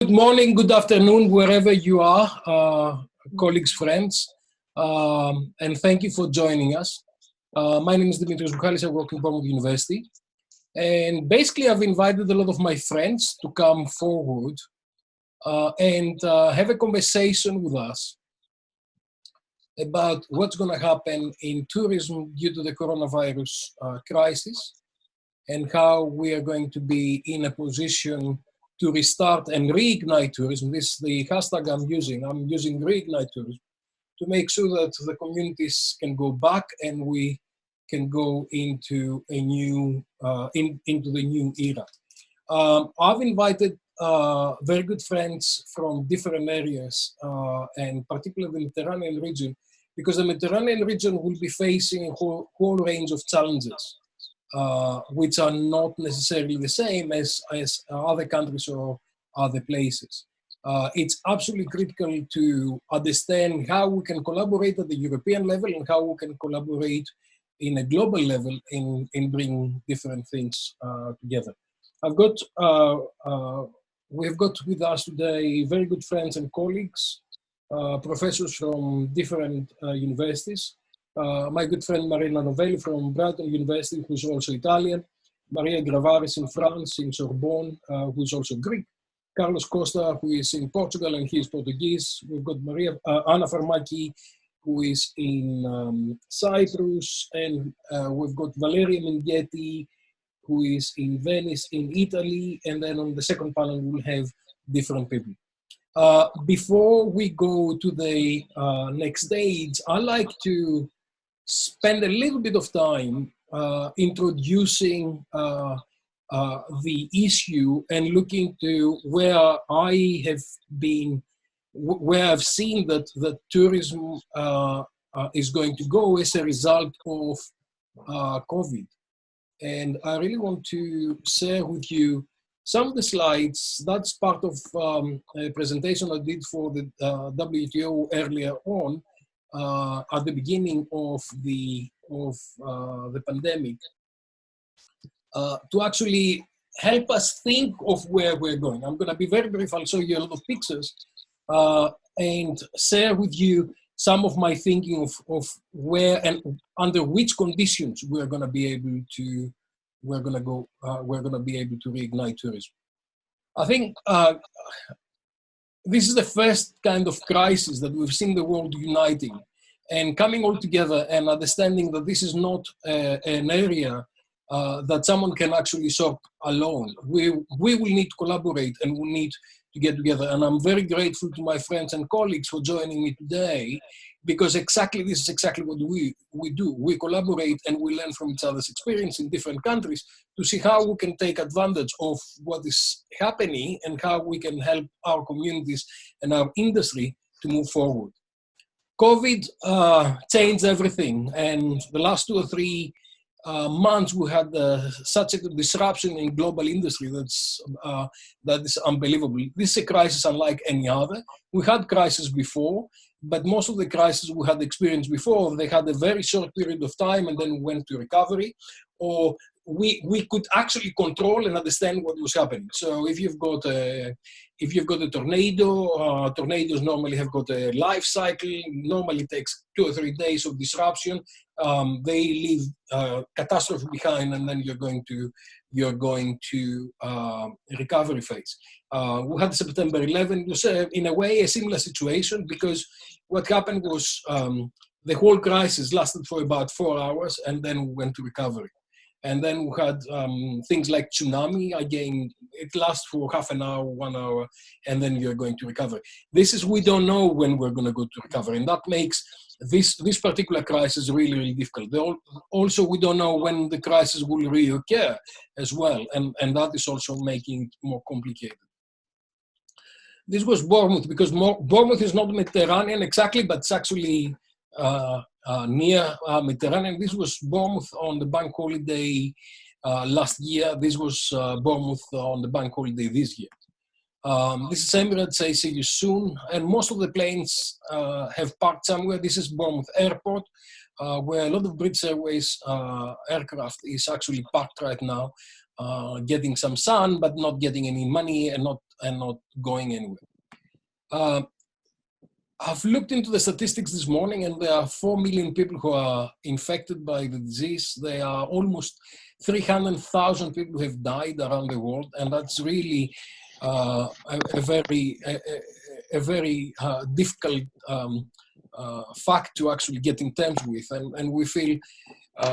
Good morning, good afternoon, wherever you are, colleagues, friends, and thank you for joining us. My name is Dimitrios Buhalis, I work in Bournemouth University, and basically I've invited a lot of my friends to come forward and have a conversation with us about what's going to happen in tourism due to the coronavirus crisis and how we are going to be in a position to restart and reignite tourism. This is the hashtag I'm using. I'm using reignite tourism to make sure that the communities can go back and we can go into a new, into the new era. I've invited very good friends from different areas and particularly the Mediterranean region, because the Mediterranean region will be facing a whole range of challenges. Which are not necessarily the same as other countries or other places. It's absolutely critical to understand how we can collaborate at the European level and how we can collaborate in a global level in bringing different things together. We've got with us today very good friends and colleagues, professors from different universities. My good friend Marina Novelli from Brighton University, who's also Italian. Maria Gravari-Barbas in France, in Sorbonne, who's also Greek. Carlos Costa, who is in Portugal and he is Portuguese. We've got Anna Farmaki, who is in Cyprus. And we've got Valeria Minghetti, who is in Venice, in Italy. And then on the second panel, we'll have different people. Before we go to the next stage, I'd like to spend a little bit of time introducing the issue and looking to where I have been, where I've seen that tourism is going to go as a result of COVID. And I really want to share with you some of the slides. That's part of a presentation I did for the WTO earlier on, at the beginning of the pandemic, to actually help us think of where we're going. I'm going to be very brief. I'll show you a lot of pictures and share with you some of my thinking of where and under which conditions we're going to be able to reignite tourism. I think this is the first kind of crisis that we've seen the world uniting and coming all together and understanding that this is not an area that someone can actually solve alone. We will need to collaborate and we need to get together. And I'm very grateful to my friends and colleagues for joining me today, because this is exactly what we do. We collaborate and we learn from each other's experience in different countries to see how we can take advantage of what is happening and how we can help our communities and our industry to move forward. COVID changed everything, and the last 2 or 3 months we had such a disruption in global industry that is unbelievable. This is a crisis unlike any other. We had crises before, but most of the crises we had experienced before, they had a very short period of time and then went to recovery, or we could actually control and understand what was happening. So if you've got a tornado, tornadoes normally have got a life cycle. Normally takes 2 or 3 days of disruption. They leave catastrophe behind, and then you're going to recovery phase. We had September 11. It was in a way a similar situation, because what happened was the whole crisis lasted for about 4 hours, and then we went to recovery. And then we had things like tsunami. Again, it lasts for half an hour, 1 hour, and then you're going to recovery. We don't know when we're going to go to recovery, and that makes this particular crisis really, really difficult. Also, we don't know when the crisis will reoccur as well, and that is also making it more complicated. This was Bournemouth, because Bournemouth is not Mediterranean exactly, but it's actually near Mediterranean. This was Bournemouth on the bank holiday last year. This was Bournemouth on the bank holiday this year. This is Emirates. I see you soon. And most of the planes have parked somewhere. This is Bournemouth Airport, where a lot of British Airways aircraft is actually parked right now, getting some sun, but not getting any money and not going anywhere. I've looked into the statistics this morning, and there are 4 million people who are infected by the disease. There are almost 300,000 people who have died around the world, and that's really a very difficult fact to actually get in terms with, and we feel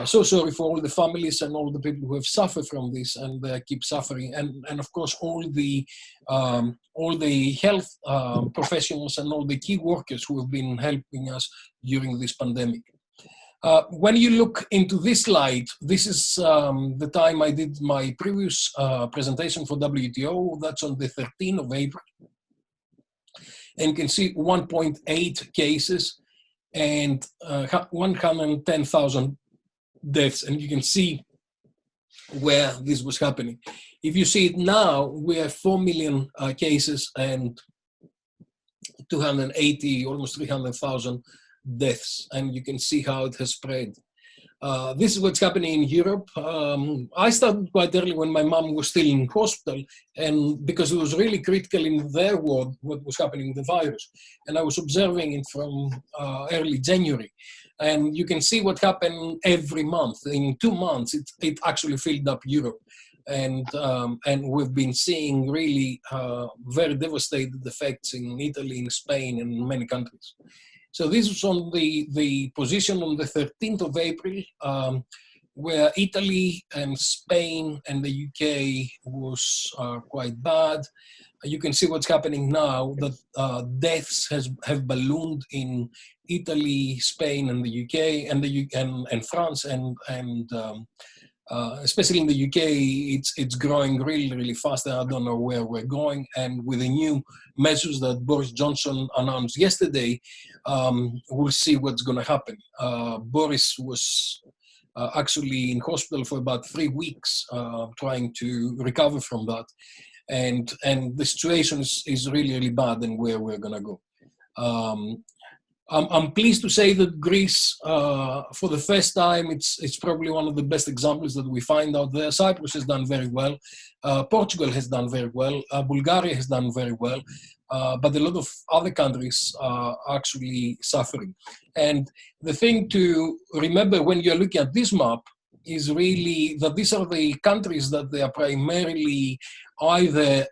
so sorry for all the families and all the people who have suffered from this and keep suffering, and of course all the health professionals and all the key workers who have been helping us during this pandemic. When you look into this slide, this is the time I did my previous presentation for WTO. That's on the 13th of April. And you can see 1.8 cases and 110,000 deaths. And you can see where this was happening. If you see it now, we have 4 million cases and 280, almost 300,000 deaths, and you can see how it has spread. This is what's happening in Europe. I started quite early when my mom was still in hospital, and because it was really critical in their ward what was happening with the virus, and I was observing it from early January. And you can see what happened every month. In 2 months, it actually filled up Europe, and we've been seeing really very devastating effects in Italy, in Spain, and many countries. So this was on the position on the 13th of April, where Italy and Spain and the UK was quite bad. You can see what's happening now, that deaths have ballooned in Italy, Spain, and the UK, and France, and especially in the UK, it's growing really, really fast. And I don't know where we're going. And with the new measures that Boris Johnson announced yesterday, we'll see what's going to happen. Boris was actually in hospital for about 3 weeks, trying to recover from that. And the situation is really, really bad, and where we're going to go. I'm pleased to say that Greece, for the first time, it's probably one of the best examples that we find out there. Cyprus has done very well. Portugal has done very well. Bulgaria has done very well. But a lot of other countries are actually suffering. And the thing to remember when you're looking at this map is really that these are the countries that they are primarily either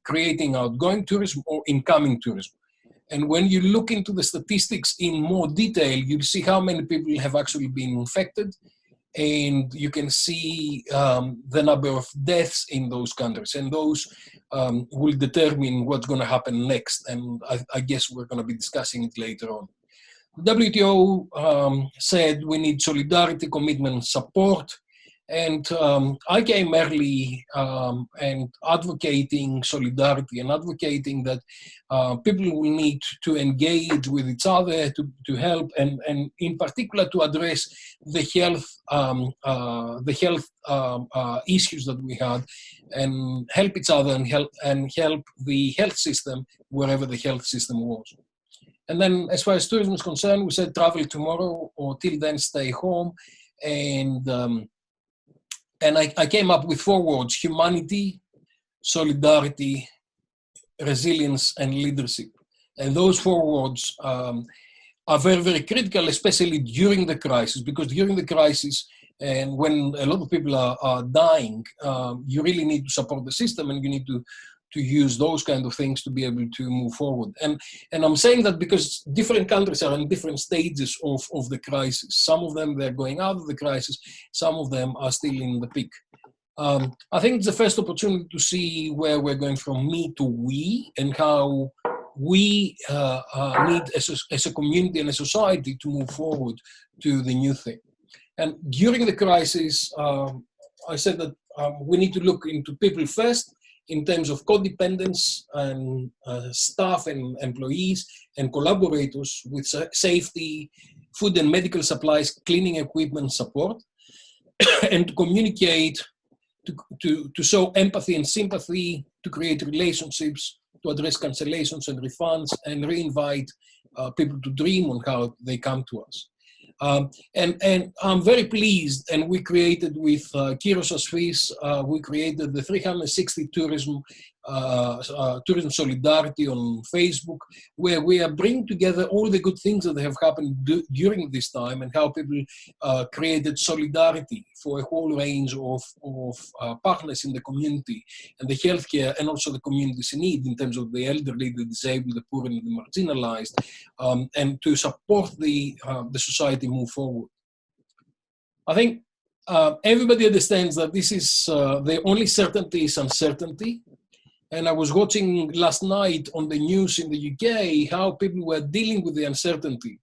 creating outgoing tourism or incoming tourism. And when you look into the statistics in more detail, you'll see how many people have actually been infected, and you can see the number of deaths in those countries, and those will determine what's going to happen next. And I guess we're going to be discussing it later on. The WTO said we need solidarity, commitment, support. And I came early and advocating solidarity and advocating that people will need to engage with each other to help, and in particular to address the health issues that we had, and help each other and help the health system wherever the health system was. And then as far as tourism is concerned, we said travel tomorrow, or till then stay home. And I came up with 4 words: humanity, solidarity, resilience, and leadership. And those 4 words are very, very critical, especially during the crisis, because during the crisis, and when a lot of people are dying, you really need to support the system, and you need to use those kind of things to be able to move forward. And I'm saying that because different countries are in different stages of the crisis. Some of them, they're going out of the crisis. Some of them are still in the peak. I think it's the first opportunity to see where we're going from me to we, and how we need as a community and a society to move forward to the new thing. And during the crisis, I said that we need to look into people first, in terms of codependence and staff and employees and collaborators with safety, food and medical supplies, cleaning equipment support, and to communicate, to show empathy and sympathy to create relationships, to address cancellations and refunds, and re-invite people to dream on how they come to us. And I'm very pleased, and we created with Kyros Asfis, we created the 360 tourism solidarity on Facebook, where we are bringing together all the good things that have happened during this time, and how people created solidarity for a whole range of partners in the community, and the healthcare, and also the communities in need in terms of the elderly, the disabled, the poor, and the marginalized, and to support the society move forward. I think everybody understands that this is the only certainty is uncertainty. And I was watching last night on the news in the UK how people were dealing with the uncertainty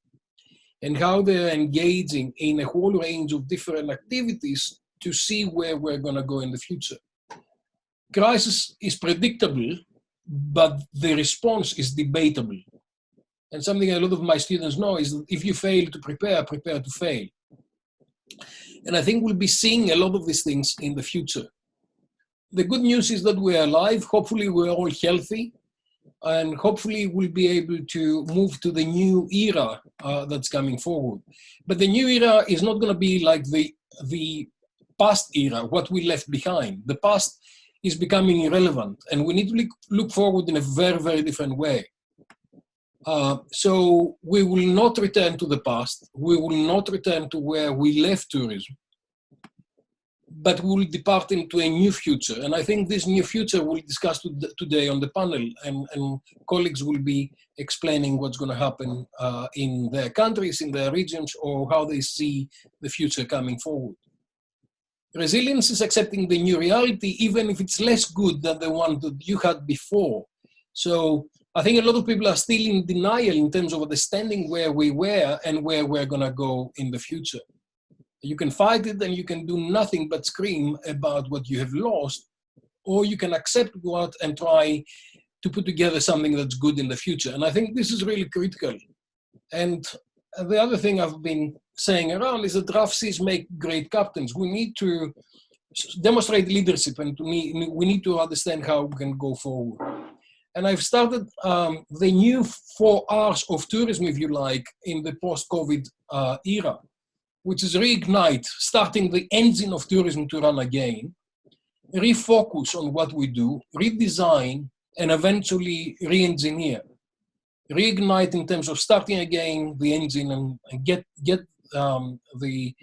and how they're engaging in a whole range of different activities to see where we're going to go in the future. Crisis is predictable, but the response is debatable. And something a lot of my students know is that if you fail to prepare, prepare to fail. And I think we'll be seeing a lot of these things in the future. The good news is that we're alive. Hopefully we're all healthy, and hopefully we'll be able to move to the new era that's coming forward. But the new era is not going to be like the past era, what we left behind. The past is becoming irrelevant, and we need to look forward in a very, very different way. So we will not return to the past. We will not return to where we left tourism, but we will depart into a new future. And I think this new future we'll discuss today on the panel, and colleagues will be explaining what's going to happen in their countries, in their regions, or how they see the future coming forward. Resilience is accepting the new reality, even if it's less good than the one that you had before. So I think a lot of people are still in denial in terms of understanding where we were and where we're going to go in the future. You can fight it and you can do nothing but scream about what you have lost, or you can accept what and try to put together something that's good in the future. And I think this is really critical. And the other thing I've been saying around is that rough seas make great captains. We need to demonstrate leadership, and we need to understand how we can go forward. And I've started the new 4 R's of tourism, if you like, in the post-COVID era, which is Reignite, starting the engine of tourism to run again, refocus on what we do, redesign, and eventually re-engineer. Reignite in terms of starting again the engine and get the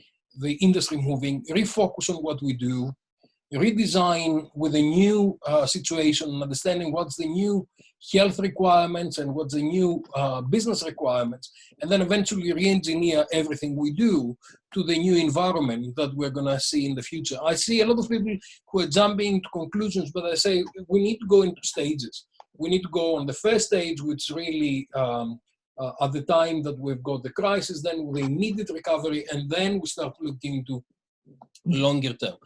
industry moving, refocus on what we do, redesign with a new situation, understanding what's the new health requirements and what's the new business requirements, and then eventually re-engineer everything we do to the new environment that we're going to see in the future. I see a lot of people who are jumping to conclusions, but I say we need to go into stages. We need to go on the first stage, which really at the time that we've got the crisis, then the immediate recovery, and then we start looking into longer term.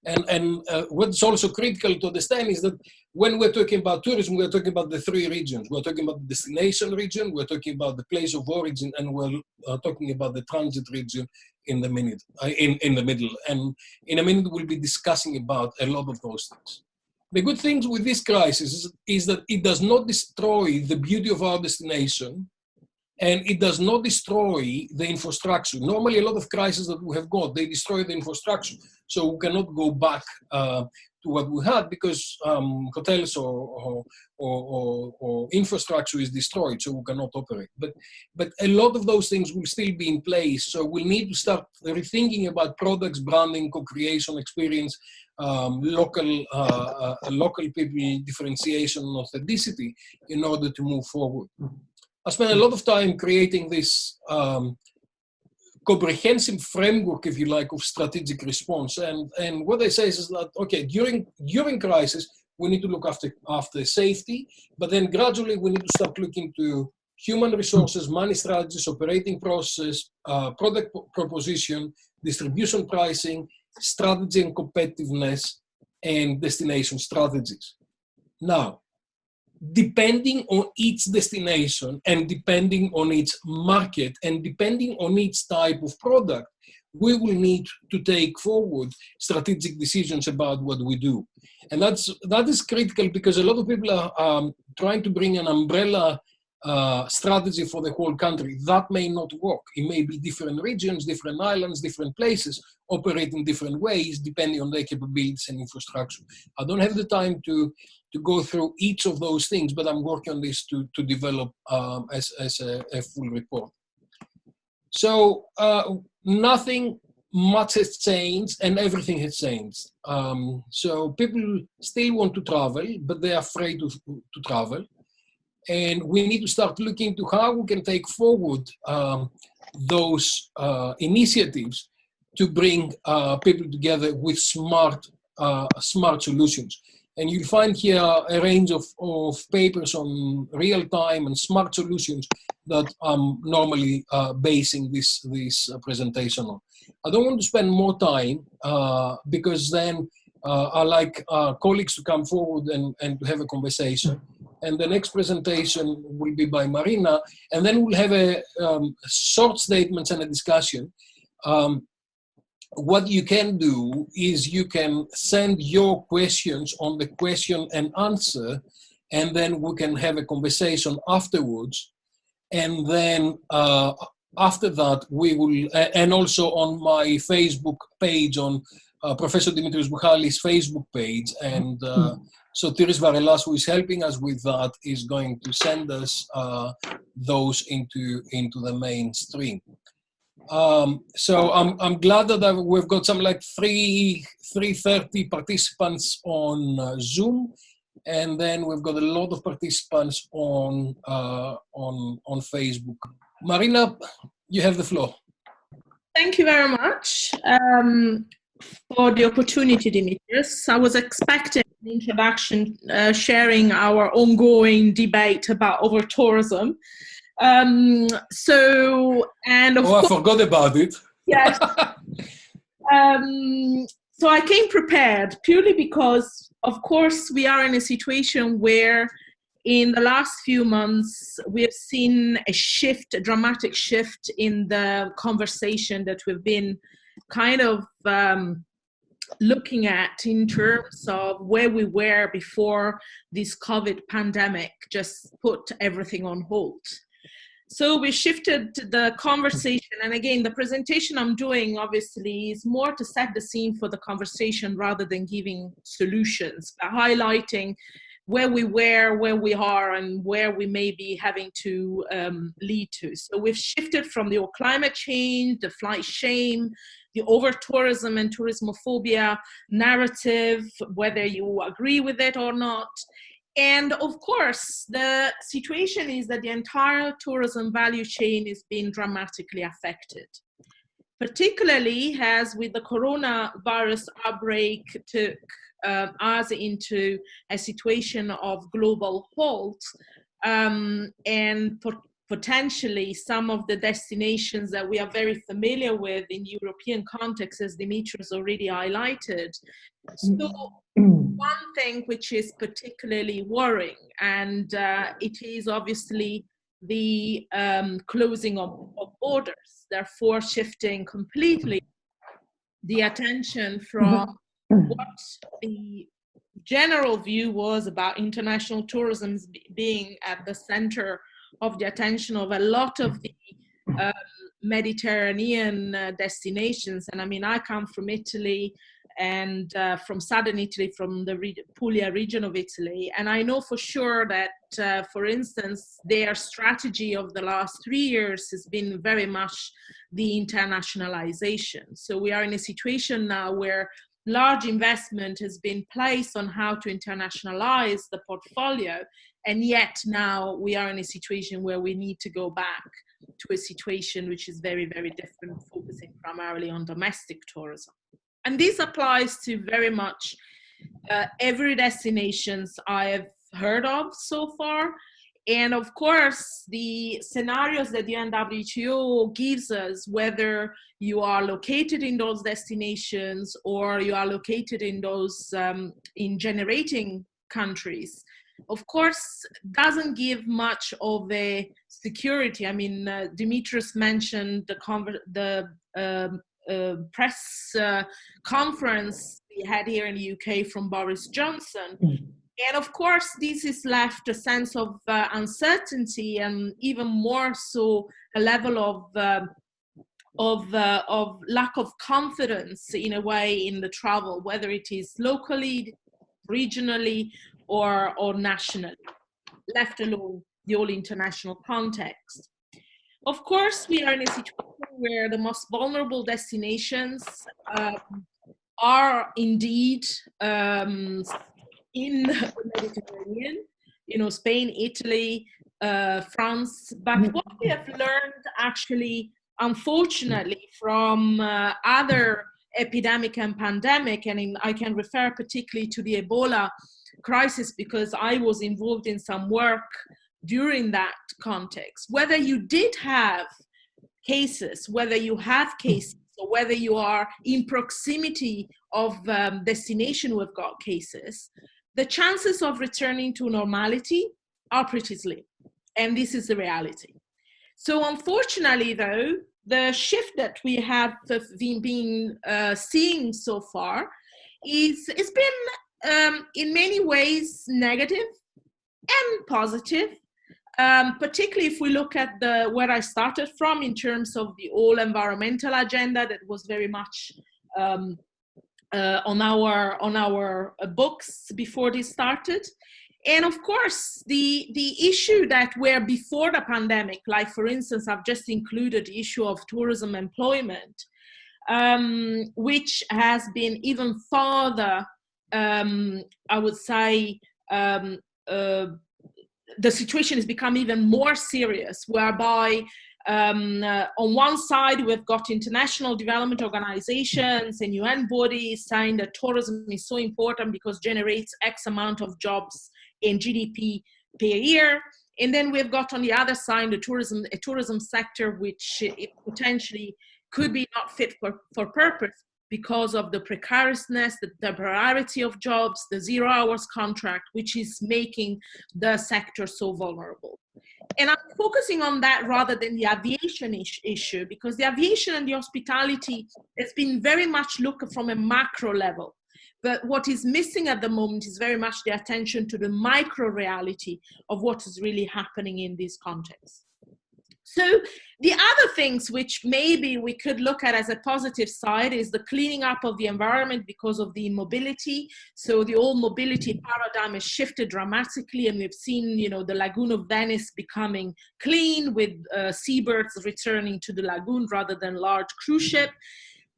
And what's also critical to understand is that when we're talking about tourism, we're talking about the 3 regions. We're talking about the destination region, we're talking about the place of origin, and we're talking about the transit region in the middle. And in a minute, we'll be discussing about a lot of those things. The good things with this crisis is that it does not destroy the beauty of our destination, and it does not destroy the infrastructure. Normally, a lot of crises that we have got, they destroy the infrastructure. So we cannot go back to what we had because hotels or infrastructure is destroyed, so we cannot operate. But a lot of those things will still be in place. So we'll need to start rethinking about products, branding, co-creation, experience, local people, differentiation, and authenticity in order to move forward. I spent a lot of time creating this comprehensive framework, if you like, of strategic response. And what I say is that, okay, during crisis, we need to look after safety, but then gradually we need to start looking to human resources, money strategies, operating process, product proposition, distribution pricing, strategy and competitiveness, and destination strategies. Now, depending on each destination and depending on its market and depending on each type of product, we will need to take forward strategic decisions about what we do. And that is critical, because a lot of people are trying to bring an umbrella strategy for the whole country. That may not work. It may be different regions, different islands, different places operate in different ways depending on their capabilities and infrastructure. I don't have the time to go through each of those things, but I'm working on this to develop as a full report. So nothing much has changed, and everything has changed. So people still want to travel, but they're afraid to travel. And we need to start looking to how we can take forward those initiatives to bring people together with smart solutions. And you'll find here a range of papers on real-time and smart solutions that I'm normally basing this presentation on. I don't want to spend more time because then I like colleagues to come forward and to have a conversation. And the next presentation will be by Marina, and then we'll have a short statements and a discussion. What you can do is you can send your questions on the question and answer, and then we can have a conversation afterwards. And then after that, we will, and also on my Facebook page, on Professor Dimitrios Buhalis' Facebook page, and so Tiris Varelas, who is helping us with that, is going to send us those into the mainstream. So I'm glad that we've got some like 330 participants on Zoom, and then we've got a lot of participants on Facebook. Marina, you have the floor. Thank you very much for the opportunity, Dimitrios. I was expecting an introduction sharing our ongoing debate about over-tourism. I forgot about it. Yes. So I came prepared purely because, of course, we are in a situation where in the last few months, we have seen a dramatic shift in the conversation that we've been kind of looking at in terms of where we were before this COVID pandemic just put everything on hold. So we shifted the conversation, and again, the presentation I'm doing obviously is more to set the scene for the conversation rather than giving solutions, but highlighting where we were, where we are, and where we may be having to lead to. So we've shifted from the climate change, the flight shame, the over-tourism and tourismophobia narrative, whether you agree with it or not. And of course, the situation is that the entire tourism value chain is being dramatically affected, particularly as with the coronavirus outbreak took us into a situation of global halt, and potentially some of the destinations that we are very familiar with in European context, as Dimitrios already highlighted. So one thing which is particularly worrying, and it is obviously the closing of borders, therefore shifting completely the attention from what the general view was about international tourism being at the center of the attention of a lot of the Mediterranean destinations. And I mean, I come from Italy, and from southern Italy, from the Puglia region of Italy. And I know for sure that, for instance, their strategy of the last 3 years has been very much the internationalization. So we are in a situation now where large investment has been placed on how to internationalize the portfolio. And yet now we are in a situation where we need to go back to a situation which is very, very different, focusing primarily on domestic tourism. And this applies to very much every destinations I have heard of so far. And of course, the scenarios that the UNWTO gives us, whether you are located in those destinations or you are located in those in generating countries, of course, doesn't give much of a security. I mean, Dimitrios mentioned the press conference we had here in the UK from Boris Johnson. And of course, this has left a sense of uncertainty, and even more so a level of lack of confidence in a way in the travel, whether it is locally, regionally, or nationally, let alone the whole international context. Of course, we are in a situation where the most vulnerable destinations are indeed in the Mediterranean, Spain, Italy, France. But what we have learned actually, unfortunately, from other epidemic and pandemic, and I can refer particularly to the Ebola crisis because I was involved in some work during that context, whether you did have cases, whether you have cases, or whether you are in proximity of destination who have got cases, the chances of returning to normality are pretty slim. And this is the reality. So unfortunately, though, the shift that we have been seeing so far it's been in many ways negative and positive. Particularly if we look at where I started from in terms of the whole environmental agenda that was very much on our books before this started. And of course, the issue that were before the pandemic, like for instance, I've just included the issue of tourism employment, which has been even further, I would say, the situation has become even more serious, whereby on one side, we've got international development organizations and UN bodies saying that tourism is so important because it generates X amount of jobs in GDP per year. And then we've got on the other side, a tourism sector, which it potentially could be not fit for purpose because of the precariousness, the temporarity of jobs, the 0 hours contract, which is making the sector so vulnerable. And I'm focusing on that rather than the aviation issue, because the aviation and the hospitality has been very much looked from a macro level. But what is missing at the moment is very much the attention to the micro reality of what is really happening in this context. So the other things which maybe we could look at as a positive side is the cleaning up of the environment because of the mobility. So the whole mobility paradigm has shifted dramatically, and we've seen, the Lagoon of Venice becoming clean with seabirds returning to the lagoon rather than large cruise ship.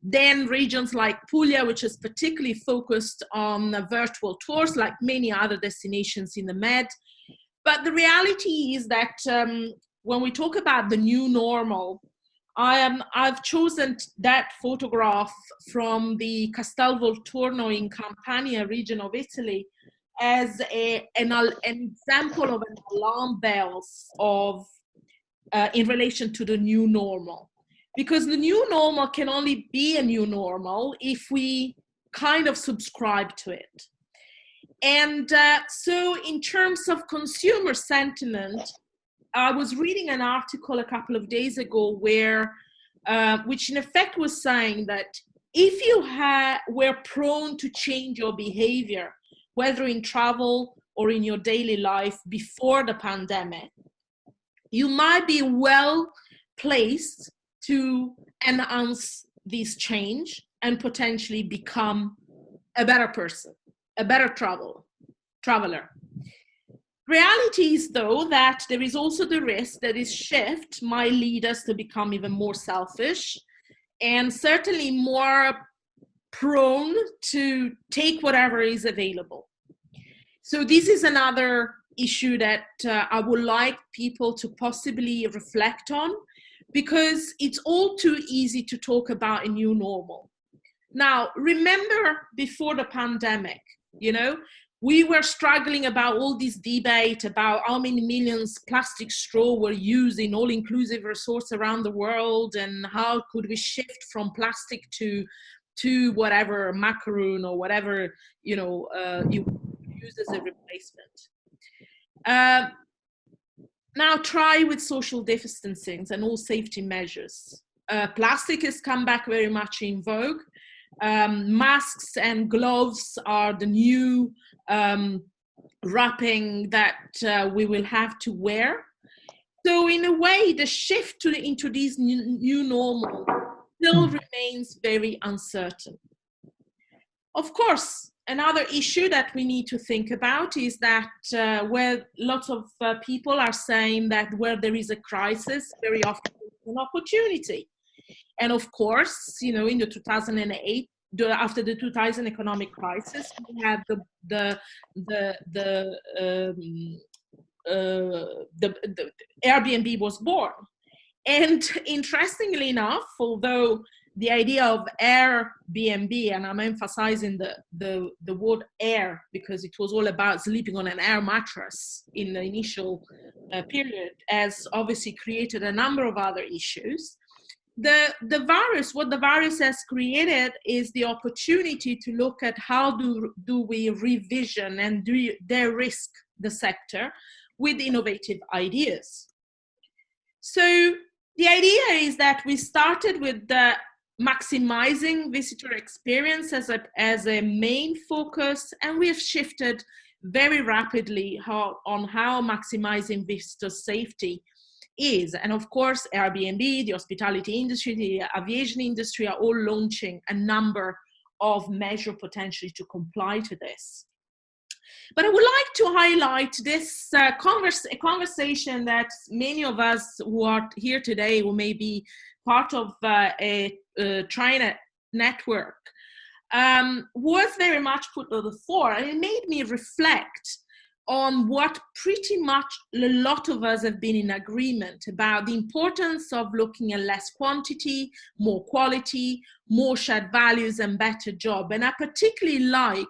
Then regions like Puglia, which is particularly focused on virtual tours, like many other destinations in the Med. But the reality is that when we talk about the new normal, I've chosen that photograph from the Castel Volturno in Campania region of Italy as an example of an alarm bells of in relation to the new normal. Because the new normal can only be a new normal if we kind of subscribe to it. And so in terms of consumer sentiment, I was reading an article a couple of days ago where, which in effect was saying that if you were prone to change your behavior, whether in travel or in your daily life before the pandemic, you might be well placed to enhance this change and potentially become a better person, a better traveler. Reality is, though, that there is also the risk that this shift might lead us to become even more selfish and certainly more prone to take whatever is available. So this is another issue that I would like people to possibly reflect on, because it's all too easy to talk about a new normal. Now, remember before the pandemic, we were struggling about all this debate about how many millions plastic straw were used in all-inclusive resorts around the world, and how could we shift from plastic to whatever macaroon or whatever you use as a replacement. Now try with social distancing and all safety measures. plastic has come back very much in vogue. Masks and gloves are the new wrapping that we will have to wear. So in a way, the shift into these new normal still remains very uncertain. Of course, another issue that we need to think about is that where lots of people are saying that where there is a crisis, very often there's an opportunity. And of course, you know, in the 2008, after the 2000 economic crisis, we had the Airbnb was born. And interestingly enough, although the idea of Airbnb, and I'm emphasizing the word air because it was all about sleeping on an air mattress in the initial period, has obviously created a number of other issues. The virus, what the virus has created is the opportunity to look at how do we revision and de-risk the sector with innovative ideas. So the idea is that we started with the maximizing visitor experience as a main focus, and we have shifted very rapidly on how maximizing visitor safety is. And of course, Airbnb, the hospitality industry, the aviation industry are all launching a number of measures potentially to comply to this. But I would like to highlight this conversation that many of us who are here today, who may be part of a TriNet network, was very much put to the fore. And it made me reflect on what pretty much a lot of us have been in agreement about: the importance of looking at less quantity, more quality, more shared values and better job. And I particularly like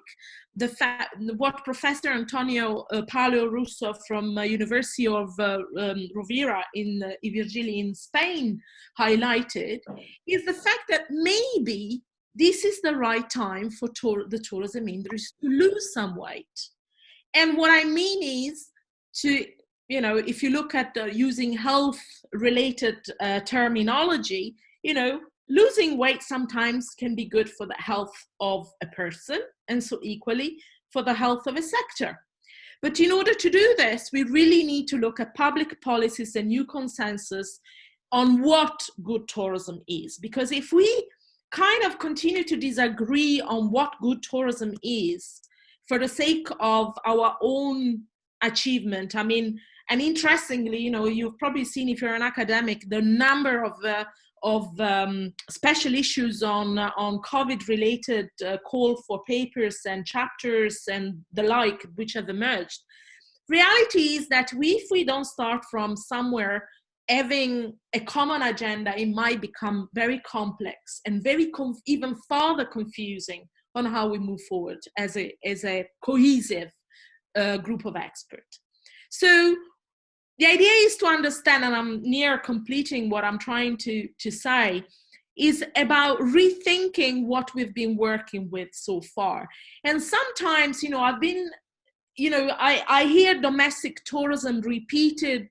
the fact what Professor Antonio Paolo Russo from University of Rovira in Virgili in Spain highlighted, is the fact that maybe this is the right time for the tourism industry to lose some weight. And what I mean is to, you know, if you look at using health-related terminology, you know, losing weight sometimes can be good for the health of a person, and so equally for the health of a sector. But in order to do this, we really need to look at public policies and new consensus on what good tourism is. Because if we kind of continue to disagree on what good tourism is, for the sake of our own achievement, I mean, and interestingly, you know, you've probably seen, if you're an academic, the number of special issues on COVID-related call for papers and chapters and the like, which have emerged. Reality is that if we don't start from somewhere having a common agenda, it might become very complex and very even further confusing on how we move forward as a cohesive group of experts. So the idea is to understand, and I'm near completing what I'm trying to say, is about rethinking what we've been working with so far. And sometimes, you know, I hear domestic tourism repeated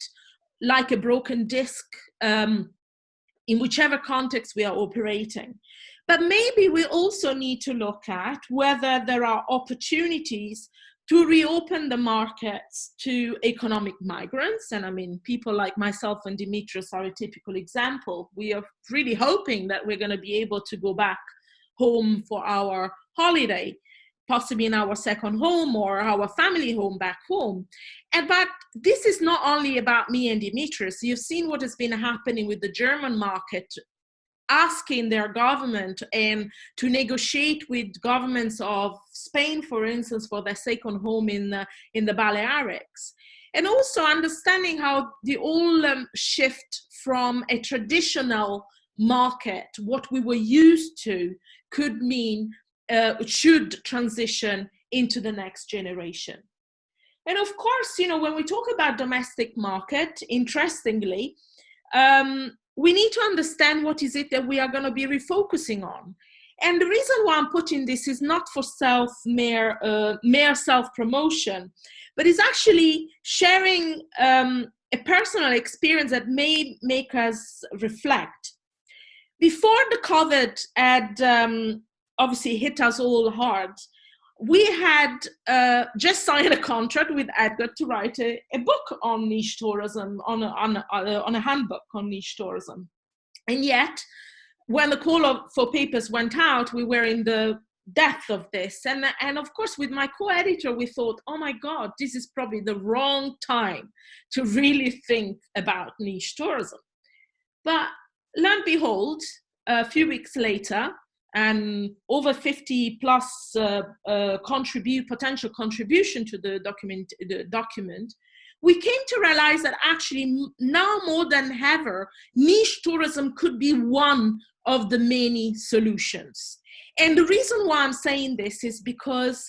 like a broken disc in whichever context we are operating. But maybe we also need to look at whether there are opportunities to reopen the markets to economic migrants. And I mean, people like myself and Dimitrios are a typical example. We are really hoping that we're going to be able to go back home for our holiday, possibly in our second home or our family home back home. But this is not only about me and Dimitrios. You've seen what has been happening with the German market, asking their government and to negotiate with governments of Spain, for instance, for their second home in the Balearics. And also understanding how the whole shift from a traditional market, what we were used to, could mean, should transition into the next generation. And of course, you know, when we talk about domestic market, interestingly, we need to understand what is it that we are going to be refocusing on. And the reason why I'm putting this is not for mere self-promotion, but is actually sharing a personal experience that may make us reflect. before the COVID had obviously hit us all hard, we had just signed a contract with Edgar to write a book on niche tourism, on a handbook on niche tourism. And yet, when the call for papers went out, we were in the depth of this. And of course, with my co-editor, we thought, oh my God, this is probably the wrong time to really think about niche tourism. But lo and behold, a few weeks later, and over 50 plus potential contribution to the document, we came to realize that actually now more than ever, niche tourism could be one of the many solutions. And the reason why I'm saying this is because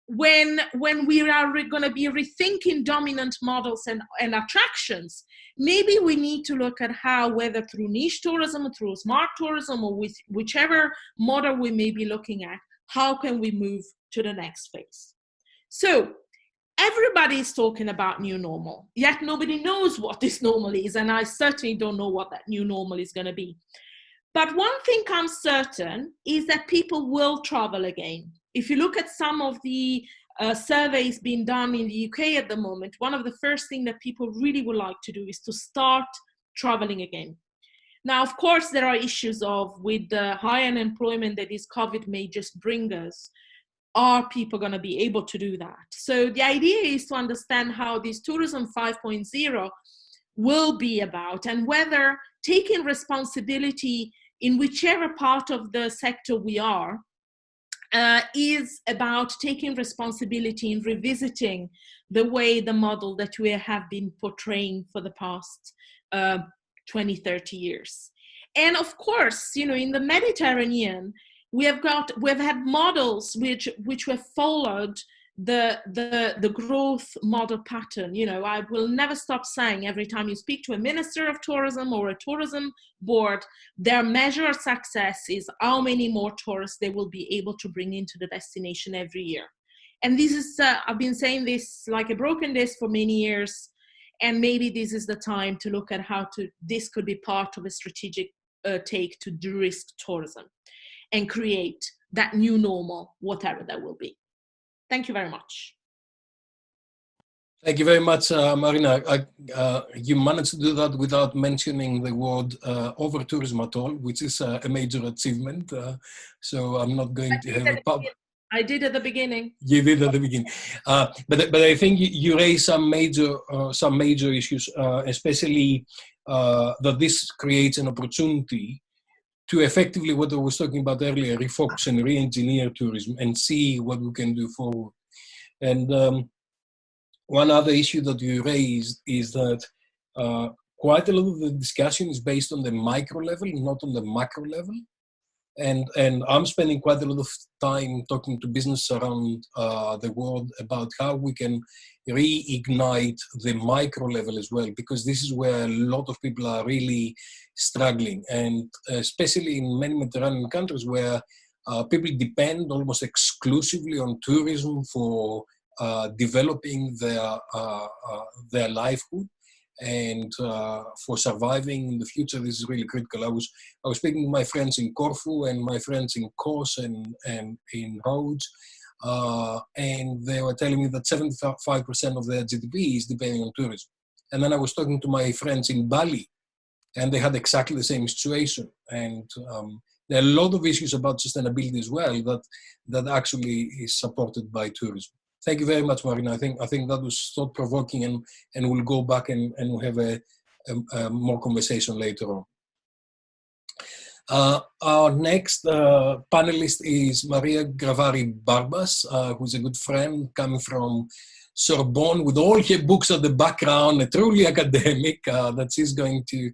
when we are going to be rethinking dominant models and attractions, maybe we need to look at how, whether through niche tourism, through smart tourism, or with whichever model we may be looking at, how can we move to the next phase? So everybody is talking about new normal, yet nobody knows what this normal is, and I certainly don't know what that new normal is going to be. But one thing I'm certain is that people will travel again. If you look at some of the surveys being done in the UK at the moment, one of the first things that people really would like to do is to start traveling again. Now, of course, there are issues with the high unemployment that this COVID may just bring us. Are people going to be able to do that? So the idea is to understand how this tourism 5.0 will be about, and whether taking responsibility in whichever part of the sector we are is about taking responsibility in revisiting the way the model that we have been portraying for the past 20, 30 years. And of course, in the Mediterranean, we've had models which have followed the growth model pattern. I will never stop saying, every time you speak to a minister of tourism or a tourism board, their measure of success is how many more tourists they will be able to bring into the destination every year. And this is, I've been saying this like a broken disc for many years, and maybe this is the time to look at how this could be part of a strategic take to de-risk tourism and create that new normal, whatever that will be. Thank you very much. Thank you very much, Marina. You managed to do that without mentioning the word over-tourism at all, which is a major achievement. So I'm not going to have a pub. I did at the beginning. You did at the beginning. But I think you raised some major issues, especially that this creates an opportunity to effectively, what I was talking about earlier, refocus and re-engineer tourism and see what we can do forward. And one other issue that you raised is that quite a lot of the discussion is based on the micro level, not on the macro level. And I'm spending quite a lot of time talking to business around the world about how we can reignite the micro level as well, because this is where a lot of people are really struggling, and especially in many Mediterranean countries where people depend almost exclusively on tourism for developing their livelihood. And for surviving in the future, this is really critical. I was speaking to my friends in Corfu and my friends in Kos and in Rhodes, and they were telling me that 75% of their GDP is depending on tourism. And then I was talking to my friends in Bali, and they had exactly the same situation. And there are a lot of issues about sustainability as well that actually is supported by tourism. Thank you very much, Marina. I think that was thought-provoking, and we'll go back and we'll have a more conversation later on. Our next panelist is Maria Gravari-Barbas, who's a good friend coming from Sorbonne with all her books at the background, a truly academic, that she's going to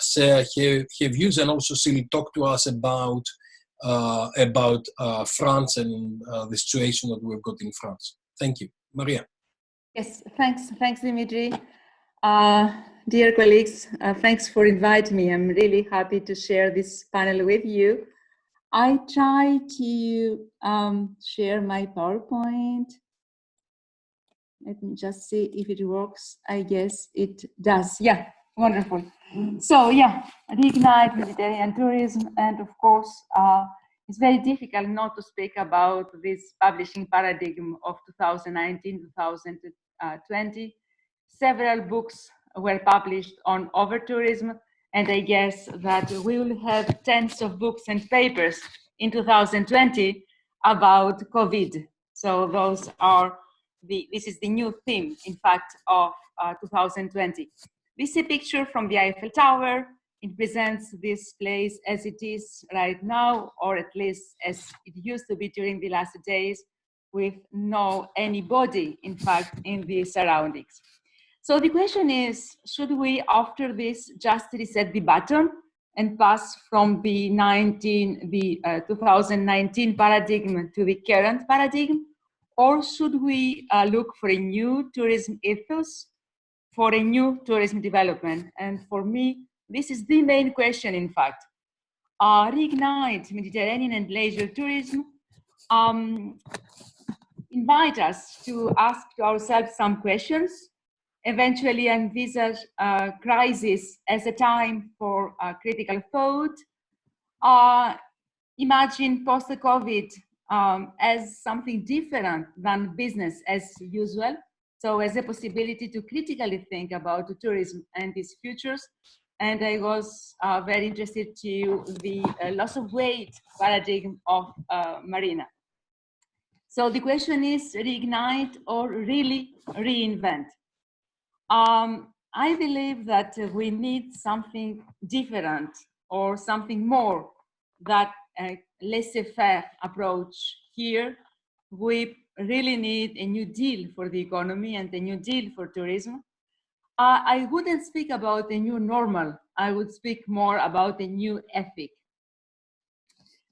share her views, and also she'll talk to us about France and the situation that we've got in France. Thank you. Maria. Yes, thanks Dimitri. Dear colleagues, thanks for inviting me. I'm really happy to share this panel with you. I try to share my PowerPoint. Let me just see if it works. I guess it does. Yeah, Wonderful. So yeah, Reignite Mediterranean tourism, and of course, it's very difficult not to speak about this publishing paradigm of 2019-2020. Several books were published on over-tourism, and I guess that we will have tens of books and papers in 2020 about COVID. So those are this is the new theme, in fact, of 2020. This is a picture from the Eiffel Tower. It presents this place as it is right now, or at least as it used to be during the last days, with no anybody, in fact, in the surroundings. So the question is, should we, after this, just reset the button and pass from the 2019 paradigm to the current paradigm? Or should we look for a new tourism ethos, for a new tourism development? And for me, this is the main question, in fact. Reignite Mediterranean and leisure tourism invite us to ask ourselves some questions, eventually envisage crisis as a time for critical thought, imagine post-COVID as something different than business as usual. So as a possibility to critically think about tourism and its futures. And I was very interested to the loss of weight paradigm of Marina. So the question is, reignite or really reinvent? I believe that we need something different or something more, that laissez-faire approach here. We really need a new deal for the economy and a new deal for tourism. I wouldn't speak about a new normal. I would speak more about a new ethic.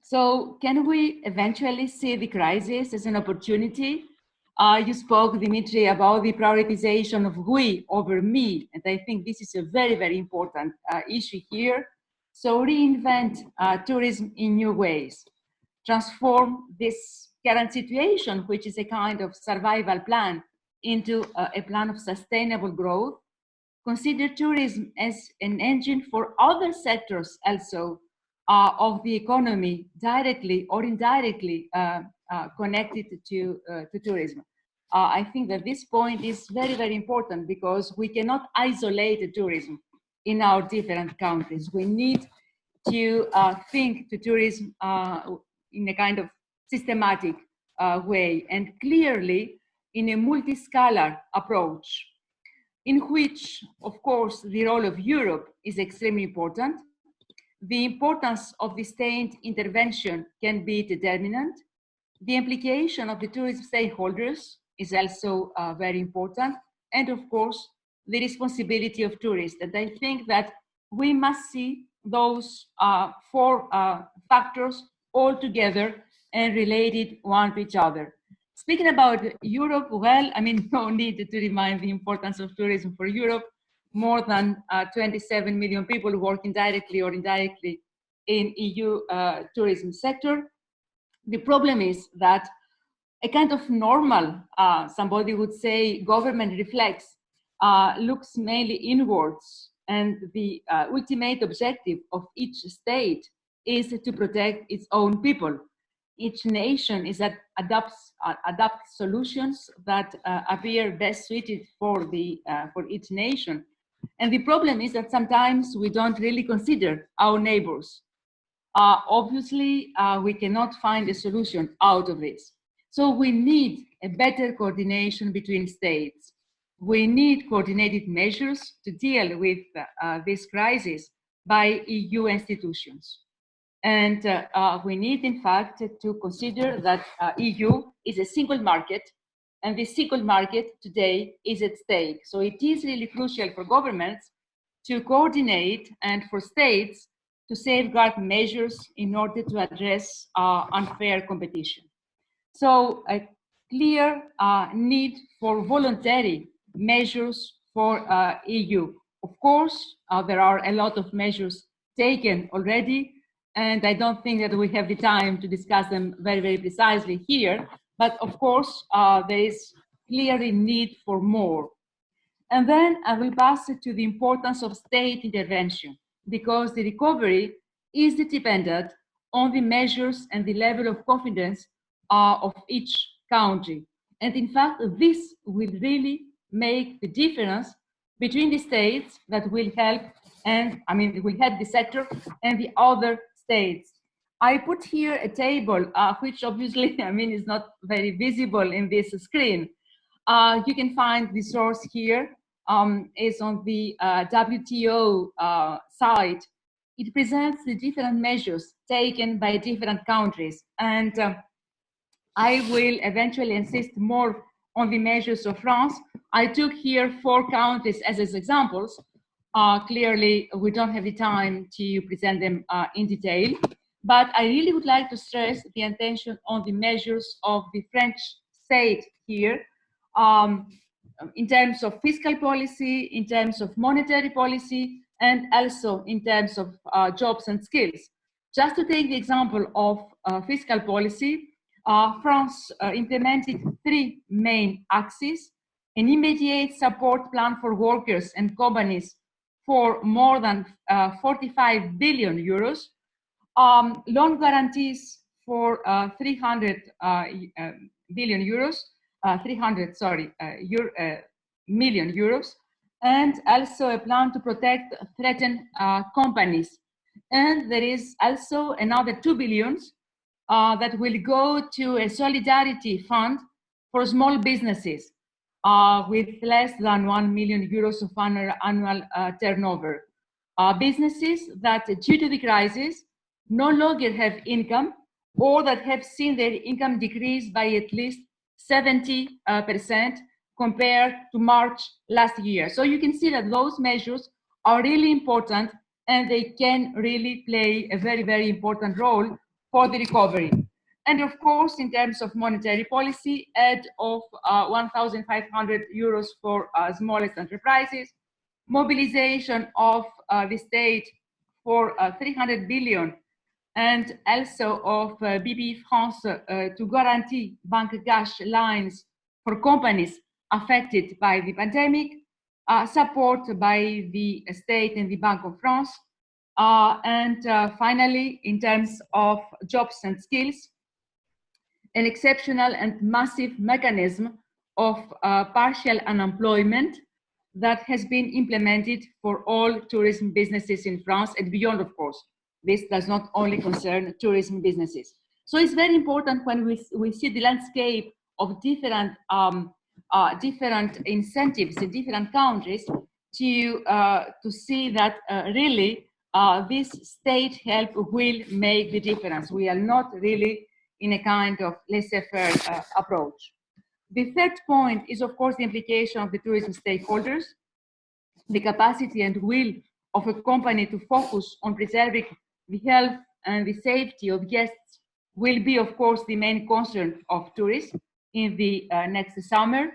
So can we eventually see the crisis as an opportunity? You spoke, Dimitri, about the prioritization of we over me, and I think this is a very, very important issue here. So reinvent tourism in new ways, transform this current situation, which is a kind of survival plan, into a plan of sustainable growth. Consider tourism as an engine for other sectors also of the economy, directly or indirectly connected to tourism. I think that this point is very, very important, because we cannot isolate tourism in our different countries. We need to think to tourism in a kind of systematic way, and clearly in a multi-scalar approach, in which, of course, the role of Europe is extremely important. The importance of the state intervention can be determinant. The implication of the tourism stakeholders is also very important. And of course, the responsibility of tourists. And I think that we must see those four factors all together and related one to each other. Speaking about Europe, well, I mean, no need to remind the importance of tourism for Europe. More than 27 million people working directly or indirectly in EU tourism sector. The problem is that a kind of normal, somebody would say, government reflex looks mainly inwards, and the ultimate objective of each state is to protect its own people. Each nation is that adopts solutions that appear best suited for each nation. And the problem is that sometimes we don't really consider our neighbors. Obviously, we cannot find a solution out of this. So we need a better coordination between states. We need coordinated measures to deal with this crisis by EU institutions. And we need, in fact, to consider that EU is a single market, and the single market today is at stake. So it is really crucial for governments to coordinate and for states to safeguard measures in order to address unfair competition. So a clear need for voluntary measures for EU. Of course, there are a lot of measures taken already, and I don't think that we have the time to discuss them very, very precisely here. But of course, there is clearly need for more. And then I will pass it to the importance of state intervention, because the recovery is dependent on the measures and the level of confidence of each country. And in fact, this will really make the difference between the states that will help, and it will help the sector and the other states. I put here a table, which obviously, is not very visible in this screen. You can find the source here. Is on the WTO site. It presents the different measures taken by different countries. And I will eventually insist more on the measures of France. I took here 4 countries as examples. Clearly, we don't have the time to present them in detail, but I really would like to stress the attention on the measures of the French state here, in terms of fiscal policy, in terms of monetary policy, and also in terms of jobs and skills. Just to take the example of fiscal policy, France implemented 3 main axes: an immediate support plan for workers and companies for more than 45 billion euros, loan guarantees for 300 billion euros, 300 million euros, and also a plan to protect threatened companies. And there is also another 2 billions that will go to a solidarity fund for small businesses with less than 1 million euros of annual turnover. Businesses that, due to the crisis, no longer have income, or that have seen their income decrease by at least 70% compared to March last year. So you can see that those measures are really important, and they can really play a very, very important role for the recovery. And of course, in terms of monetary policy, aid of 1,500 euros for smallest enterprises, mobilization of the state for 300 billion, and also of BPI France to guarantee bank cash lines for companies affected by the pandemic, support by the state and the Bank of France. And finally, in terms of jobs and skills, an exceptional and massive mechanism of partial unemployment that has been implemented for all tourism businesses in France and beyond, of course. This does not only concern tourism businesses. So it's very important when we see the landscape of different incentives in different countries to see that really this state help will make the difference. We are not really in a kind of laissez-faire approach. The third point is, of course, the implication of the tourism stakeholders. The capacity and will of a company to focus on preserving the health and the safety of guests will be, of course, the main concern of tourists in the next summer.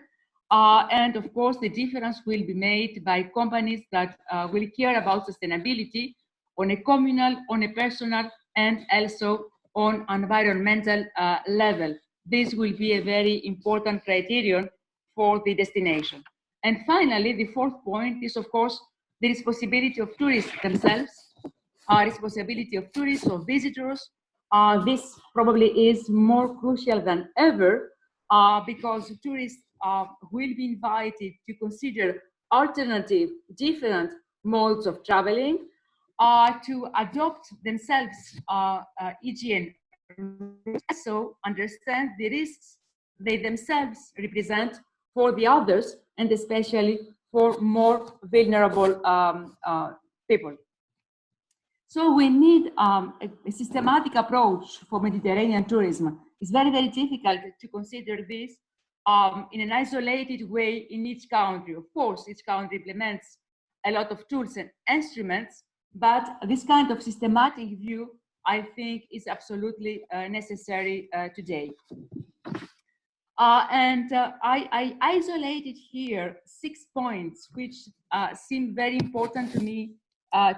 And of course, the difference will be made by companies that will care about sustainability on a communal, on a personal, and also on environmental level. This will be a very important criterion for the destination. And finally, the fourth point is, of course, the responsibility of tourists themselves, responsibility of tourists or visitors. This probably is more crucial than ever because tourists will be invited to consider alternative, different modes of traveling, to adopt themselves hygiene, so understand the risks they themselves represent for the others, and especially for more vulnerable people. So we need a systematic approach for Mediterranean tourism. It's very, very difficult to consider this in an isolated way in each country. Of course, each country implements a lot of tools and instruments, but this kind of systematic view, I think, is absolutely necessary today. I isolated here 6 points which seem very important to me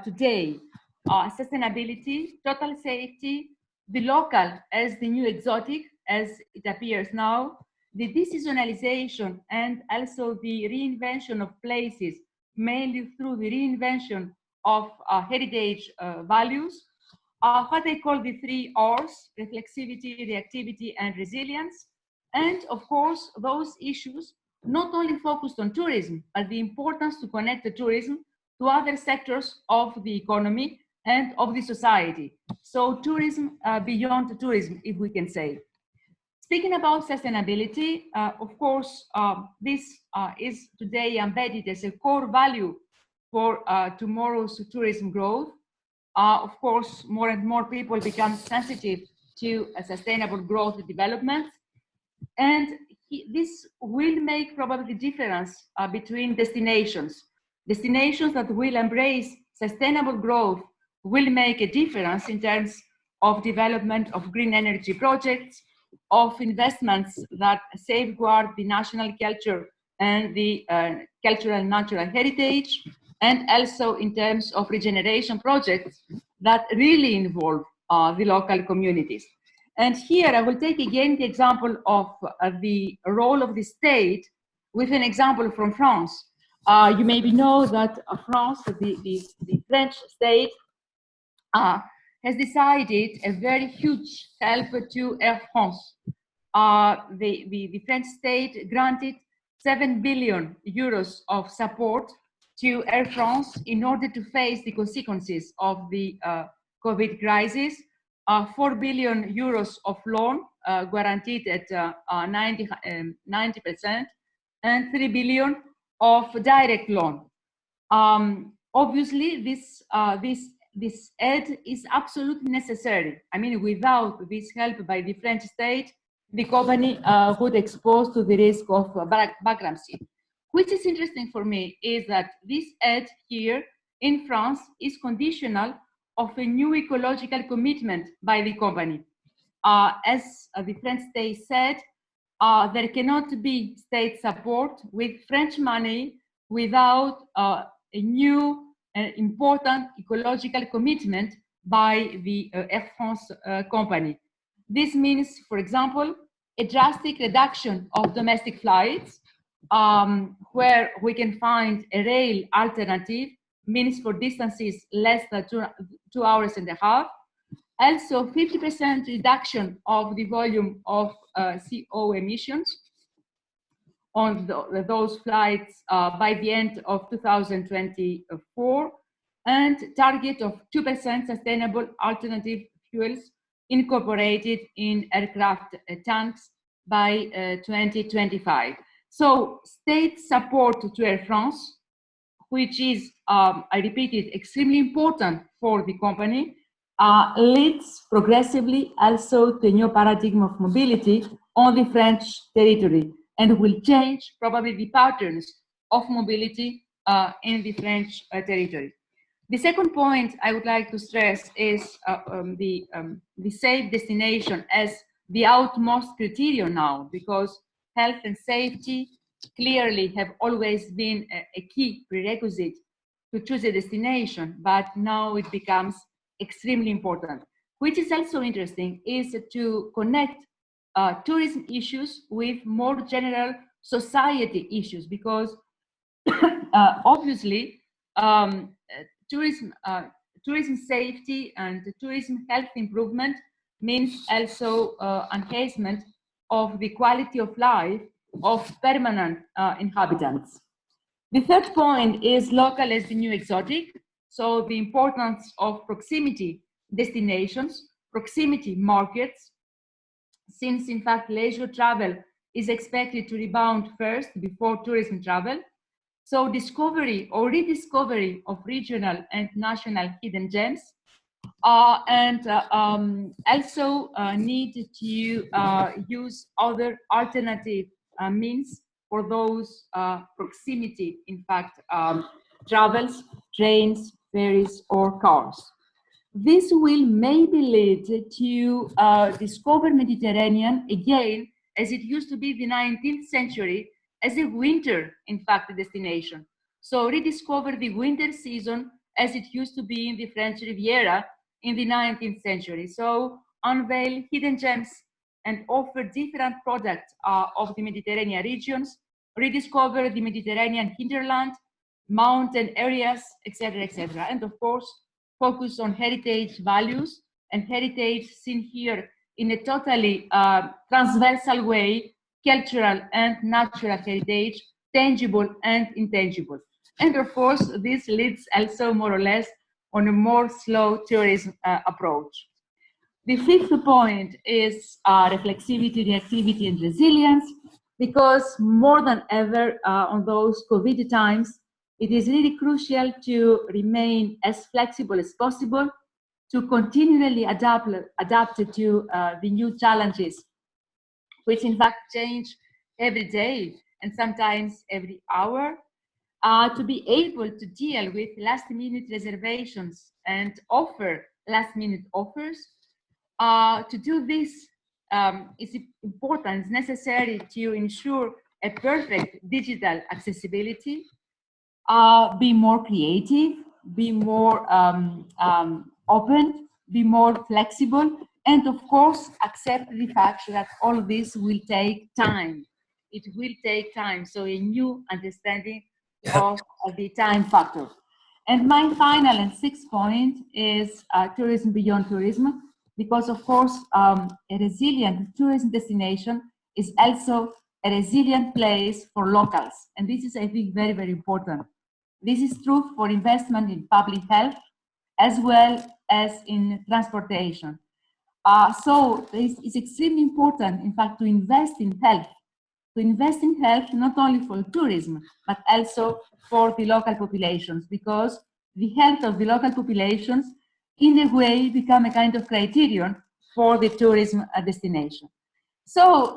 today. Sustainability, total safety, the local as the new exotic, as it appears now, the deseasonalization and also the reinvention of places, mainly through the reinvention of heritage values, what they call the 3 R's: reflexivity, reactivity, and resilience. And of course, those issues not only focused on tourism, but the importance to connect the tourism to other sectors of the economy and of the society. So tourism beyond tourism, if we can say. Speaking about sustainability, of course, this is today embedded as a core value for tomorrow's tourism growth. Of course, more and more people become sensitive to sustainable growth and development. And this will make probably the difference between destinations. Destinations that will embrace sustainable growth will make a difference in terms of development of green energy projects, of investments that safeguard the national culture and the cultural and natural heritage, and also in terms of regeneration projects that really involve the local communities. And here I will take again the example of the role of the state with an example from France. You maybe know that France, the French state, has decided a very huge help to Air France. The French state granted 7 billion euros of support to Air France in order to face the consequences of the COVID crisis. 4 billion euros of loan guaranteed at 90%, and 3 billion of direct loan. Obviously, this aid is absolutely necessary. I mean, without this help by the French state, the company would expose to the risk of bankruptcy. Which is interesting for me is that this aid here in France is conditional of a new ecological commitment by the company. As the French state said, there cannot be state support with French money without a new important ecological commitment by the Air France company. This means, for example, a drastic reduction of domestic flights, where we can find a rail alternative, means for distances less than 2 hours and a half. Also, 50% reduction of the volume of CO emissions on those flights by the end of 2024, and target of 2% sustainable alternative fuels incorporated in aircraft tanks by 2025. So state support to Air France, which is, I repeat it, extremely important for the company, leads progressively also to a new paradigm of mobility on the French territory, and will change probably the patterns of mobility in the French territory. The second point I would like to stress is the safe destination as the utmost criterion now, because health and safety clearly have always been a key prerequisite to choose a destination, but now it becomes extremely important. Which is also interesting is to connect tourism issues with more general society issues, because obviously tourism safety and tourism health improvement means also enhancement of the quality of life of permanent inhabitants. The third point is local as the new exotic. So the importance of proximity destinations, proximity markets, since in fact leisure travel is expected to rebound first before tourism travel. So discovery or rediscovery of regional and national hidden gems, and also need to use other alternative means for those proximity, in fact, travels, trains, ferries, or cars. This will maybe lead to discover Mediterranean again, as it used to be in the 19th century, as a winter, in fact, destination. So rediscover the winter season as it used to be in the French Riviera in the 19th century. So unveil hidden gems and offer different products of the Mediterranean regions, rediscover the Mediterranean hinterland, mountain areas, etc., etc. And of course, focus on heritage values and heritage seen here in a totally transversal way, cultural and natural heritage, tangible and intangible. And of course, this leads also more or less on a more slow tourism approach. The fifth point is reflexivity, reactivity, and resilience, because more than ever on those COVID times, it is really crucial to remain as flexible as possible, to continually adapt to the new challenges, which in fact change every day and sometimes every hour, to be able to deal with last-minute reservations and offer last-minute offers. To do this is important, it's necessary to ensure a perfect digital accessibility, be more creative, be more open, be more flexible, and of course, accept the fact that all of this will take time. It will take time, so a new understanding of the time factor. And my final and sixth point is tourism beyond tourism, because of course, a resilient tourism destination is also a resilient place for locals. And this is, I think, very, very important. This is true for investment in public health as well as in transportation. So it's extremely important, in fact, to invest in health. To invest in health not only for tourism, but also for the local populations, because the health of the local populations in a way become a kind of criterion for the tourism destination. So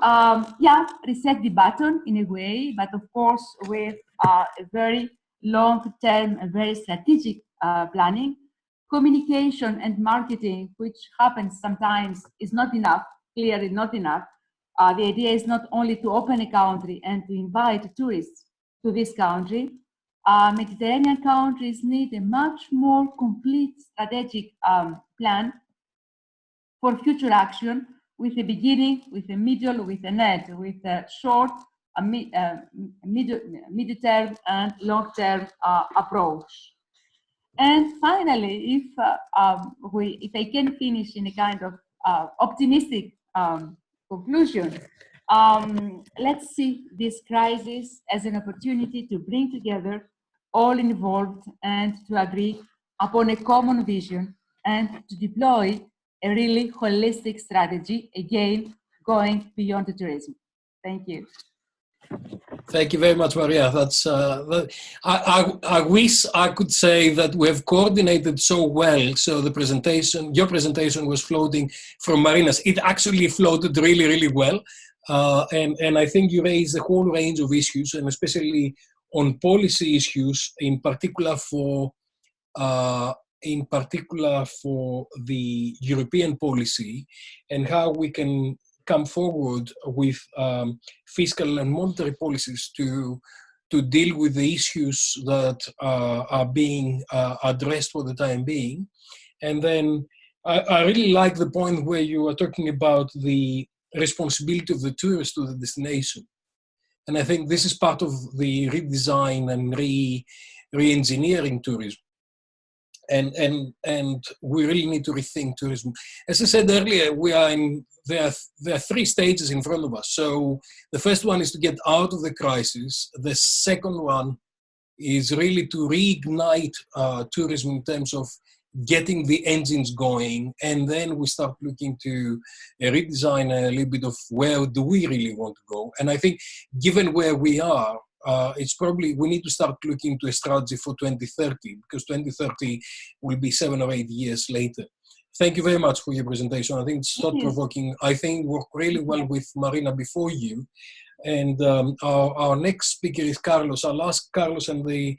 yeah, reset the button in a way, but of course with a very long-term and very strategic planning. Communication and marketing, which happens sometimes, is not enough, clearly not enough. The idea is not only to open a country and to invite tourists to this country. Mediterranean countries need a much more complete strategic plan for future action, with a beginning, with a middle, with an end, with a short, mid-term and long-term approach. And finally, if I can finish in a kind of optimistic conclusion, let's see this crisis as an opportunity to bring together all involved and to agree upon a common vision and to deploy a really holistic strategy, again, going beyond the tourism. Thank you. Thank you very much, Maria. That's I wish I could say that we have coordinated so well. So the presentation, your presentation was floating from Marina's. It actually floated really, really well. And I think you raised a whole range of issues, and especially on policy issues, in particular for the European policy, and how we can come forward with fiscal and monetary policies to deal with the issues that are being addressed for the time being. And then I really like the point where you are talking about the responsibility of the tourist to the destination. And I think this is part of the redesign and re-engineering tourism. And we really need to rethink tourism. As I said earlier, there are three stages in front of us. So the first one is to get out of the crisis. The second one is really to reignite tourism in terms of getting the engines going. And then we start looking to redesign a little bit of where do we really want to go. And I think given where we are, it's probably, we need to start looking to a strategy for 2030, because 2030 will be 7 or 8 years later. Thank you very much for your presentation. I think it's thought-provoking. I think worked really well with Marina before you. And our next speaker is Carlos. I'll ask Carlos and the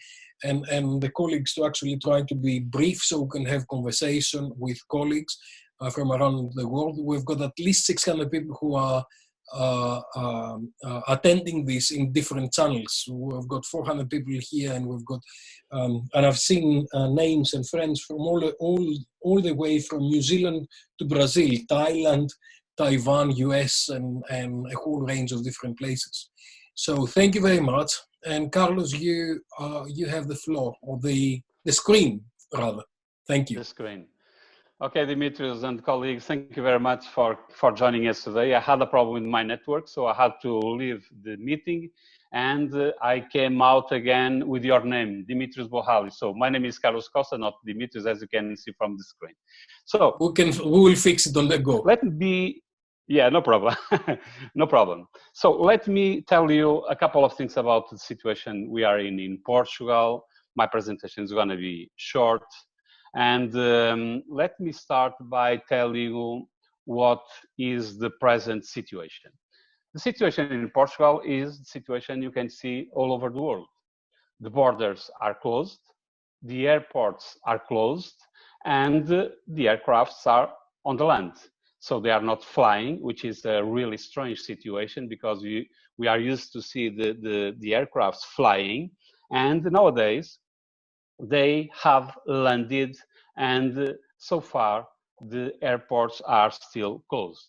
colleagues to actually try to be brief so we can have conversation with colleagues from around the world. We've got at least 600 people who are attending this in different channels. We've got 400 people here, and we've got and I've seen names and friends from all the way from New Zealand to Brazil, Thailand, Taiwan, US, and a whole range of different places. So thank you very much. And Carlos, you have the floor, or the screen, rather. Thank you. The screen. Okay, Dimitrios and colleagues, thank you very much for joining us today. I had a problem with my network, so I had to leave the meeting, and I came out again with your name, Dimitrios Buhalis. So my name is Carlos Costa, not Dimitrios, as you can see from the screen. So we will fix it on the go. Let me, yeah, no problem, no problem. So let me tell you a couple of things about the situation we are in Portugal. My presentation is going to be short. And let me start by telling you what is the present situation. The situation in Portugal is the situation you can see all over the world. The borders are closed, the airports are closed, and the aircrafts are on the land. So they are not flying, which is a really strange situation because we are used to see the aircrafts flying, and nowadays they have landed, and so far the airports are still closed.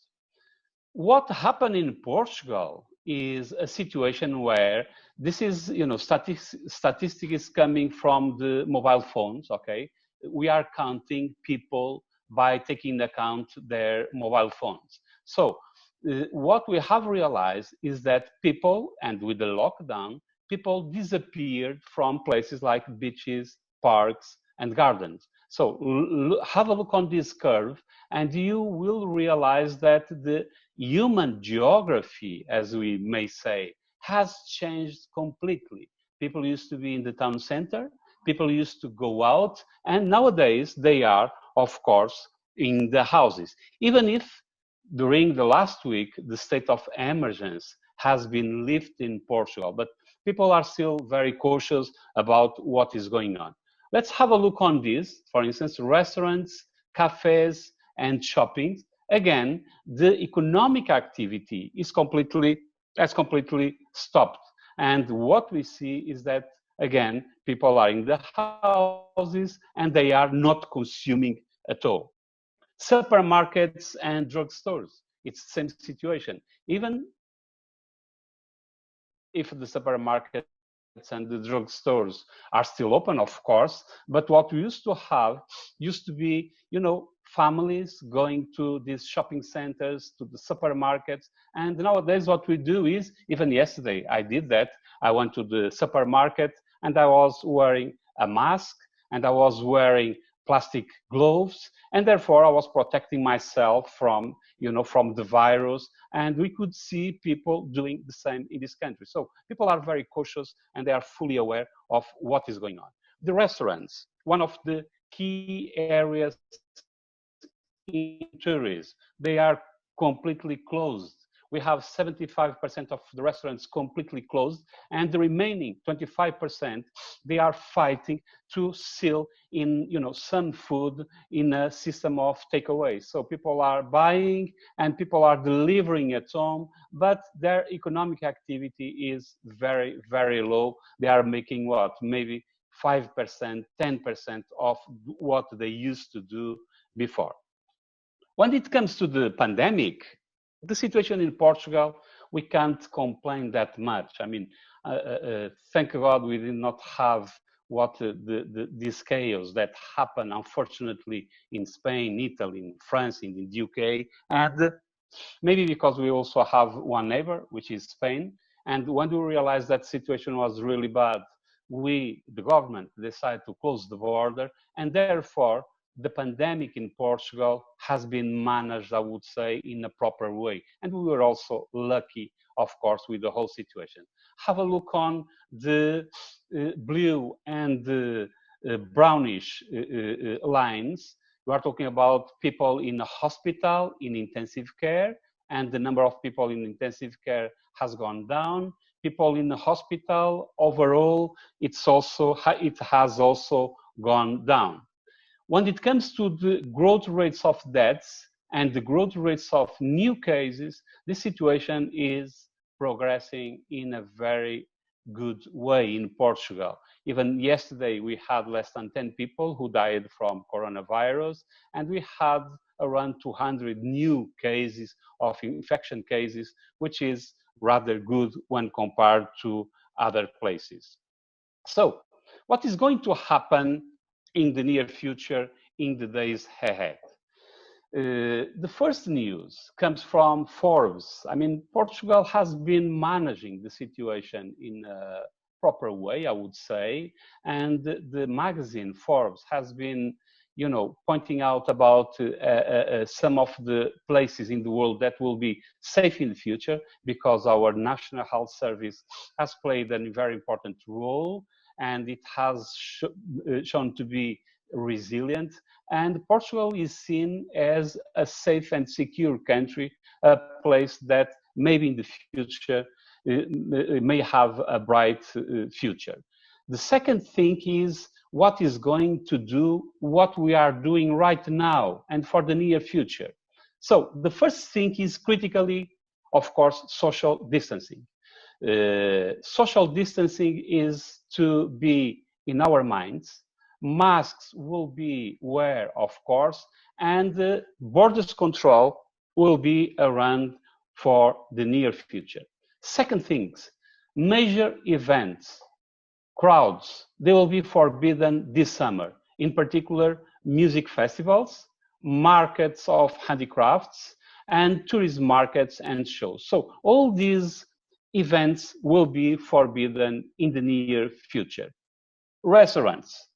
What happened in Portugal is a situation where this is, you know, statistic is coming from the mobile phones, okay? We are counting people by taking into account their mobile phones. So what we have realized is that people, and with the lockdown, people disappeared from places like beaches, parks, and gardens. So have a look on this curve, and you will realize that the human geography, as we may say, has changed completely. People used to be in the town center, people used to go out, and nowadays they are, of course, in the houses. Even if during the last week, the state of emergency has been lifted in Portugal, but people are still very cautious about what is going on. Let's have a look on this. For instance, restaurants, cafes, and shopping. Again, the economic activity is completely stopped. And what we see is that, again, people are in the houses and they are not consuming at all. Supermarkets and drugstores, it's the same situation. Even if the supermarkets and the drugstores are still open, of course, but what we used to have used to be, you know, families going to these shopping centers, to the supermarkets, and nowadays what we do is, even yesterday I did that, I went to the supermarket and I was wearing a mask and I was wearing plastic gloves, and therefore I was protecting myself from, you know, from the virus, and we could see people doing the same in this country. So people are very cautious and they are fully aware of what is going on. The restaurants, one of the key areas in tourism, they are completely closed. We have 75% of the restaurants completely closed, and the remaining 25%, they are fighting to sell in, you know, some food in a system of takeaway. So people are buying and people are delivering at home, but their economic activity is very, very low. They are making what, maybe 5%, 10% of what they used to do before. When it comes to the pandemic, the situation in Portugal, we can't complain that much. I mean, thank God we did not have what this chaos that happened, unfortunately, in Spain, Italy, in France, in the UK, and maybe because we also have one neighbor, which is Spain. And when we realized that situation was really bad, we, the government, decided to close the border, and therefore, the pandemic in Portugal has been managed, I would say, in a proper way. And we were also lucky, of course, with the whole situation. Have a look on the blue and the brownish lines. We are talking about people in a hospital, in intensive care, and the number of people in intensive care has gone down. People in the hospital, overall, it has also gone down. When it comes to the growth rates of deaths and the growth rates of new cases, the situation is progressing in a very good way in Portugal. Even yesterday, we had less than 10 people who died from coronavirus, and we had around 200 new cases of infection cases, which is rather good when compared to other places. So what is going to happen in the near future, in the days ahead? The first news comes from Forbes. I mean, Portugal has been managing the situation in a proper way, I would say, and the magazine Forbes has been, you know, pointing out about some of the places in the world that will be safe in the future, because our National Health Service has played a very important role, and it has shown to be resilient, and Portugal is seen as a safe and secure country, a place that maybe in the future may have a bright future. The second thing is what is going to do what we are doing right now and for the near future. So the first thing is critically, of course, social distancing. Social distancing is to be in our minds. Masks will be wear, of course, and borders control will be around for the near future. Second things, major events, crowds, they will be forbidden this summer. In particular, music festivals, markets of handicrafts, and tourism markets and shows. So all these events will be forbidden in the near future. Restaurants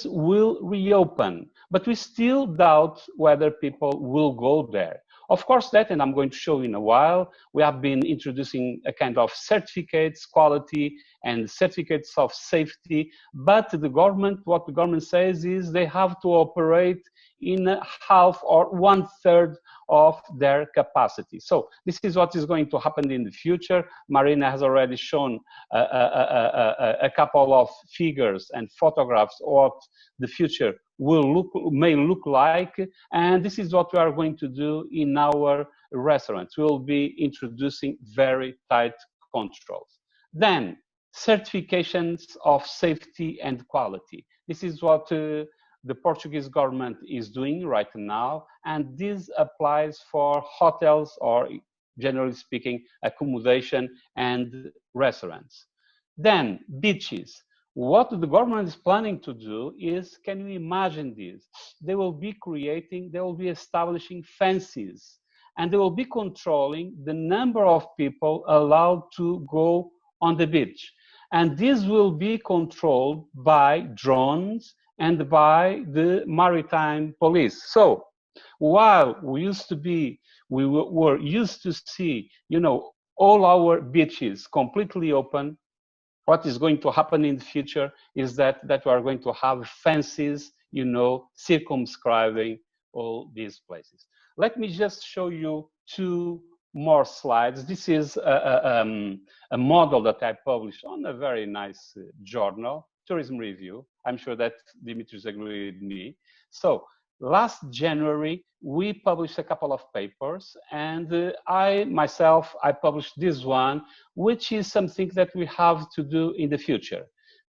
will reopen, but we still doubt whether people will go there. Of course, that, and I'm going to show in a while, we have been introducing a kind of certificates, quality, and certificates of safety, but the government, what the government says is they have to operate in half or 1/3 of their capacity. So this is what is going to happen in the future. Marina has already shown a couple of figures and photographs of what the future may look like, and this is what we are going to do in our restaurants. We will be introducing very tight controls. Then certifications of safety and quality. This is what the Portuguese government is doing right now, and this applies for hotels or, generally speaking, accommodation and restaurants. Then beaches. What the government is planning to do is, can you imagine this? They will be establishing fences, and they will be controlling the number of people allowed to go on the beach. And this will be controlled by drones and by the maritime police. So while we were used to see, you know, all our beaches completely open, what is going to happen in the future is that we are going to have fences, you know, circumscribing all these places. Let me just show you two more slides. This is a model that I published on a very nice journal, Tourism Review. I'm sure that Dimitrios agreed with me. So last January, we published a couple of papers, and I published this one, which is something that we have to do in the future.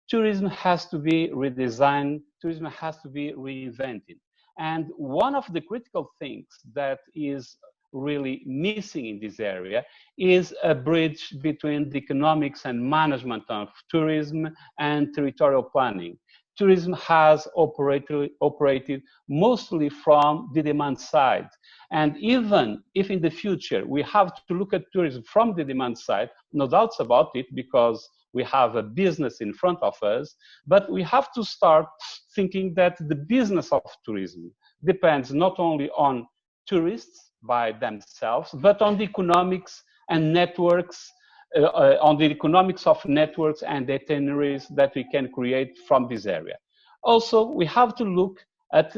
Tourism has to be redesigned, tourism has to be reinvented. And one of the critical things that is really missing in this area is a bridge between the economics and management of tourism and territorial planning. Tourism has operated mostly from the demand side. And even if in the future we have to look at tourism from the demand side, no doubts about it, because we have a business in front of us, but we have to start thinking that the business of tourism depends not only on tourists by themselves, but on the economics and networks, on the economics of networks and itineraries that we can create from this area. Also, we have to look at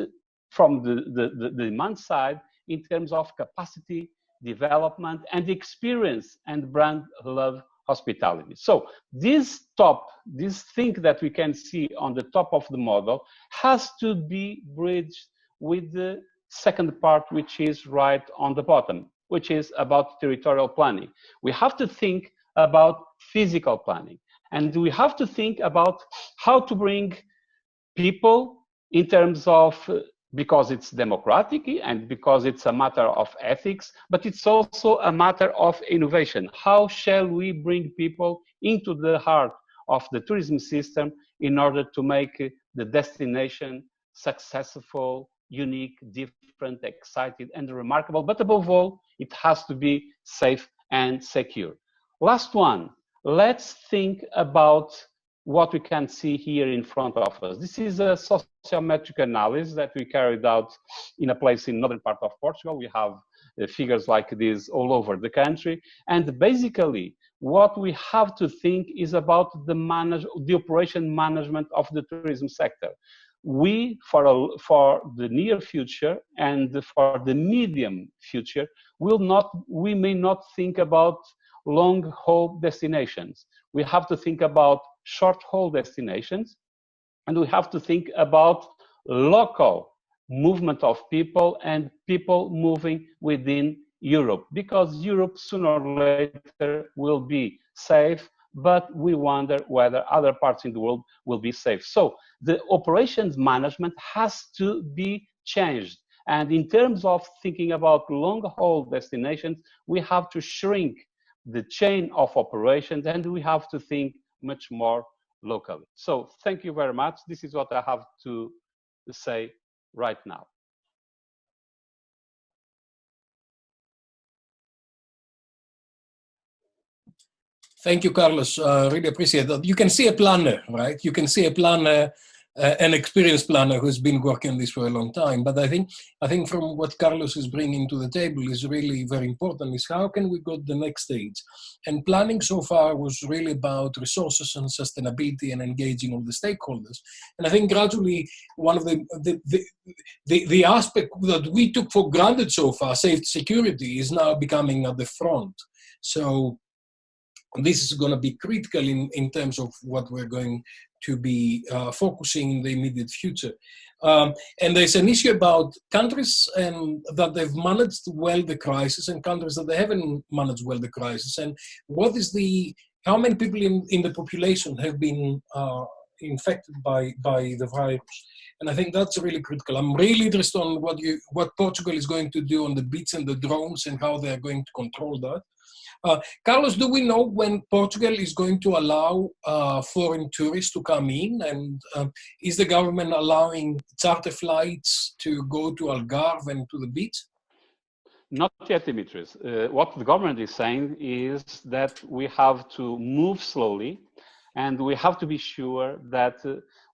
from the demand side in terms of capacity, development, and experience and brand love hospitality. So this thing that we can see on the top of the model has to be bridged with the second part, which is right on the bottom, which is about territorial planning. We have to think about physical planning, and we have to think about how to bring people in terms of because it's democratic and because it's a matter of ethics, but it's also a matter of innovation. How shall we bring people into the heart of the tourism system in order to make the destination successful, unique, different, exciting, and remarkable? But above all, it has to be safe and secure. Last one, let's think about what we can see here in front of us. This is a sociometric analysis that we carried out in a place in northern part of Portugal. We have figures like this all over the country. And basically, what we have to think is about the operation management of the tourism sector. We, for the near future and for the medium future, we may not think about long-haul destinations. We have to think about short-haul destinations, and we have to think about local movement of people and people moving within Europe, because Europe sooner or later will be safe, but we wonder whether other parts in the world will be safe. So the operations management has to be changed. And in terms of thinking about long-haul destinations, we have to shrink the chain of operations, and we have to think much more locally. So thank you very much. This is what I have to say right now. Thank you, Carlos. Really appreciate that. You can see a planner, right? You can see a planner, an experienced planner who's been working on this for a long time. But I think from what Carlos is bringing to the table is really very important, is how can we go to the next stage? And planning so far was really about resources and sustainability and engaging all the stakeholders. And I think gradually one of the aspect that we took for granted so far, safety, security, is now becoming at the front. So this is going to be critical in terms of what we're going to be focusing in the immediate future. And there's an issue about countries that they've managed well the crisis and countries that they haven't managed well the crisis. And how many people in the population have been infected by the virus? And I think that's really critical. I'm really interested on what Portugal is going to do on the beach and the drones and how they're going to control that. Carlos, do we know when Portugal is going to allow foreign tourists to come in? And is the government allowing charter flights to go to Algarve and to the beach? Not yet, Dimitrios. What the government is saying is that we have to move slowly, and we have to be sure that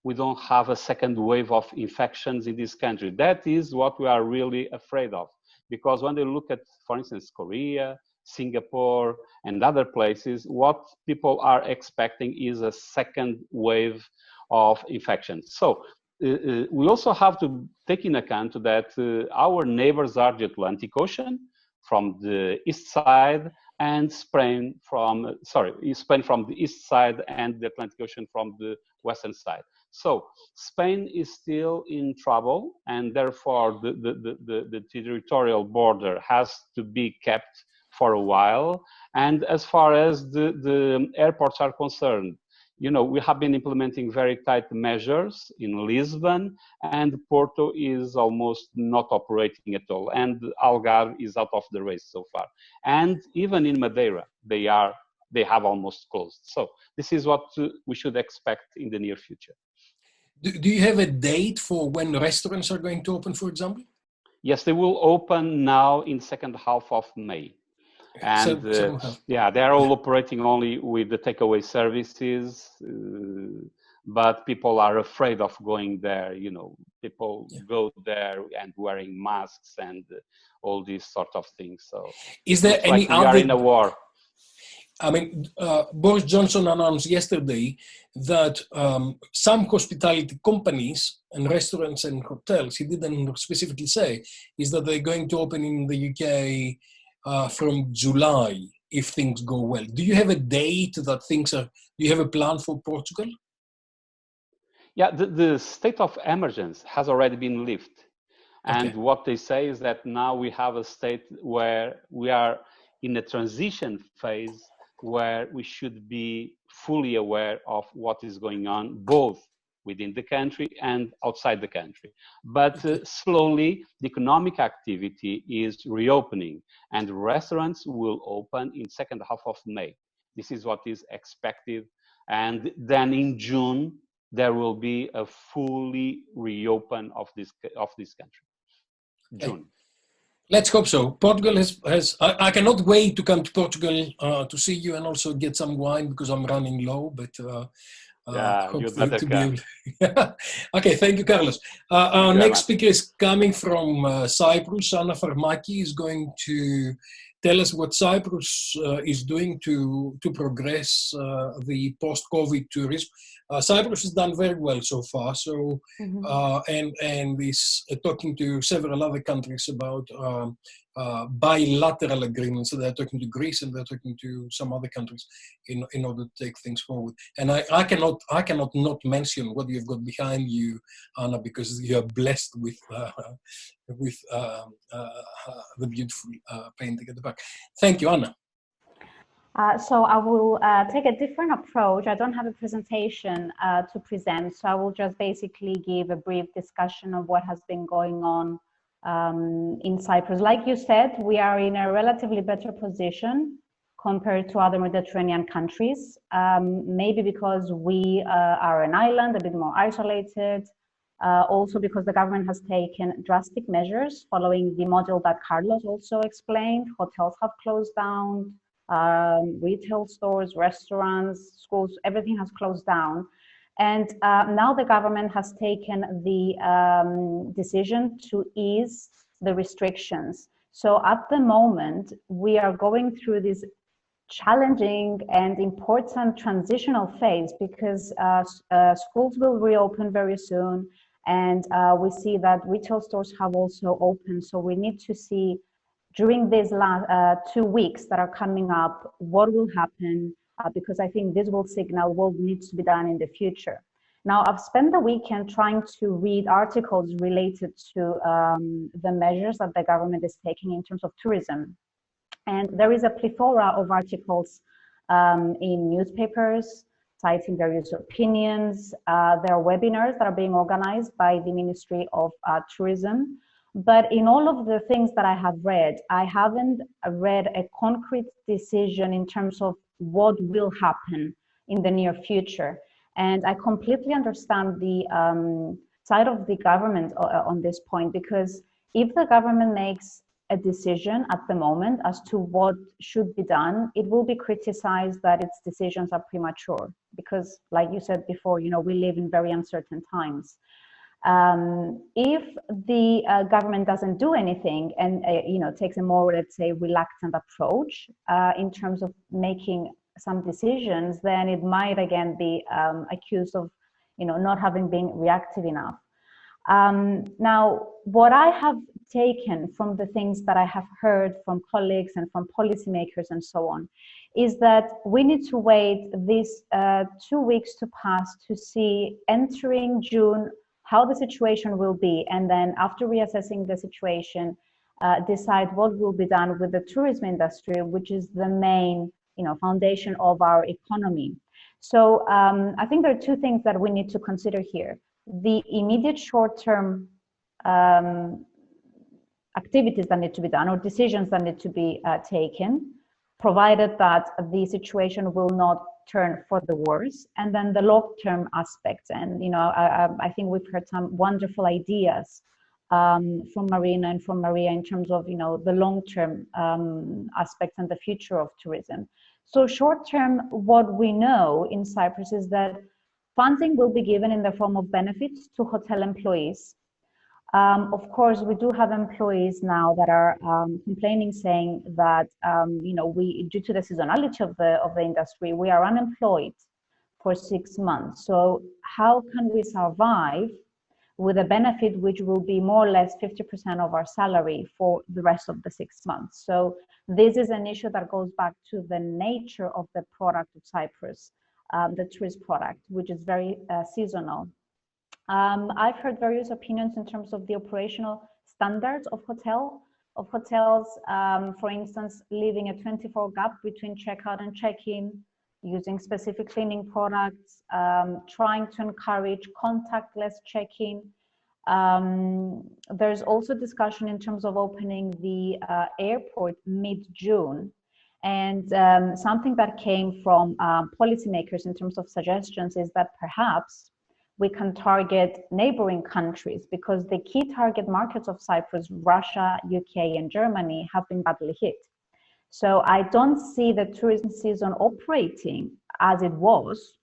we don't have a second wave of infections in this country. That is what we are really afraid of. Because when they look at, for instance, Korea, Singapore, and other places, what people are expecting is a second wave of infections. So we also have to take in account that our neighbors are the Atlantic Ocean from the east side, and Spain from the east side, and the Atlantic Ocean from the western side. So Spain is still in trouble, and therefore the territorial border has to be kept for a while. And as far as the airports are concerned, you know, we have been implementing very tight measures in Lisbon, and Porto is almost not operating at all. And Algarve is out of the race so far. And even in Madeira, they have almost closed. So this is what we should expect in the near future. Do you have a date for when restaurants are going to open, for example? Yes, they will open now in second half of May. And yeah, they're all operating only with the takeaway services, but people are afraid of going there. You know, people go there and wearing masks and all these sort of things. So is there any like we are in a war? I mean, Boris Johnson announced yesterday that some hospitality companies and restaurants and hotels, he didn't specifically say, is that they're going to open in the UK from July if things go well. Do you have a date that do you have a plan for Portugal? Yeah, the state of emergency has already been lifted. And okay. What they say is that now we have a state where we are in a transition phase where we should be fully aware of what is going on, both within the country and outside the country. But slowly, the economic activity is reopening, and restaurants will open in second half of May. This is what is expected. And then in June, there will be a fully reopen of this country. June. Let's hope so. Portugal I cannot wait to come to Portugal to see you and also get some wine because I'm running low, but you better come. Okay, thank you, Carlos. Our you next speaker is coming from Cyprus. Anna Farmaki is going to tell us what Cyprus is doing to progress the post-COVID tourism. Cyprus has done very well so far, so and is talking to several other countries about bilateral agreements. So they're talking to Greece and they're talking to some other countries in order to take things forward. And I cannot not mention what you've got behind you, Anna, because you are blessed with the beautiful painting at the back. Thank you, Anna. So I will take a different approach. I don't have a presentation to present, so I will just basically give a brief discussion of what has been going on in Cyprus. Like you said, we are in a relatively better position compared to other Mediterranean countries, maybe because we are an island, a bit more isolated, also because the government has taken drastic measures following the model that Carlos also explained. Hotels have closed down, retail stores, restaurants, schools, everything has closed down. And now the government has taken the decision to ease the restrictions. So at the moment, we are going through this challenging and important transitional phase because schools will reopen very soon. And we see that retail stores have also opened. So we need to see during these last 2 weeks that are coming up, what will happen, because I think this will signal what needs to be done in the future. Now, I've spent the weekend trying to read articles related to the measures that the government is taking in terms of tourism. And there is a plethora of articles in newspapers, citing various opinions. There are webinars that are being organized by the Ministry of Tourism. But in all of the things that I have read, I haven't read a concrete decision in terms of what will happen in the near future. And I completely understand the side of the government on this point, because if the government makes a decision at the moment as to what should be done, it will be criticized that its decisions are premature. Because like you said before, you know, we live in very uncertain times. If the government doesn't do anything and you know, takes a more, let's say, reluctant approach in terms of making some decisions, then it might again be accused of, you know, not having been reactive enough. Now, what I have taken from the things that I have heard from colleagues and from policymakers and so on, is that we need to wait these 2 weeks to pass to see, entering June, how the situation will be, and then after reassessing the situation, decide what will be done with the tourism industry, which is the main, you know, foundation of our economy. So I think there are two things that we need to consider here. The immediate short-term activities that need to be done, or decisions that need to be taken, provided that the situation will not turn for the worse, and then the long-term aspects. And you know, I think we've heard some wonderful ideas from Marina and from Maria in terms of, you know, the long-term aspects and the future of tourism. So short-term, what we know in Cyprus is that funding will be given in the form of benefits to hotel employees. Of course, we do have employees now that are complaining, saying that you know, due to the seasonality of the industry, we are unemployed for 6 months. So how can we survive with a benefit which will be more or less 50% of our salary for the rest of the 6 months? So this is an issue that goes back to the nature of the product of Cyprus, the tourist product, which is very seasonal. I've heard various opinions in terms of the operational standards of hotels, for instance, leaving a 24 gap between checkout and check-in, using specific cleaning products, trying to encourage contactless check-in. There's also discussion in terms of opening the airport mid-June. And something that came from policymakers in terms of suggestions is that perhaps we can target neighboring countries, because the key target markets of Cyprus, Russia, UK, and Germany, have been badly hit. So I don't see the tourism season operating as it was.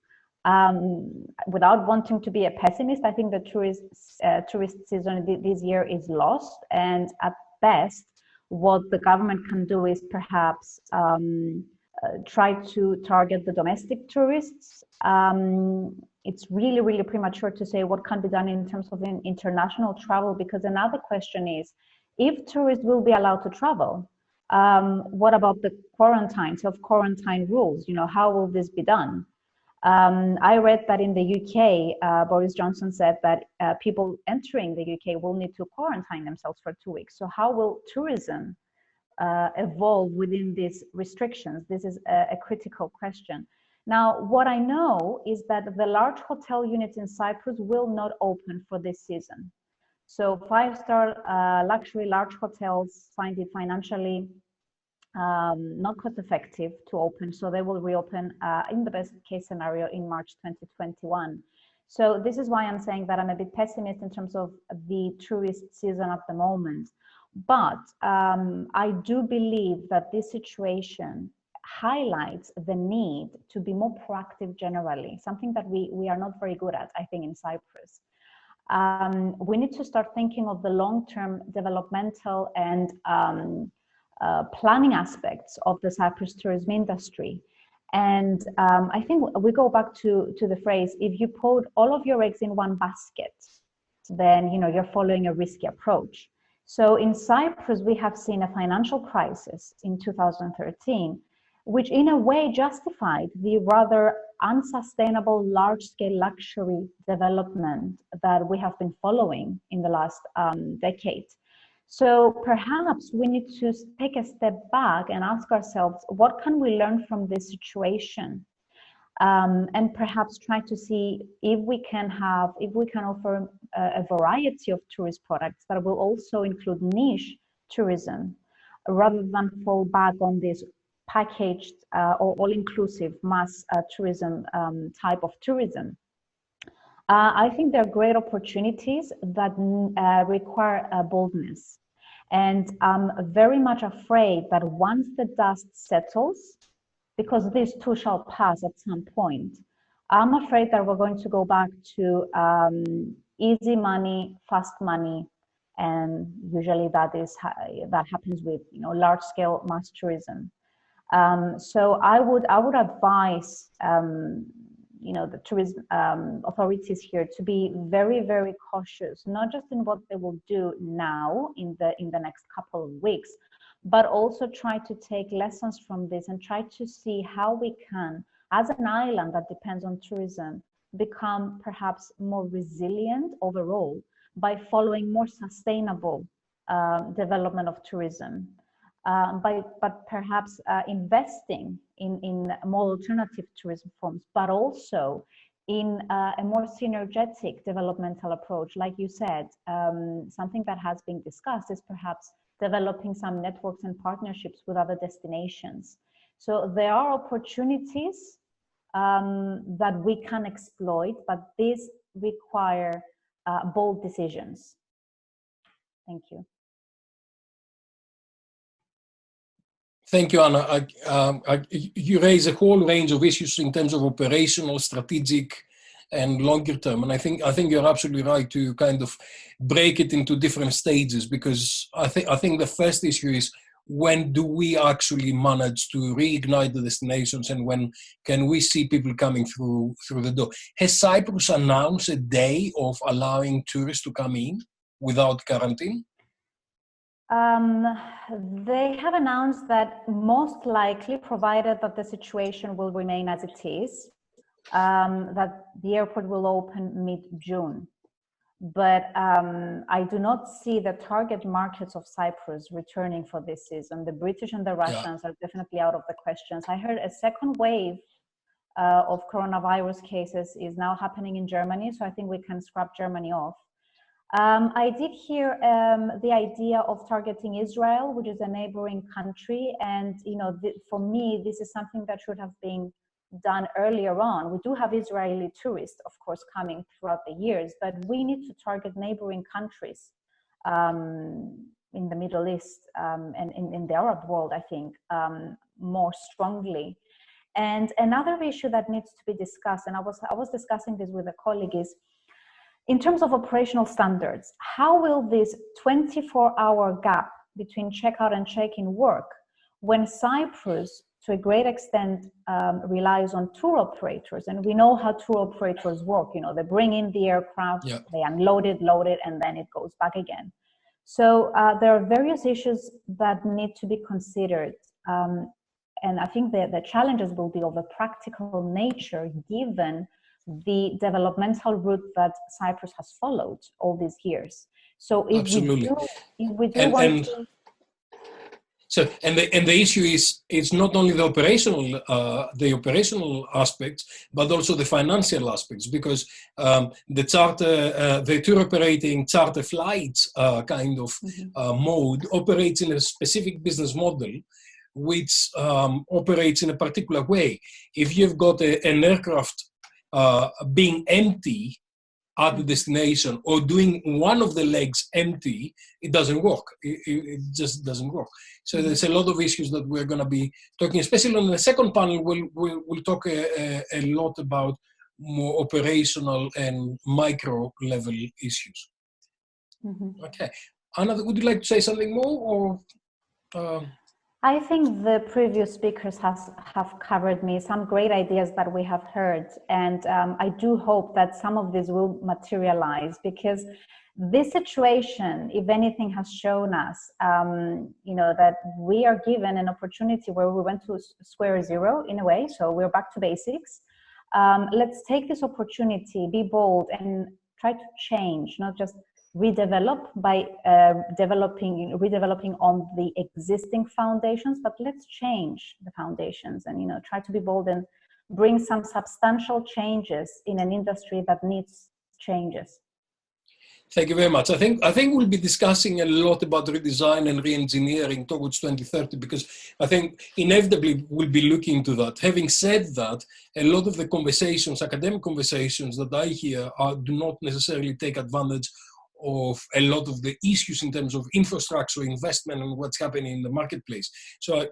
Without wanting to be a pessimist, I think the tourist season this year is lost. And at best, what the government can do is perhaps try to target the domestic tourists. It's really, really premature to say what can be done in terms of international travel, because another question is, if tourists will be allowed to travel, what about the quarantine, self-quarantine rules? You know, how will this be done? I read that in the UK, Boris Johnson said that people entering the UK will need to quarantine themselves for 2 weeks. So how will tourism evolve within these restrictions? This is a critical question. Now, what I know is that the large hotel units in Cyprus will not open for this season. So 5-star luxury large hotels find it financially not cost effective to open, so they will reopen in the best case scenario in March 2021. So this is why I'm saying that I'm a bit pessimist in terms of the tourist season at the moment. But I do believe that this situation highlights the need to be more proactive generally, something that we are not very good at, I think, in Cyprus. We need to start thinking of the long-term developmental and planning aspects of the Cyprus tourism industry. And I think we go back to the phrase, if you put all of your eggs in one basket, then you're following a risky approach. So in Cyprus, we have seen a financial crisis in 2013, which in a way justified the rather unsustainable large-scale luxury development that we have been following in the last decade. So perhaps we need to take a step back and ask ourselves, what can we learn from this situation? And perhaps try to see if we can offer a variety of tourist products that will also include niche tourism, rather than fall back on this packaged or all-inclusive mass tourism type of tourism. I think there are great opportunities that require boldness. And I'm very much afraid that once the dust settles, because this too shall pass at some point, I'm afraid that we're going to go back to easy money, fast money, and usually that happens with large-scale mass tourism. So I would advise the tourism authorities here to be very, very cautious, not just in what they will do now in the next couple of weeks, but also try to take lessons from this and try to see how we can, as an island that depends on tourism, become perhaps more resilient overall by following more sustainable development of tourism. But perhaps investing in more alternative tourism forms, but also in a more synergetic developmental approach. Like you said, something that has been discussed is perhaps developing some networks and partnerships with other destinations. So there are opportunities that we can exploit, but these require bold decisions. Thank you. Thank you, Anna. You raise a whole range of issues in terms of operational, strategic, and longer term. And I think you're absolutely right to kind of break it into different stages, because I think the first issue is, when do we actually manage to reignite the destinations, and when can we see people coming through the door? Has Cyprus announced a day of allowing tourists to come in without quarantine? They have announced that most likely, provided that the situation will remain as it is, that the airport will open mid-June. But I do not see the target markets of Cyprus returning for this season. The British and the Russians are definitely out of the questions. I heard a second wave of coronavirus cases is now happening in Germany. So I think we can scrap Germany off. I did hear the idea of targeting Israel, which is a neighboring country. And, for me, this is something that should have been done earlier on. We do have Israeli tourists, of course, coming throughout the years, but we need to target neighboring countries in the Middle East and in the Arab world, I think, more strongly. And another issue that needs to be discussed, and I was discussing this with a colleague, is in terms of operational standards, how will this 24-hour gap between checkout and check-in work when Cyprus, to a great extent, relies on tour operators? And we know how tour operators work. They bring in the aircraft, they unload it, load it, and then it goes back again. So there are various issues that need to be considered. And I think that the challenges will be of a practical nature, given the developmental route that Cyprus has followed all these years. So if we do want to... So, and the issue is, it's not only the operational aspects, but also the financial aspects, because the tour operating charter flights kind of mode operates in a specific business model, which operates in a particular way. If you've got an aircraft being empty at the destination, or doing one of the legs empty, it doesn't work. It just doesn't work. So there's a lot of issues that we're going to be talking, especially on the second panel. We'll talk a lot about more operational and micro level issues. Okay, Anna, would you like to say something more, or? I think the previous speakers have covered some great ideas that we have heard. And I do hope that some of this will materialize, because this situation, if anything, has shown us, that we are given an opportunity where we went to square zero in a way. So we're back to basics. Let's take this opportunity, be bold, and try to change, not just redevelop by redeveloping on the existing foundations, but let's change the foundations and try to be bold and bring some substantial changes in an industry that needs changes. Thank you very much. I think we'll be discussing a lot about redesign and re-engineering towards 2030, because I think inevitably we'll be looking to that. Having said that, a lot of the conversations, academic conversations that I hear do not necessarily take advantage of a lot of the issues in terms of infrastructure, investment, and what's happening in the marketplace. So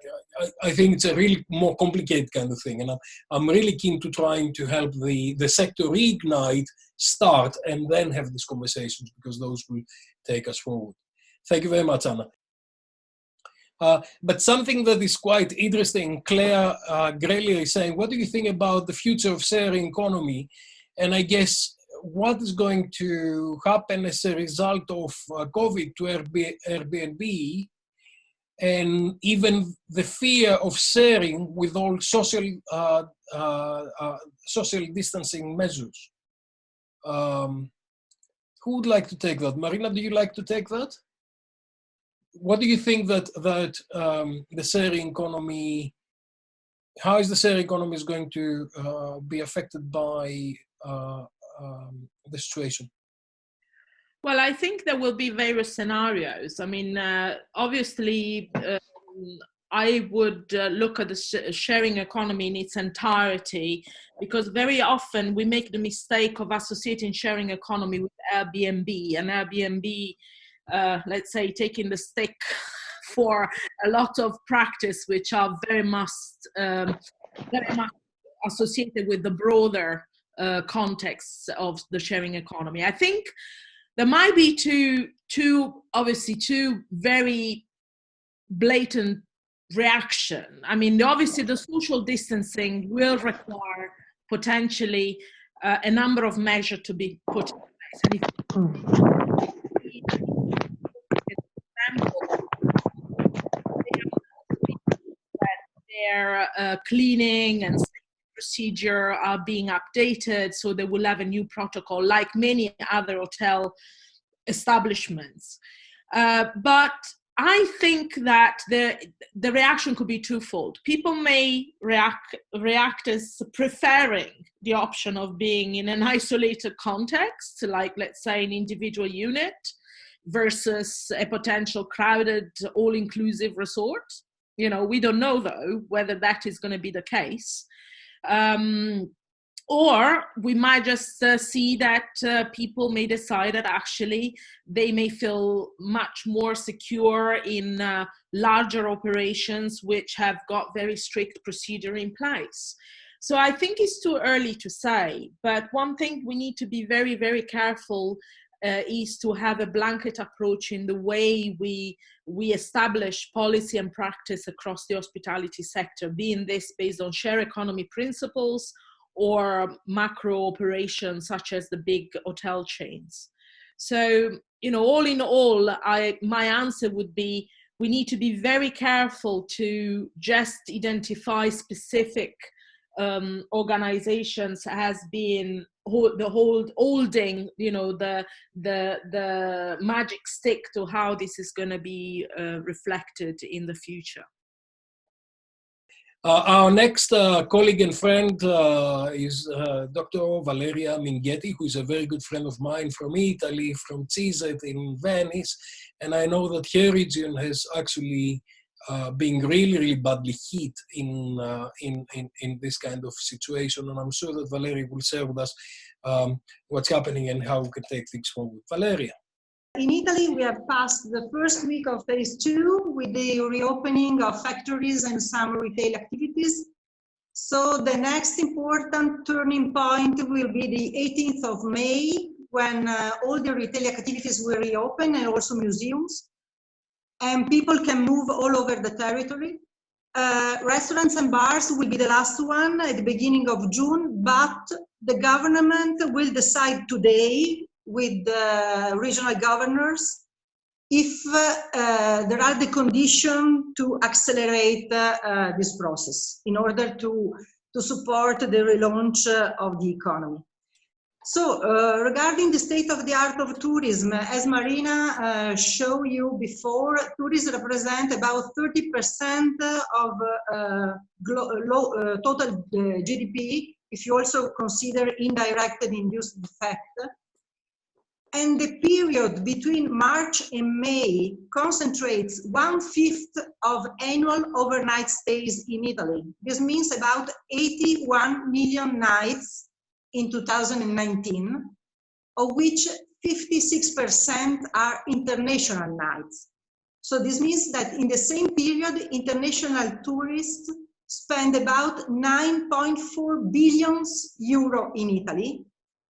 I think it's a really more complicated kind of thing. And I'm really keen to trying to help the sector reignite, start, and then have these conversations, because those will take us forward. Thank you very much, Anna. But something that is quite interesting, Claire Grelier is saying, what do you think about the future of sharing economy? And I guess what is going to happen as a result of COVID to Airbnb, and even the fear of sharing with all social distancing measures. Who would like to take that? Marina, do you like to take that? What do you think that the sharing economy, how is the sharing economy is going to be affected by the situation? Well, I think there will be various scenarios. I mean, obviously, I would look at the sharing economy in its entirety, because very often we make the mistake of associating sharing economy with Airbnb, and Airbnb, let's say, taking the stick for a lot of practice, which are very much associated with the broader context of the sharing economy. I think there might be two very blatant reaction. I mean, obviously the social distancing will require potentially a number of measures to be put in place. Their cleaning and procedure are being updated, so they will have a new protocol like many other hotel establishments. But I think that the reaction could be twofold. People may react as preferring the option of being in an isolated context, like let's say an individual unit, versus a potential crowded, all-inclusive resort. You know, we don't know though whether that is going to be the case. Or we might just see that people may decide that actually they may feel much more secure in larger operations which have got very strict procedure in place. So I think it's too early to say, but one thing we need to be very, very careful is to have a blanket approach in the way we establish policy and practice across the hospitality sector, being this based on share economy principles or macro operations such as the big hotel chains. So, you know, all in all, my answer would be we need to be very careful to just identify specific organizations as being holding, you know, the magic stick to how this is going to be reflected in the future. Our next colleague and friend is Dr. Valeria Minghetti, who is a very good friend of mine from Italy, from CISET in Venice. And I know that her region has actually been really, really badly hit in this kind of situation. And I'm sure that Valeria will share with us what's happening and how we can take things forward. Valeria. In Italy, we have passed the first week of phase 2 with the reopening of factories and some retail activities. So the next important turning point will be the 18th of May, when all the retail activities will reopen and also museums. And people can move all over the territory. Restaurants and bars will be the last one at the beginning of June, but the government will decide today with the regional governors if there are the conditions to accelerate this process in order to support the relaunch of the economy. So regarding the state of the art of tourism, as Marina showed you before, tourism represent about 30% of total GDP, if you also consider indirect and induced effect. And the period between March and May concentrates 1/5 of annual overnight stays in Italy. This means about 81 million nights in 2019, of which 56% are international nights. So this means that in the same period, international tourists spend about 9.4 billion euro in Italy.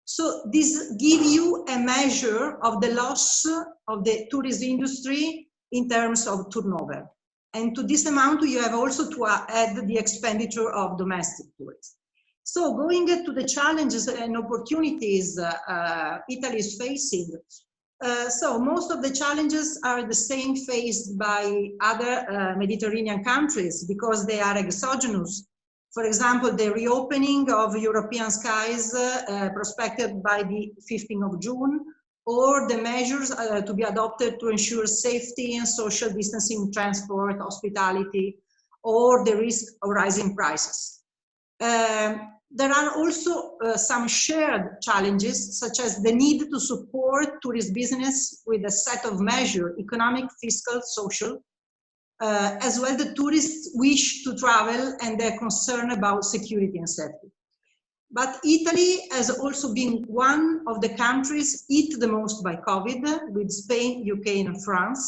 So this gives you a measure of the loss of the tourism industry in terms of turnover. And to this amount, you have also to add the expenditure of domestic tourists. So going to the challenges and opportunities Italy is facing. So most of the challenges are the same faced by other Mediterranean countries because they are exogenous. For example, the reopening of European skies prospected by the 15th of June, or the measures to be adopted to ensure safety and social distancing in transport, hospitality, or the risk of rising prices. There are also some shared challenges, such as the need to support tourist business with a set of measures, economic, fiscal, social, as well the tourists' wish to travel and their concern about security and safety. But Italy has also been one of the countries hit the most by COVID, with Spain, UK, and France.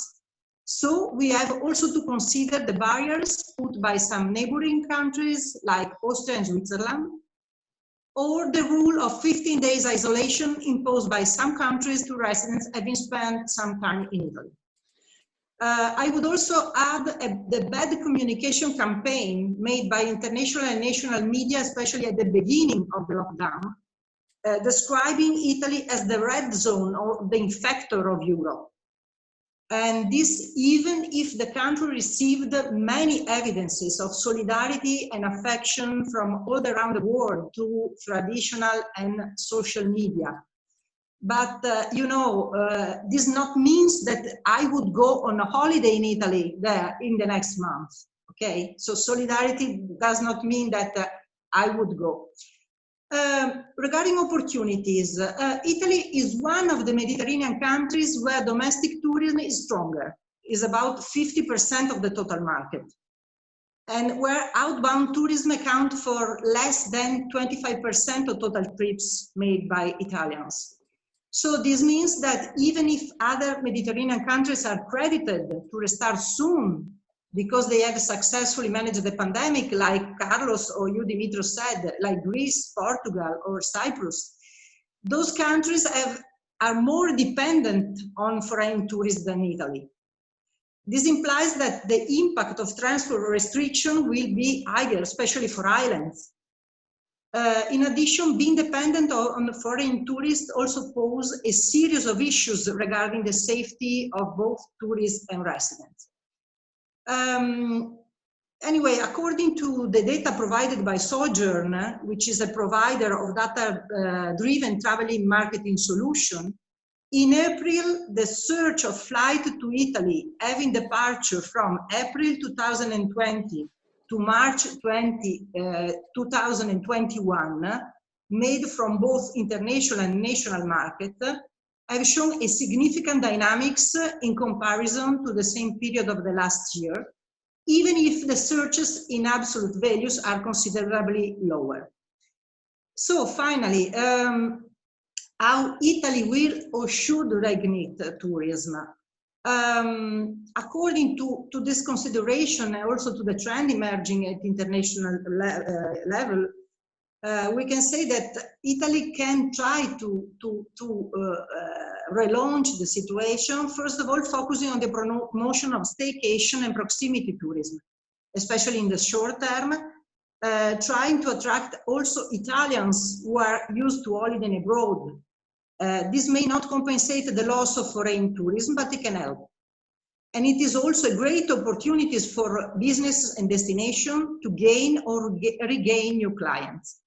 So we have also to consider the barriers put by some neighboring countries like Austria and Switzerland, or the rule of 15 days isolation imposed by some countries to residents having spent some time in Italy. I would also add the bad communication campaign made by international and national media, especially at the beginning of the lockdown, describing Italy as the red zone or the infector of Europe. And this even if the country received many evidences of solidarity and affection from all around the world through traditional and social media. But, this not means that I would go on a holiday in Italy there in the next month, okay? So solidarity does not mean that I would go. Regarding opportunities, Italy is one of the Mediterranean countries where domestic tourism is stronger, is about 50% of the total market, and where outbound tourism account for less than 25% of total trips made by Italians. So this means that even if other Mediterranean countries are credited to restart soon because they have successfully managed the pandemic, like Carlos or you, Dimitrios, said, like Greece, Portugal, or Cyprus, those countries are more dependent on foreign tourists than Italy. This implies that the impact of transport restriction will be higher, especially for islands. In addition, being dependent on foreign tourists also pose a series of issues regarding the safety of both tourists and residents. Anyway, according to the data provided by Sojourn, which is a provider of data-driven traveling marketing solution, in April, the search of flight to Italy having departure from April 2020 to March 2021, made from both international and national market, have shown a significant dynamics in comparison to the same period of the last year, even if the searches in absolute values are considerably lower. So finally, how Italy will or should reignite tourism. According to this consideration and also to the trend emerging at international level, we can say that Italy can try to relaunch the situation, first of all, focusing on the promotion of staycation and proximity tourism, especially in the short term, trying to attract also Italians who are used to holidaying abroad. This may not compensate the loss of foreign tourism, but it can help. And it is also a great opportunity for business and destination to gain or regain new clients.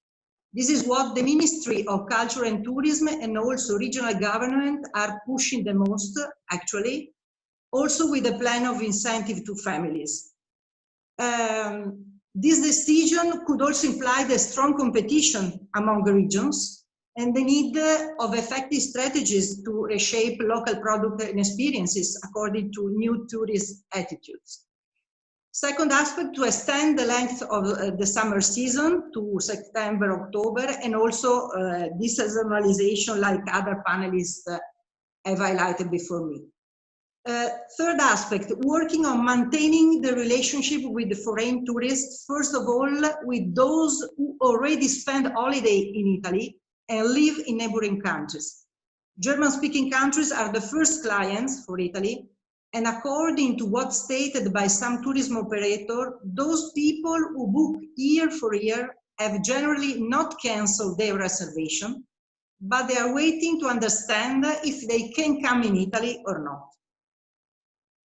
This is what the Ministry of Culture and Tourism and also regional government are pushing the most, actually, also with a plan of incentive to families. This decision could also imply the strong competition among the regions and the need of effective strategies to reshape local product and experiences according to new tourist attitudes. Second aspect, to extend the length of the summer season to September, October, and also deseasonalization like other panelists have highlighted before me. Third aspect, working on maintaining the relationship with the foreign tourists, first of all, with those who already spend holiday in Italy and live in neighboring countries. German-speaking countries are the first clients for Italy, and according to what's stated by some tourism operator, those people who book year for year have generally not cancelled their reservation, but they are waiting to understand if they can come in Italy or not.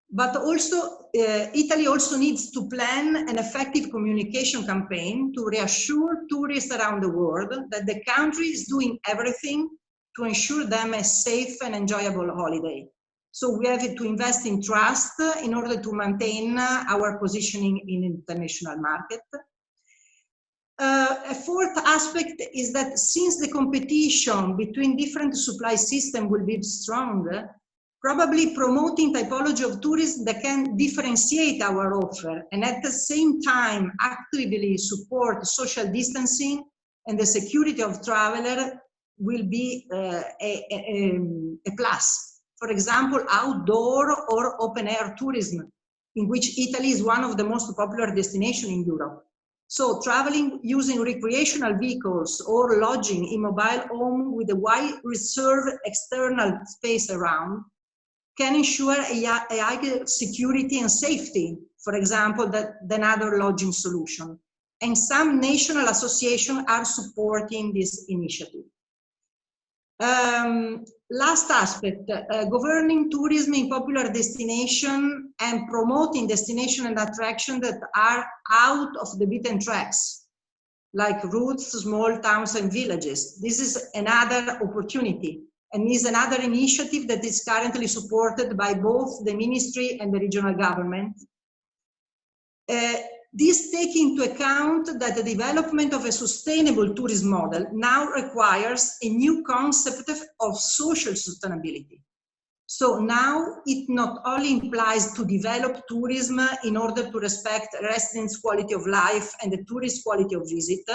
But also, Italy also needs to plan an effective communication campaign to reassure tourists around the world that the country is doing everything to ensure them a safe and enjoyable holiday. So we have to invest in trust in order to maintain our positioning in international market. A fourth aspect is that since the competition between different supply systems will be strong, probably promoting typology of tourism that can differentiate our offer and at the same time actively support social distancing and the security of traveler will be a plus. For example, outdoor or open air tourism, in which Italy is one of the most popular destinations in Europe. So traveling using recreational vehicles or lodging in mobile home with a wide reserved external space around can ensure a higher security and safety, for example, than other lodging solutions. And some national associations are supporting this initiative. Last aspect, governing tourism in popular destination and promoting destination and attraction that are out of the beaten tracks, like routes, small towns and villages. This is another opportunity. and is another initiative that is currently supported by both the ministry and the regional government. This takes into account that the development of a sustainable tourism model now requires a new concept of social sustainability. So now it not only implies to develop tourism in order to respect residents' quality of life and the tourist quality of visit,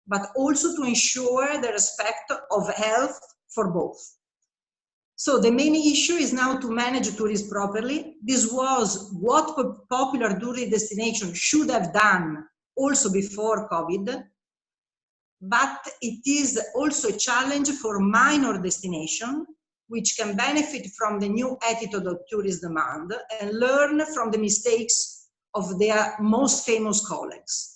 but also to ensure the respect of health for both. So the main issue is now to manage tourism properly. This was what popular tourist destinations should have done also before COVID, but it is also a challenge for minor destinations, which can benefit from the new attitude of tourist demand and learn from the mistakes of their most famous colleagues.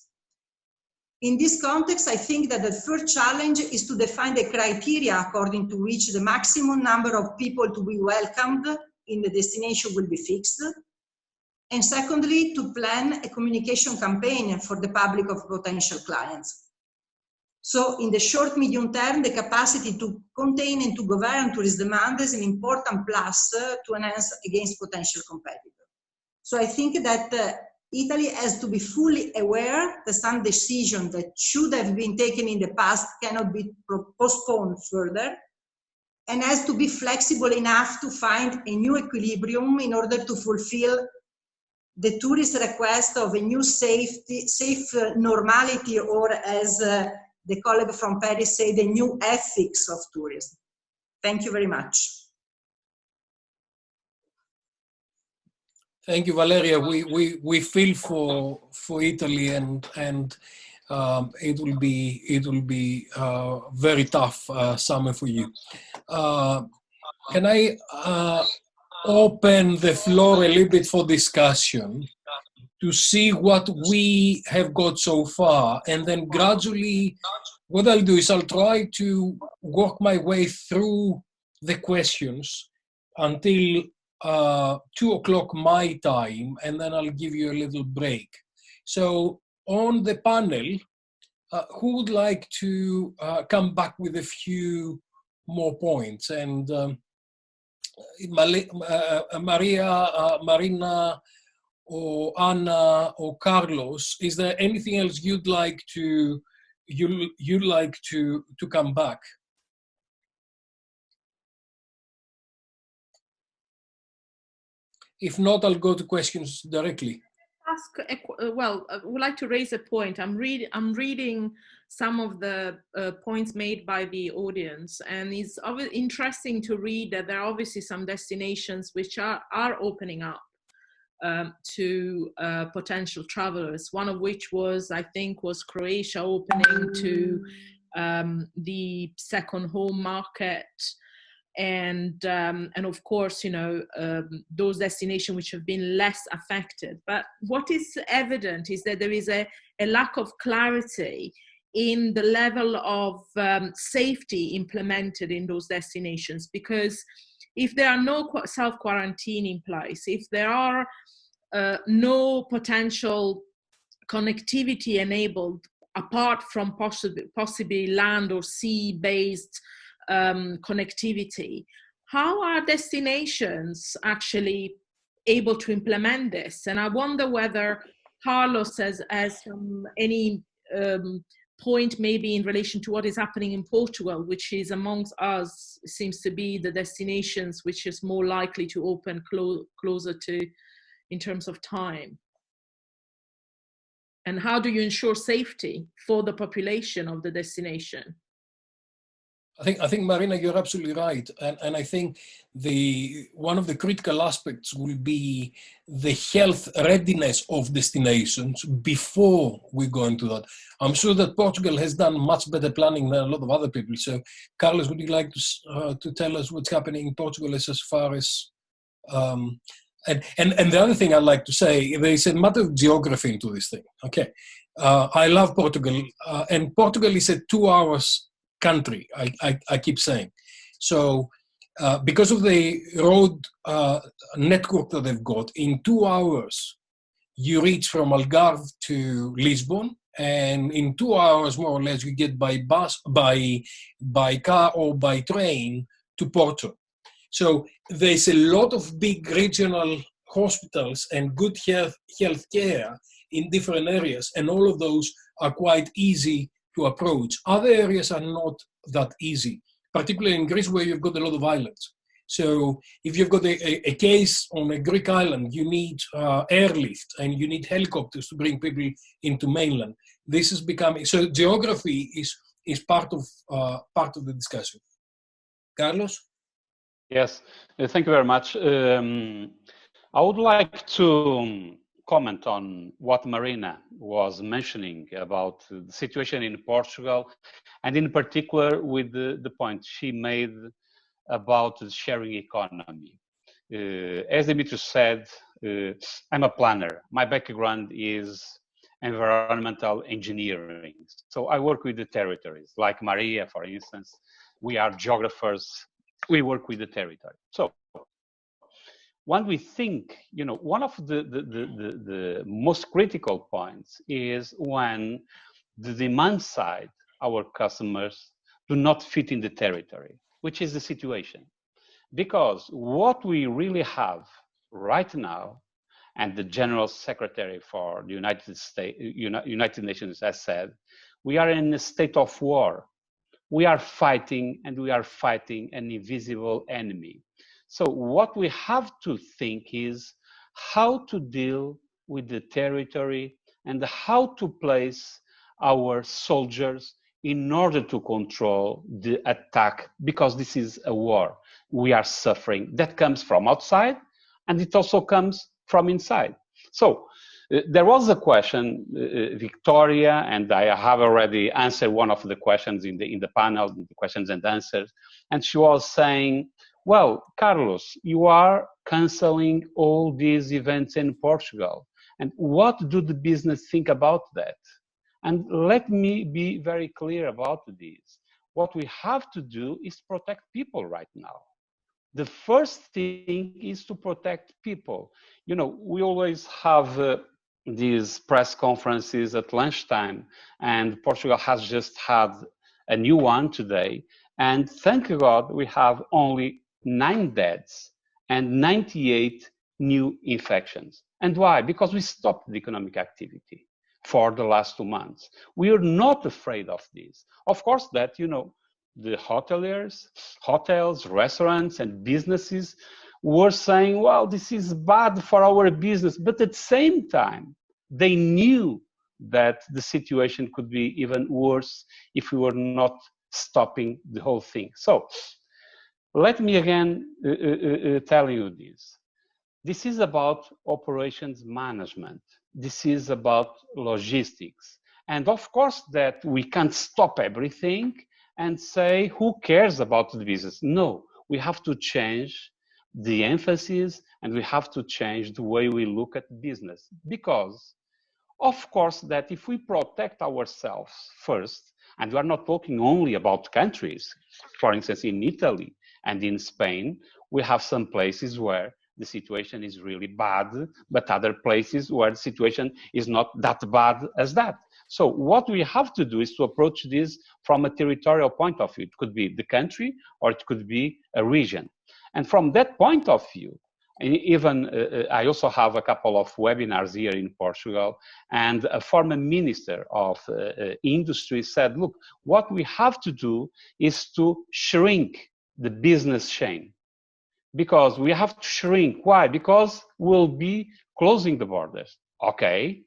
In this context, I think that the first challenge is to define the criteria according to which the maximum number of people to be welcomed in the destination will be fixed. And secondly, to plan a communication campaign for the public of potential clients. So in the short, medium term, the capacity to contain and to govern tourist demand is an important plus to enhance against potential competitors. So I think that Italy has to be fully aware that some decisions that should have been taken in the past cannot be postponed further, and has to be flexible enough to find a new equilibrium in order to fulfill the tourist request of a new safe normality, or as the colleague from Paris said, the new ethics of tourism. Thank you very much. Thank you, Valeria. We feel for Italy, and it will be very tough summer for you. Can I open the floor a little bit for discussion to see what we have got so far, and then gradually what I'll do is I'll try to work my way through the questions until 2 o'clock my time, and then I'll give you a little break. So on the panel, who would like to come back with a few more points? And Maria, Marina, or Anna, or Carlos, is there anything else you'd like to come back? If not, I'll go to questions directly. Well, I would like to raise a point. I'm reading some of the points made by the audience, and it's interesting to read that there are obviously some destinations which are opening up to potential travelers. One of which was, I think, was Croatia opening to the second home market. And of course, you know, those destinations which have been less affected. But what is evident is that there is a lack of clarity in the level of safety implemented in those destinations. Because if there are no self-quarantine in place, if there are no potential connectivity enabled apart from possibly land or sea-based connectivity, how are destinations actually able to implement this? And I wonder whether Carlos has any point maybe in relation to what is happening in Portugal, which is amongst us, seems to be the destinations which is more likely to open closer to in terms of time. And how do you ensure safety for the population of the destination? I think Marina, you're absolutely right, and I think one of the critical aspects will be the health readiness of destinations before we go into that. I'm sure that Portugal has done much better planning than a lot of other people. So, Carlos, would you like to tell us what's happening in Portugal as far as and the other thing I'd like to say, there is a matter of geography into this thing. Okay, I love Portugal, and Portugal is a 2 hours country, I keep saying. So because of the road network that they've got, in 2 hours you reach from Algarve to Lisbon, and in 2 hours more or less you get by bus, by car or by train to Porto. So there's a lot of big regional hospitals and good health care in different areas, and all of those are quite easy to approach. Other areas are not that easy, particularly in Greece where you've got a lot of islands. So if you've got a case on a Greek island, you need airlift and you need helicopters to bring people into mainland. This is becoming, so geography is part of the discussion. Carlos? Yes, thank you very much. I would like to comment on what Marina was mentioning about the situation in Portugal, and in particular with the point she made about the sharing economy. As Dimitrios said, I'm a planner. My background is environmental engineering. So I work with the territories, like Maria, for instance. We are geographers. We work with the territory. So when we think, you know, one of the most critical points is when the demand side, our customers, do not fit in the territory, which is the situation. Because what we really have right now, and the General Secretary for the United Nations has said, we are in a state of war. We are fighting, and we are fighting an invisible enemy. So what we have to think is how to deal with the territory and how to place our soldiers in order to control the attack, because this is a war. We are suffering. That comes from outside, and it also comes from inside. So there was a question, Victoria, and I have already answered one of the questions in the panel, the questions and answers, and she was saying, well, Carlos, you are canceling all these events in Portugal, and what do the business think about that? And let me be very clear about this. What we have to do is protect people right now. The first thing is to protect people. You know, we always have these press conferences at lunchtime, and Portugal has just had a new one today. And thank God we have only 9 deaths and 98 new infections. And why? Because we stopped the economic activity for the last 2 months. We are not afraid of this. Of course, that, you know, the hoteliers, hotels, restaurants, and businesses were saying, well, this is bad for our business. But at the same time, they knew that the situation could be even worse if we were not stopping the whole thing. So let me again tell you this. This is about operations management. This is about logistics. And of course that we can't stop everything and say, who cares about the business? No, we have to change the emphasis, and we have to change the way we look at business. Because, of course, that if we protect ourselves first, and we are not talking only about countries, for instance, in Italy and in Spain, we have some places where the situation is really bad, but other places where the situation is not that bad as that. So what we have to do is to approach this from a territorial point of view. It could be the country, or it could be a region. And from that point of view, even I also have a couple of webinars here in Portugal, and a former minister of industry said, look, what we have to do is to shrink the business chain. Because we have to shrink. Why? Because we'll be closing the borders. Okay.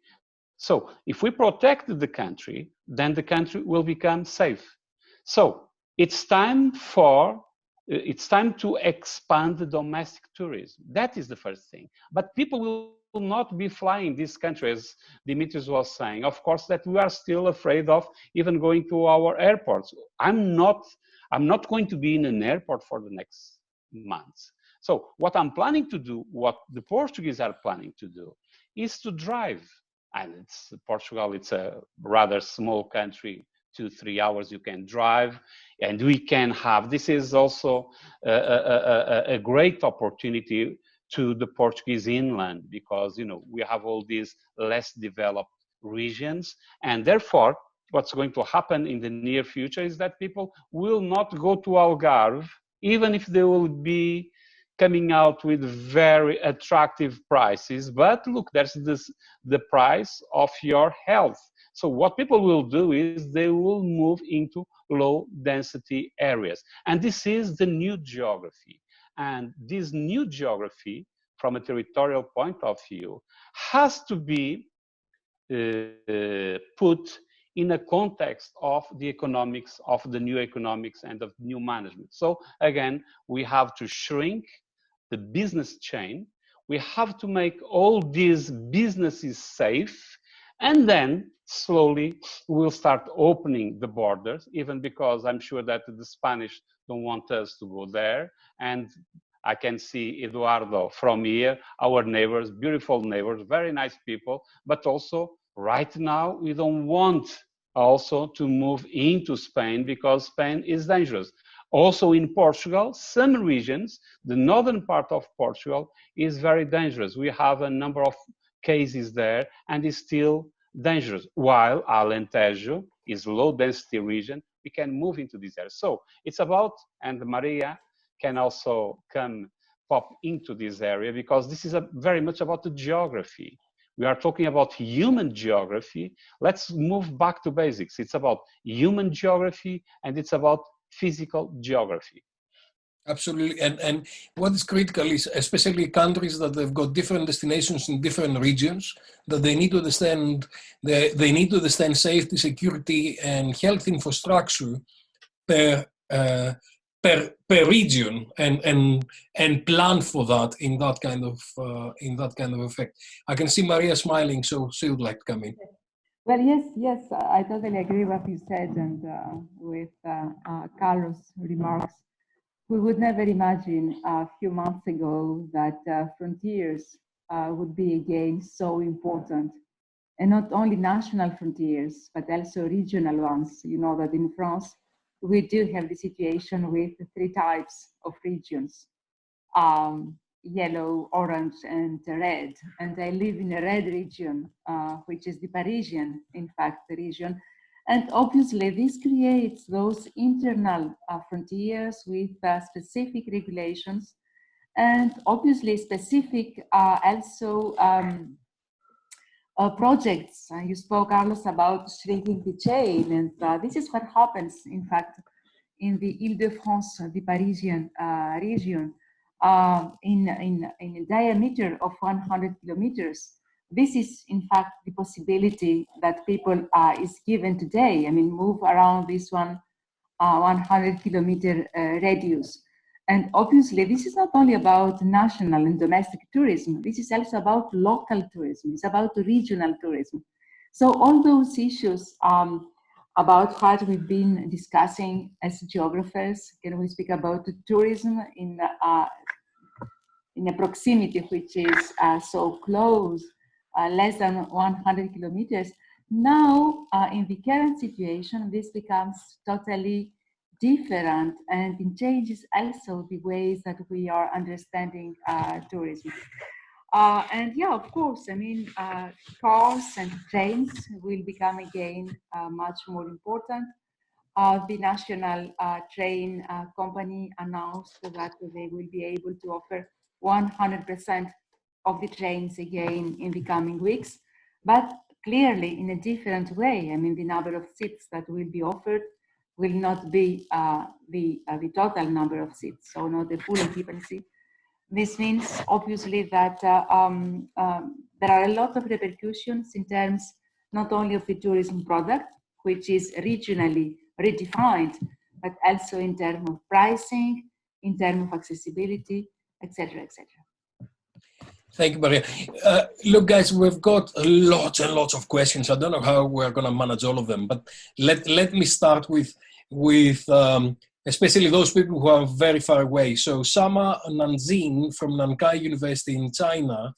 So if we protect the country, then the country will become safe. So it's time to expand the domestic tourism. That is the first thing. But people will not be flying this country, as Dimitrios was saying. Of course, that we are still afraid of even going to our airports. I'm not going to be in an airport for the next months. So what I'm planning to do, what the Portuguese are planning to do, is to drive. And Portugal, it's a rather small country, 2-3 hours you can drive, and we can have, this is also a great opportunity to the Portuguese inland, because, you know, we have all these less developed regions, and therefore what's going to happen in the near future is that people will not go to Algarve even if they will be coming out with very attractive prices. But look, there's the price of your health. So what people will do is they will move into low density areas. And this is the new geography. And this new geography, from a territorial point of view, has to be put in a context of the economics, of the new economics and of new management. So again, we have to shrink the business chain. We have to make all these businesses safe, and then slowly we'll start opening the borders, even because I'm sure that the Spanish don't want us to go there. And I can see Eduardo from here, our neighbors, beautiful neighbors, very nice people, but also right now we don't want also to move into Spain because Spain is dangerous. Also in Portugal, some regions, the northern part of Portugal is very dangerous. We have a number of cases there and it's still dangerous. While Alentejo is low density region, we can move into this area. So it's about, and Maria can also pop into this area because this is very much about the geography. We are talking about human geography. Let's move back to basics. It's about human geography and it's about physical geography. Absolutely. And what is critical is especially countries that they've got different destinations in different regions, that they need to understand, they need to understand safety, security, and health infrastructure per region and plan for that in that kind of effect. I can see Maria smiling, so she would like to come in. Well, yes, I totally agree with what you said, and with Carlos' remarks. We would never imagine a few months ago that frontiers would be again so important, and not only national frontiers, but also regional ones. You know that in France, we do have the situation with 3 types of regions, yellow, orange, and red. And I live in a red region, which is the Parisian, in fact, the region. And obviously, this creates those internal frontiers with specific regulations, and obviously specific also projects. You spoke, Carlos, about shrinking the chain, and this is what happens, in fact, in the Ile-de-France, the Parisian region, in a diameter of 100 kilometers. This is, in fact, the possibility that people is given today. I mean, move around this 100 kilometer radius. And obviously, this is not only about national and domestic tourism. This is also about local tourism. It's about regional tourism. So all those issues about what we've been discussing as geographers, can we speak about the tourism in a proximity which is so close, less than 100 kilometers. Now, in the current situation, this becomes totally different, and it changes also the ways that we are understanding tourism. And yeah, of course, I mean, cars and trains will become again much more important. The national train company announced that they will be able to offer 100% of the trains again in the coming weeks, but clearly in a different way. I mean, the number of seats that will be offered will not be the total number of seats, so not the full occupancy. This means obviously that there are a lot of repercussions in terms not only of the tourism product, which is regionally redefined, but also in terms of pricing, in terms of accessibility, etc., etc. Thank you, Maria. Look, guys, we've got lots and lots of questions. I don't know how we're going to manage all of them, but let me start with especially those people who are very far away. So Sama Nanjin from Nankai University in China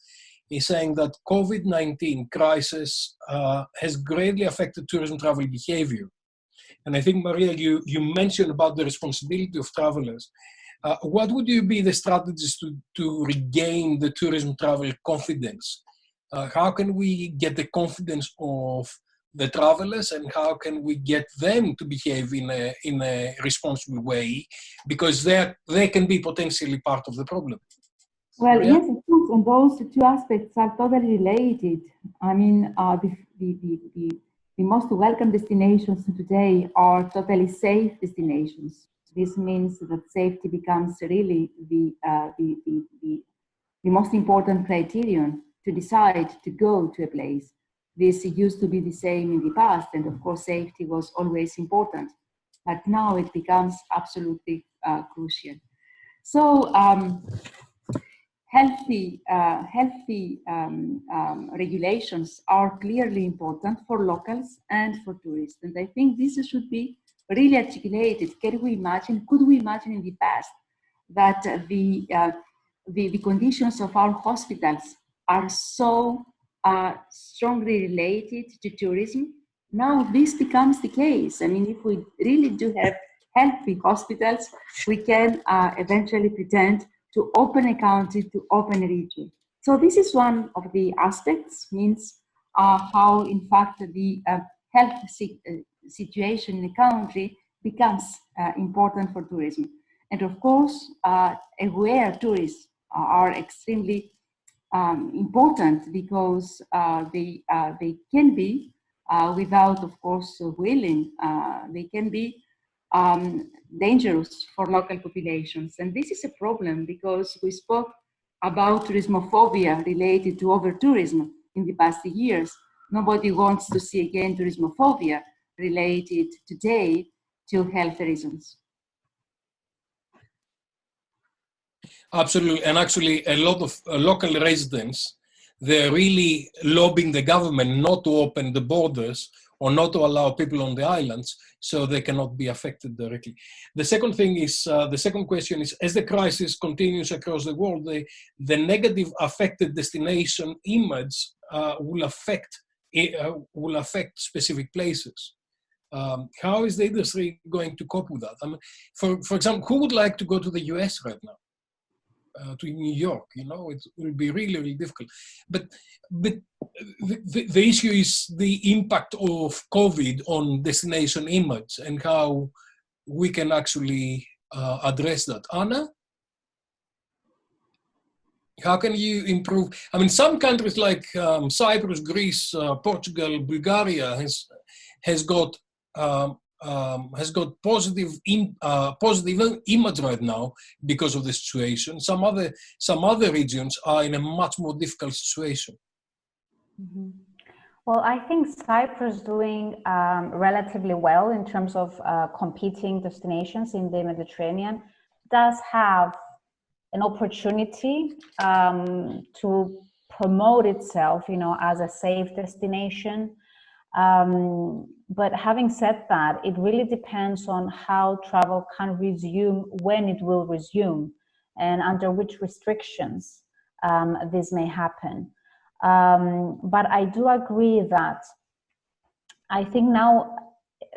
is saying that COVID-19 crisis has greatly affected tourism travel behavior. And I think, Maria, you mentioned about the responsibility of travelers. What would be the strategies to regain the tourism travel confidence? How can we get the confidence of the travelers, and how can we get them to behave in a responsible way, because they can be potentially part of the problem. Well, Maria? yes, of course, and those two aspects are totally related. I mean, the most welcome destinations today are totally safe destinations. This means that safety becomes really the most important criterion to decide to go to a place. This used to be the same in the past, and of course safety was always important, but now it becomes absolutely crucial. So healthy regulations are clearly important for locals and for tourists, and I think this should be really articulated. Could we imagine in the past that the conditions of our hospitals are so strongly related to tourism? Now this becomes the case. I mean, if we really do have healthy hospitals, we can eventually pretend to open a country, to open a region. So this is one of the aspects, means how in fact the health situation in a country becomes important for tourism. And of course, aware tourists are extremely important, because they can be, without of course willing, they can be dangerous for local populations. And this is a problem, because we spoke about tourismophobia related to over-tourism in the past years. Nobody wants to see again tourismophobia related today to health reasons. Absolutely, and actually a lot of local residents, they're really lobbying the government not to open the borders or not to allow people on the islands, so they cannot be affected directly. The second thing is, the second question is, as the crisis continues across the world, the negative affected destination image will affect specific places. How is the industry going to cope with that? I mean, for example, who would like to go to the US right now? To New York, you know, it will be really, really difficult. But the issue is the impact of COVID on destination image and how we can actually address that. Anna, how can you improve? I mean, some countries like Cyprus, Greece, Portugal, Bulgaria has got positive image right now because of the situation. Some other regions are in a much more difficult situation. Mm-hmm. Well, I think Cyprus is doing relatively well in terms of competing destinations in the Mediterranean. Does have an opportunity to promote itself, you know, as a safe destination. But having said that, it really depends on how travel can resume, when it will resume, and under which restrictions this may happen. But I do agree that I think now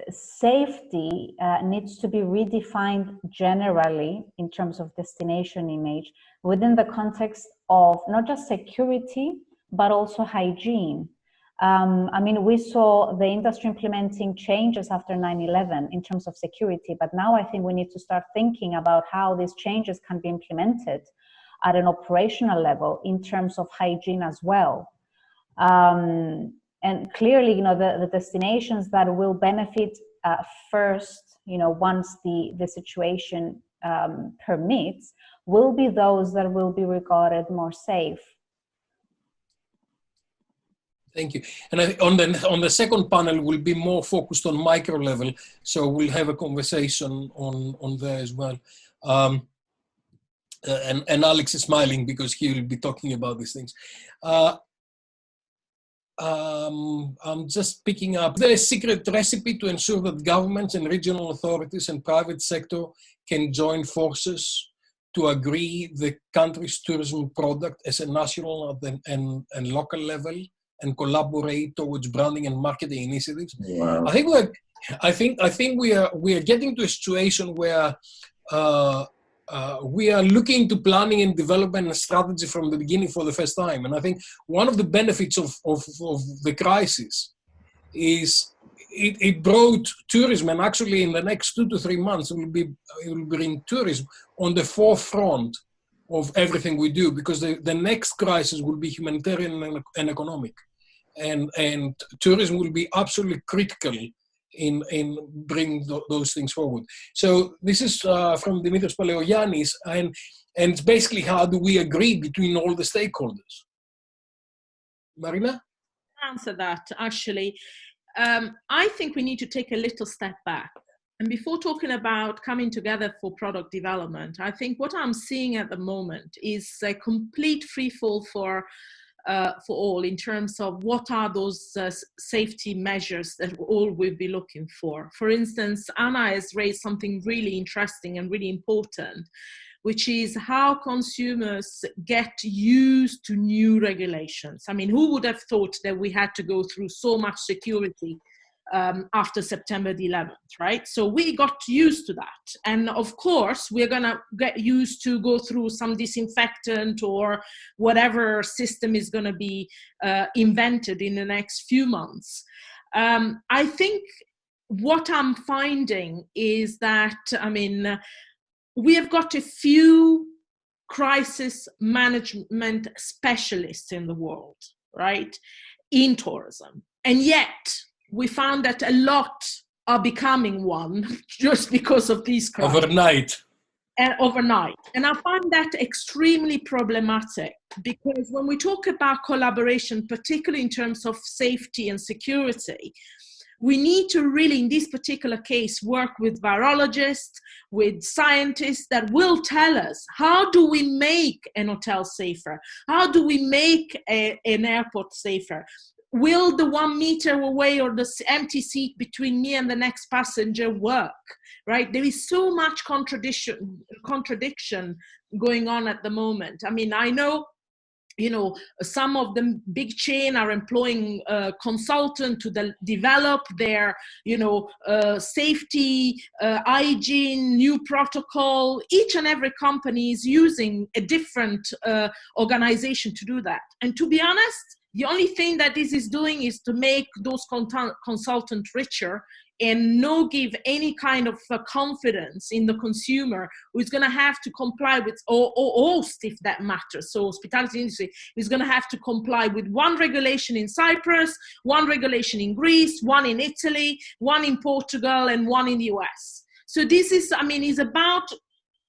safety needs to be redefined generally in terms of destination image within the context of not just security, but also hygiene. I mean, we saw the industry implementing changes after 9/11 in terms of security, but now I think we need to start thinking about how these changes can be implemented at an operational level in terms of hygiene as well. And clearly, you know, the destinations that will benefit first, you know, once the situation permits, will be those that will be regarded more safe. Thank you. And on the second panel, we'll be more focused on micro level, so we'll have a conversation on there as well. And Alex is smiling because he will be talking about these things. I'm just picking up the secret recipe to ensure that governments and regional authorities and private sector can join forces to agree the country's tourism product as a national and local level, and collaborate towards branding and marketing initiatives. Wow. I think we are getting to a situation where we are looking to planning and development and strategy from the beginning for the first time. And I think one of the benefits of the crisis is it brought tourism, and actually in the next 2 to 3 months it will bring tourism on the forefront of everything we do, because the next crisis will be humanitarian and economic, and tourism will be absolutely critical in bringing those things forward. So this is from Dimitrios Paleogiannis, and it's basically how do we agree between all the stakeholders. Marina? Answer that, actually. I think we need to take a little step back. And before talking about coming together for product development, I think what I'm seeing at the moment is a complete free fall for all in terms of what are those safety measures that all will be looking for. For instance, Anna has raised something really interesting and really important, which is how consumers get used to new regulations. I mean, who would have thought that we had to go through so much security after September the 11th, right? So we got used to that. And of course, we're gonna get used to go through some disinfectant or whatever system is gonna be invented in the next few months. I think what I'm finding is that, I mean, we have got a few crisis management specialists in the world, right, in tourism. And yet, we found that a lot are becoming one just because of these crises. Overnight. And I find that extremely problematic, because when we talk about collaboration, particularly in terms of safety and security, we need to really, in this particular case, work with virologists, with scientists that will tell us, how do we make an hotel safer? How do we make an airport safer? Will the 1 meter away or the empty seat between me and the next passenger work, right? There is so much contradiction going on at the moment. I mean, I know, you know, some of the big chain are employing consultants to develop their, you know, safety, hygiene, new protocol. Each and every company is using a different organization to do that. And to be honest, the only thing that this is doing is to make those consultants richer and no give any kind of confidence in the consumer, who is going to have to comply with, or host if that matters. So hospitality industry is going to have to comply with one regulation in Cyprus, one regulation in Greece, one in Italy, one in Portugal, and one in the US. So this is, I mean, is about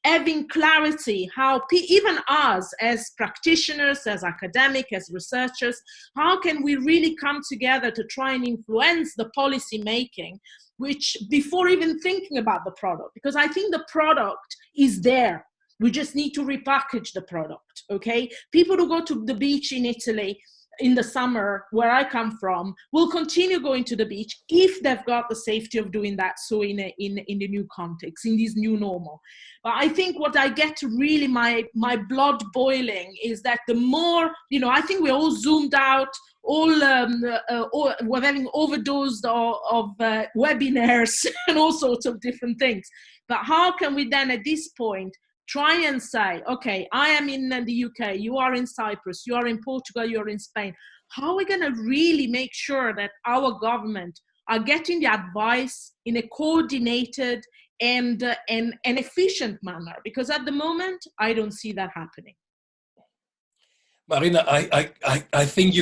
having clarity how even us as practitioners, as academics, as researchers, how can we really come together to try and influence the policy making, which before even thinking about the product, because I think the product is there. We just need to repackage the product, okay? People who go to the beach in Italy in the summer, where I come from, will continue going to the beach if they've got the safety of doing that. So in the new context, in this new normal. But I think what I get really my blood boiling is that the more, you know, I think we're all zoomed out, we're having overdosed of webinars and all sorts of different things. But how can we then at this point try and say, okay, I am in the UK, you are in Cyprus, you are in Portugal, you are in Spain. How are we going to really make sure that our government are getting the advice in a coordinated and an efficient manner? Because at the moment, I don't see that happening. Marina, I think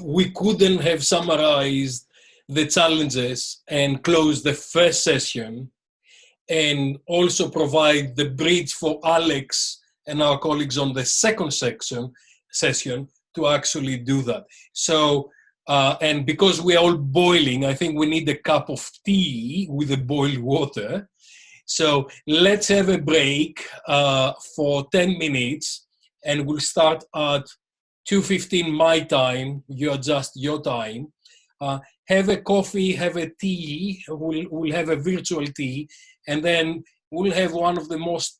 we couldn't have summarized the challenges and closed the first session and also provide the bridge for Alex and our colleagues on the second session to actually do that. So, and because we're all boiling, I think we need a cup of tea with the boiled water. So let's have a break for 10 minutes, and we'll start at 2:15 my time. You adjust your time. Have a coffee, have a tea. We'll have a virtual tea. And then we'll have one of the most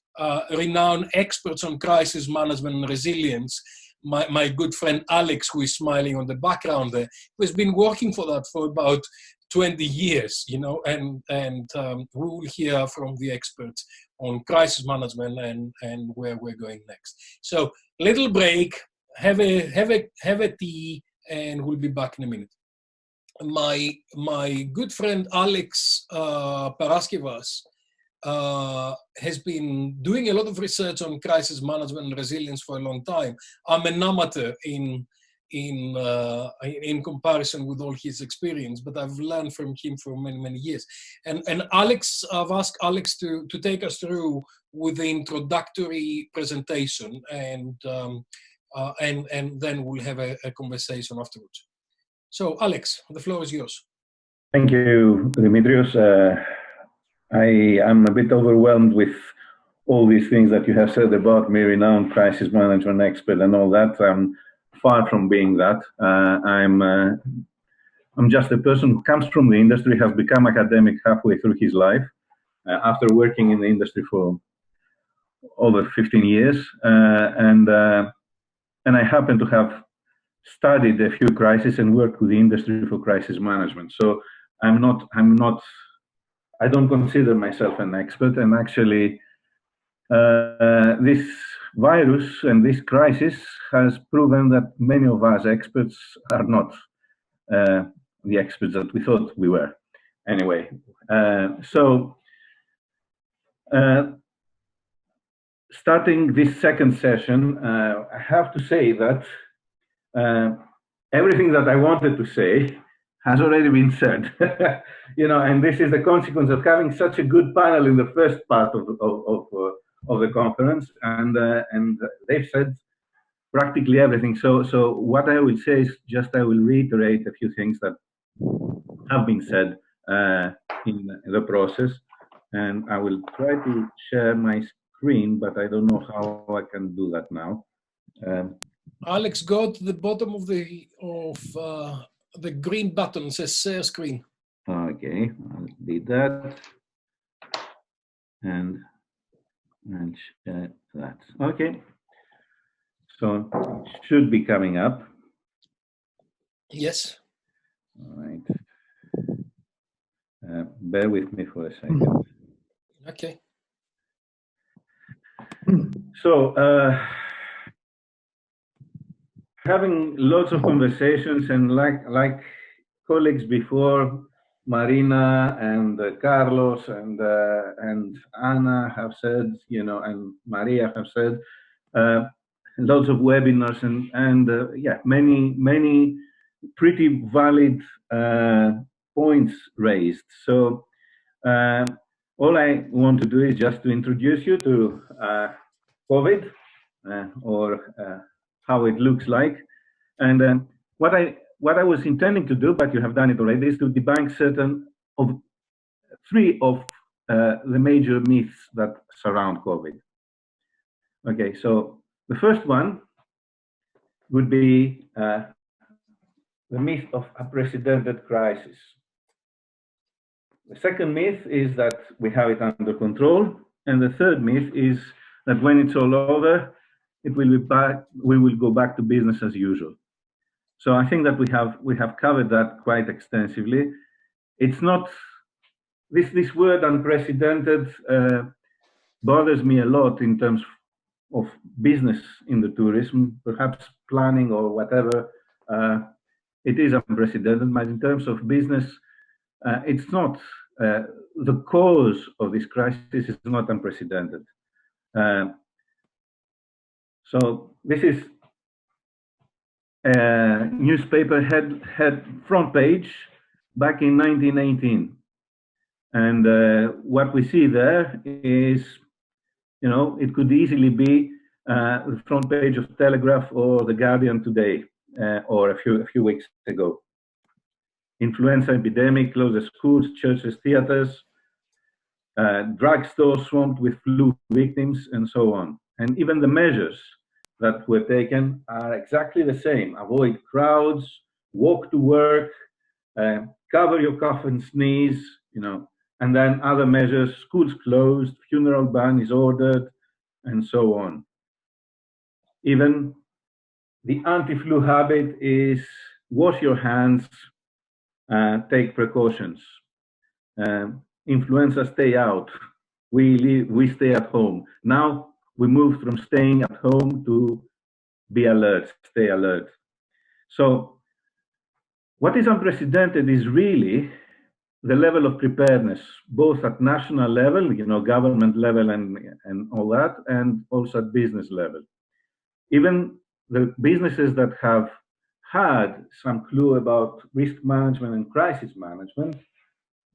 renowned experts on crisis management and resilience, my good friend Alex, who is smiling on the background there, who has been working for that for about 20 years, you know, and we will hear from the experts on crisis management and where we're going next. So little break, have a tea, and we'll be back in a minute. my good friend Alex Paraskevas has been doing a lot of research on crisis management and resilience for a long time. I'm an amateur in comparison with all his experience, but I've learned from him for many years. And Alex, I've asked Alex to take us through with the introductory presentation, and then we'll have a conversation afterwards. So Alex, the floor is yours. Thank you, Dimitrios. I am a bit overwhelmed with all these things that you have said about me, renowned crisis management expert and all that. I'm far from being that. I'm just a person who comes from the industry, has become academic halfway through his life, after working in the industry for over 15 years, and I happen to have studied a few crises and worked with the industry for crisis management. So I don't consider myself an expert, and actually this virus and this crisis has proven that many of us experts are not the experts that we thought we were. Anyway, starting this second session, I have to say that everything that I wanted to say has already been said. And this is the consequence of having such a good panel in the first part of the conference, and they've said practically everything. So what I will say is just I will reiterate a few things that have been said in the process, and I will try to share my screen, but I don't know how I can do that now. Alex, go to the bottom of the green button, says share screen. Okay, I'll do that, and share that. Okay, so it should be coming up. Yes. All right. Bear with me for a second. Okay. So, having lots of conversations, and like colleagues before, Marina and Carlos and Anna have said, and Maria have said, lots of webinars and yeah, many pretty valid points raised. So all I want to do is just to introduce you to COVID, or how it looks like. And what I was intending to do, but you have done it already, is to debunk three of the major myths that surround COVID. Okay, so the first one would be the myth of unprecedented crisis. The second myth is that we have it under control, and the third myth is that when it's all over, we will go back to business as usual. So I think that we have covered that quite extensively. It's not this word unprecedented bothers me a lot in terms of business in the tourism, perhaps planning or whatever. It is unprecedented, but in terms of business, it's not. The cause of this crisis is not unprecedented. So this is a newspaper head front page back in 1918, and what we see there is, it could easily be the front page of Telegraph or The Guardian today, or a few weeks ago. Influenza epidemic closes schools, churches, theaters, drugstores swamped with flu victims, and so on. And even the measures that were taken are exactly the same. Avoid crowds, walk to work, cover your cough and sneeze, and then other measures, schools closed, funeral ban is ordered, and so on. Even the anti-flu habit is wash your hands, take precautions. Influenza, stay out. We stay at home. Now we moved from staying at home to be alert, stay alert. So What is unprecedented is really the level of preparedness, both at national level, government level and all that, and also at business level. Even the businesses that have had some clue about risk management and crisis management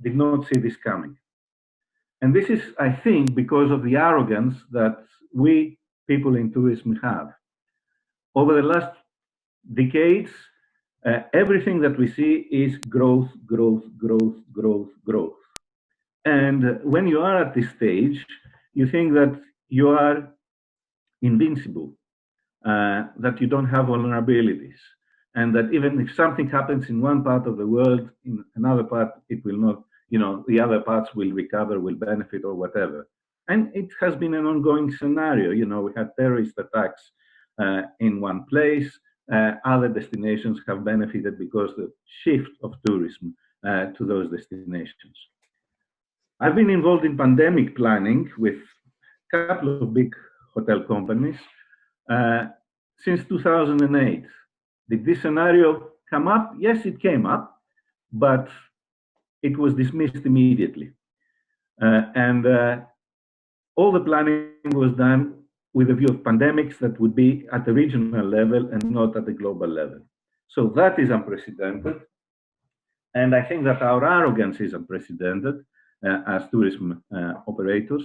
did not see this coming. And this is, I think, because of the arrogance that we people in tourism have. Over the last decades, everything that we see is growth, growth, growth, growth, growth. And when you are at this stage, you think that you are invincible, that you don't have vulnerabilities, and that even if something happens in one part of the world, in another part, it will not, the other parts will recover, will benefit, or whatever. And it has been an ongoing scenario. We had terrorist attacks in one place. Other destinations have benefited because of the shift of tourism to those destinations. I've been involved in pandemic planning with a couple of big hotel companies since 2008. Did this scenario come up? Yes, it came up, but it was dismissed immediately. And all the planning was done with a view of pandemics that would be at the regional level and not at the global level. So that is unprecedented. And I think that our arrogance is unprecedented as tourism operators.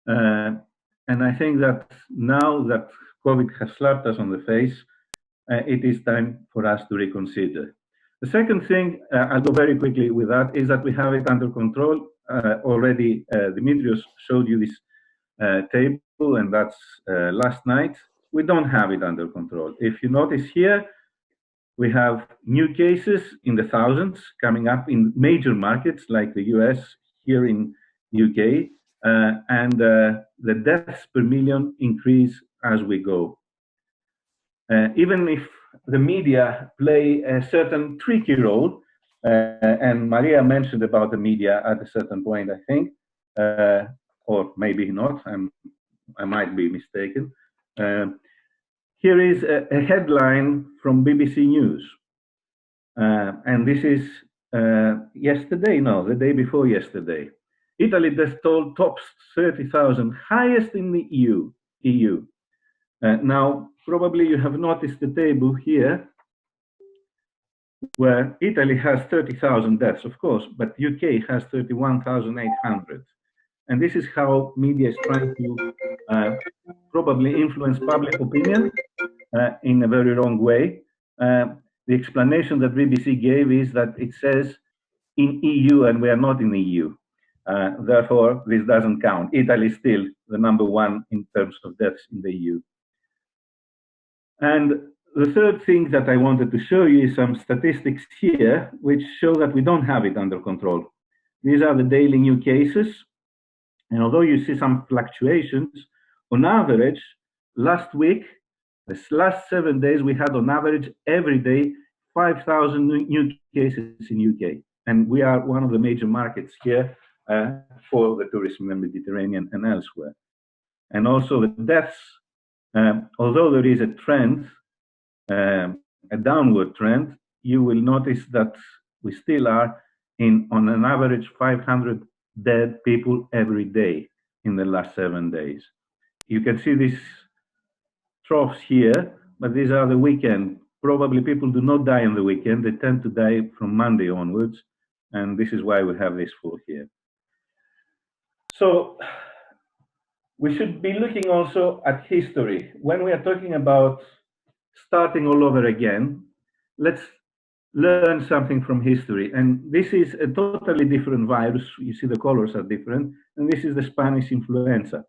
And I think that now that COVID has slapped us on the face, it is time for us to reconsider. The second thing, I'll go very quickly with that, is that we have it under control. Already, Dimitrios showed you this table, and that's last night. We don't have it under control. If you notice here, we have new cases in the thousands coming up in major markets like the US, here in UK, and the deaths per million increase as we go. Even if the media play a certain tricky role, and Maria mentioned about the media at a certain point, I think, or maybe not, I might be mistaken. Here is a headline from BBC News. And this is yesterday, no, the day before yesterday. Italy death toll tops 30,000, highest in the EU. Now, probably you have noticed the table here, where Italy has 30,000 deaths, of course, but UK has 31,800. And this is how media is trying to probably influence public opinion in a very wrong way. The explanation that BBC gave is that it says in EU and we are not in the EU. Therefore, this doesn't count. Italy is still the #1 in terms of deaths in the EU. And the third thing that I wanted to show you is some statistics here, which show that we don't have it under control. These are the daily new cases. And although you see some fluctuations, on average, last week, this last 7 days, we had on average every day 5,000 new cases in UK. And we are one of the major markets here for the tourism in the Mediterranean and elsewhere. And also the deaths, although there is a trend, a downward trend, you will notice that we still are on an average 500 dead people every day in the last 7 days. You can see these troughs here, but these are the weekend. Probably people do not die on the weekend. They tend to die from Monday onwards. And this is why we have this fall here. So we should be looking also at history. When we are talking about starting all over again, let's learn something from history. And this is a totally different virus. You see the colors are different. And this is the Spanish influenza.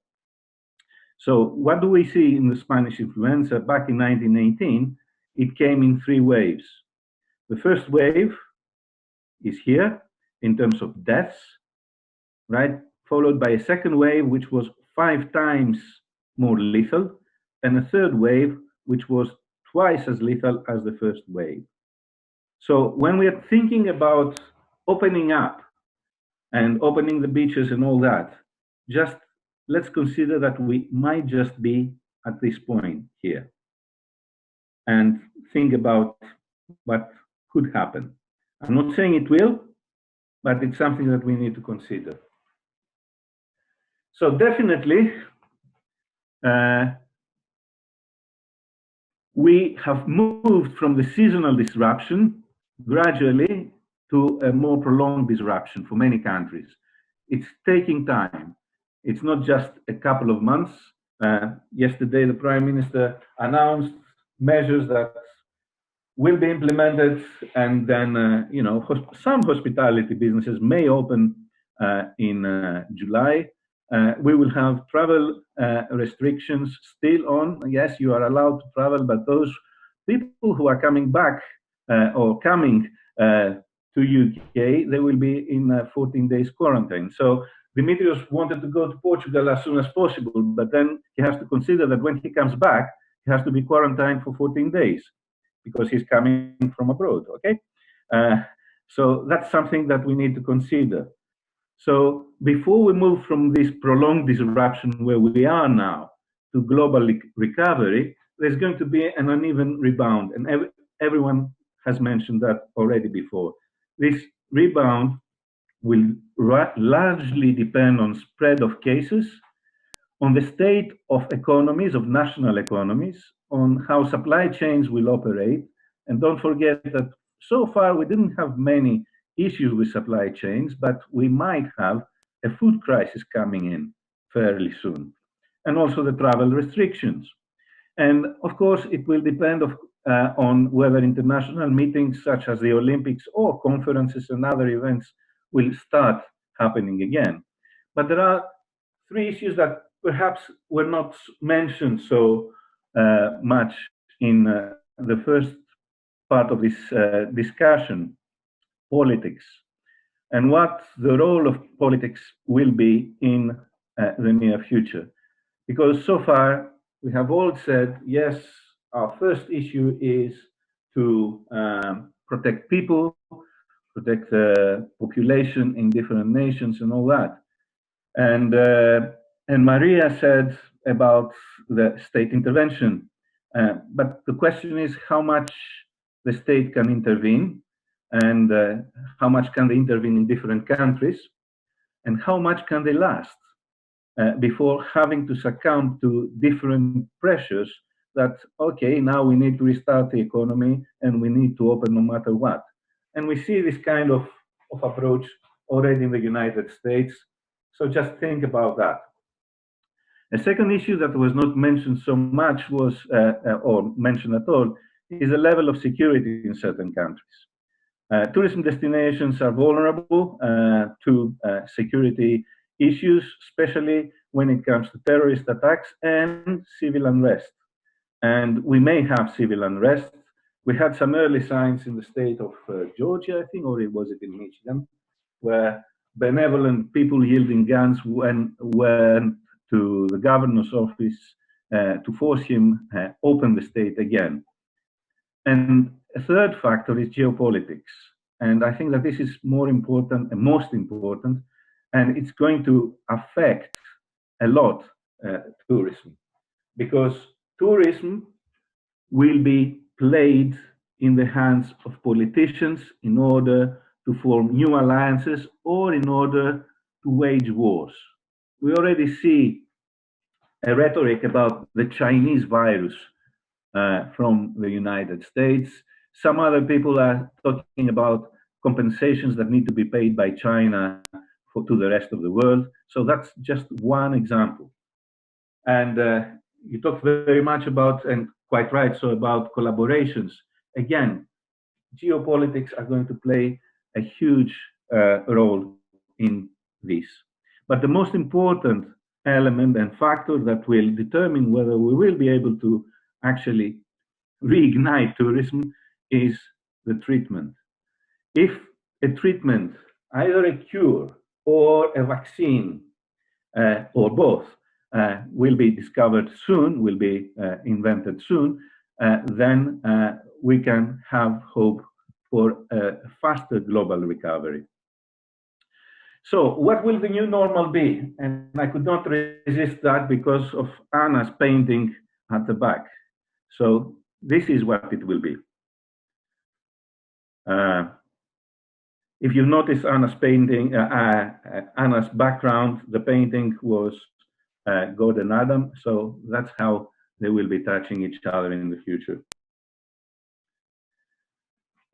So what do we see in the Spanish influenza? Back in 1918, it came in 3 waves. The first wave is here in terms of deaths, right? Followed by a second wave, which was 5 times more lethal, and a third wave, which was twice as lethal as the first wave. So when we are thinking about opening up and opening the beaches and all that, just let's consider that we might just be at this point here and think about what could happen. I'm not saying it will, but it's something that we need to consider. So definitely, we have moved from the seasonal disruption gradually to a more prolonged disruption for many countries. It's taking time. It's not just a couple of months. Yesterday, the Prime Minister announced measures that will be implemented, and then some hospitality businesses may open in July. We will have travel restrictions still on. Yes, you are allowed to travel, but those people who are coming back or coming to UK, they will be in 14 days quarantine. So Dimitrios wanted to go to Portugal as soon as possible, but then he has to consider that when he comes back, he has to be quarantined for 14 days because he's coming from abroad, okay? So that's something that we need to consider. So before we move from this prolonged disruption where we are now to global recovery, there's going to be an uneven rebound, and everyone has mentioned that already before. This rebound will largely depend on spread of cases, on the state of economies, of national economies, on how supply chains will operate. And don't forget that so far we didn't have many issues with supply chains, but we might have a food crisis coming in fairly soon. And also the travel restrictions. And of course, it will depend on whether international meetings such as the Olympics or conferences and other events will start happening again. But there are three issues that perhaps were not mentioned so much in the first part of this discussion: politics, and what the role of politics will be in the near future. Because so far, we have all said, yes, our first issue is to protect people, protect the population in different nations and all that. And Maria said about the state intervention. But the question is how much the state can intervene, and how much can they intervene in different countries, and how much can they last before having to succumb to different pressures that, okay, now we need to restart the economy and we need to open no matter what. And we see this kind of approach already in the United States. So just think about that. A second issue that was not mentioned so much was, or mentioned at all, is the level of security in certain countries. Tourism destinations are vulnerable to security issues, especially when it comes to terrorist attacks and civil unrest. And we may have civil unrest. We had some early signs in the state of Georgia, I think, or was it in Michigan, where benevolent people yielding guns went to the governor's office to force him open the state again. And a third factor is geopolitics. And I think that this is more important and most important, and it's going to affect a lot tourism, because tourism will be played in the hands of politicians in order to form new alliances or in order to wage wars. We already see a rhetoric about the Chinese virus from the United States. Some other people are talking about compensations that need to be paid by China to the rest of the world. So that's just one example. And you talked very much about, and quite right, so about collaborations. Again, geopolitics are going to play a huge role in this. But the most important element and factor that will determine whether we will be able to actually reignite tourism is the treatment. If a treatment, either a cure or a vaccine, or both, will be discovered soon, will be invented soon, then we can have hope for a faster global recovery. So what will the new normal be? And I could not resist that because of Anna's painting at the back. So this is what it will be. If you notice Anna's painting, Anna's background, the painting was God and Adam, so that's how they will be touching each other in the future.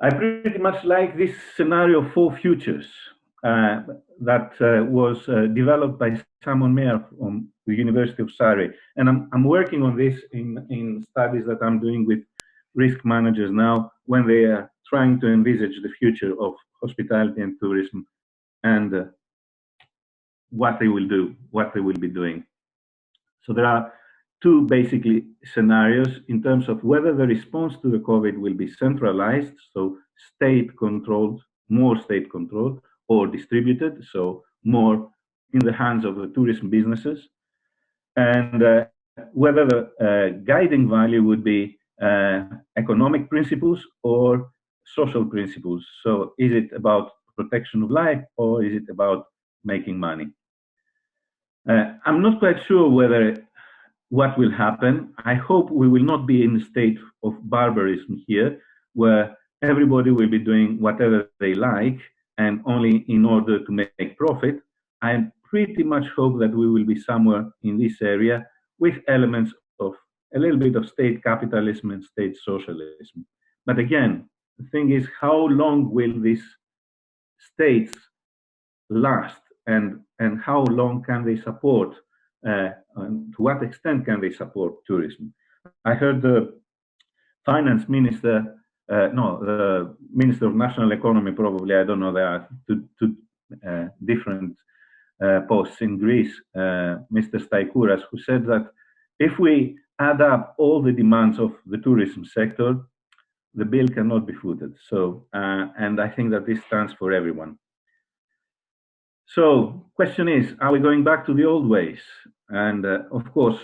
I pretty much like this scenario for futures that was developed by Simon Mayer from the University of Surrey. And I'm working on this in studies that I'm doing with risk managers now when they are trying to envisage the future of hospitality and tourism and what they will do, what they will be doing. So there are two basically scenarios in terms of whether the response to the COVID will be centralized, so state-controlled, more state-controlled, or distributed, so more in the hands of the tourism businesses, and whether the guiding value would be economic principles or social principles. So is it about protection of life or is it about making money? I'm not quite sure what will happen. I hope we will not be in a state of barbarism here, where everybody will be doing whatever they like and only in order to make profit. I pretty much hope that we will be somewhere in this area with elements of a little bit of state capitalism and state socialism. But again, the thing is, how long will these states last, and how long can they support, and to what extent can they support tourism? I heard the finance minister, the Minister of National Economy, probably, I don't know, there are two different posts in Greece, Mr. Staikouras, who said that if we add up all the demands of the tourism sector, the bill cannot be footed. So, and I think that this stands for everyone. So, question is, are we going back to the old ways? And of course,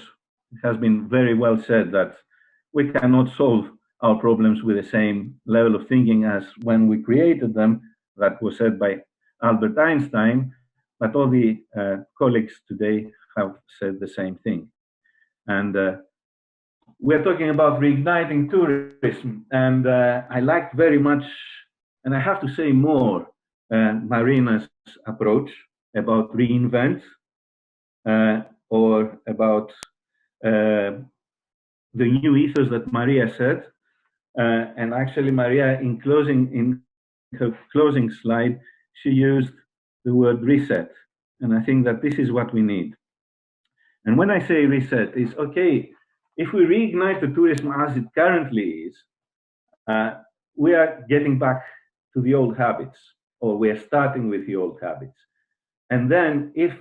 it has been very well said that we cannot solve our problems with the same level of thinking as when we created them. That was said by Albert Einstein, but all the colleagues today have said the same thing. And we're talking about reigniting tourism, and I liked very much, and I have to say more, Marina's approach about reinvent, or about the new ethos that Maria said. And actually, Maria, in her closing slide, she used the word reset. And I think that this is what we need. And when I say reset, it's okay, if we reignite the tourism as it currently is, we are getting back to the old habits, or we are starting with the old habits. And then if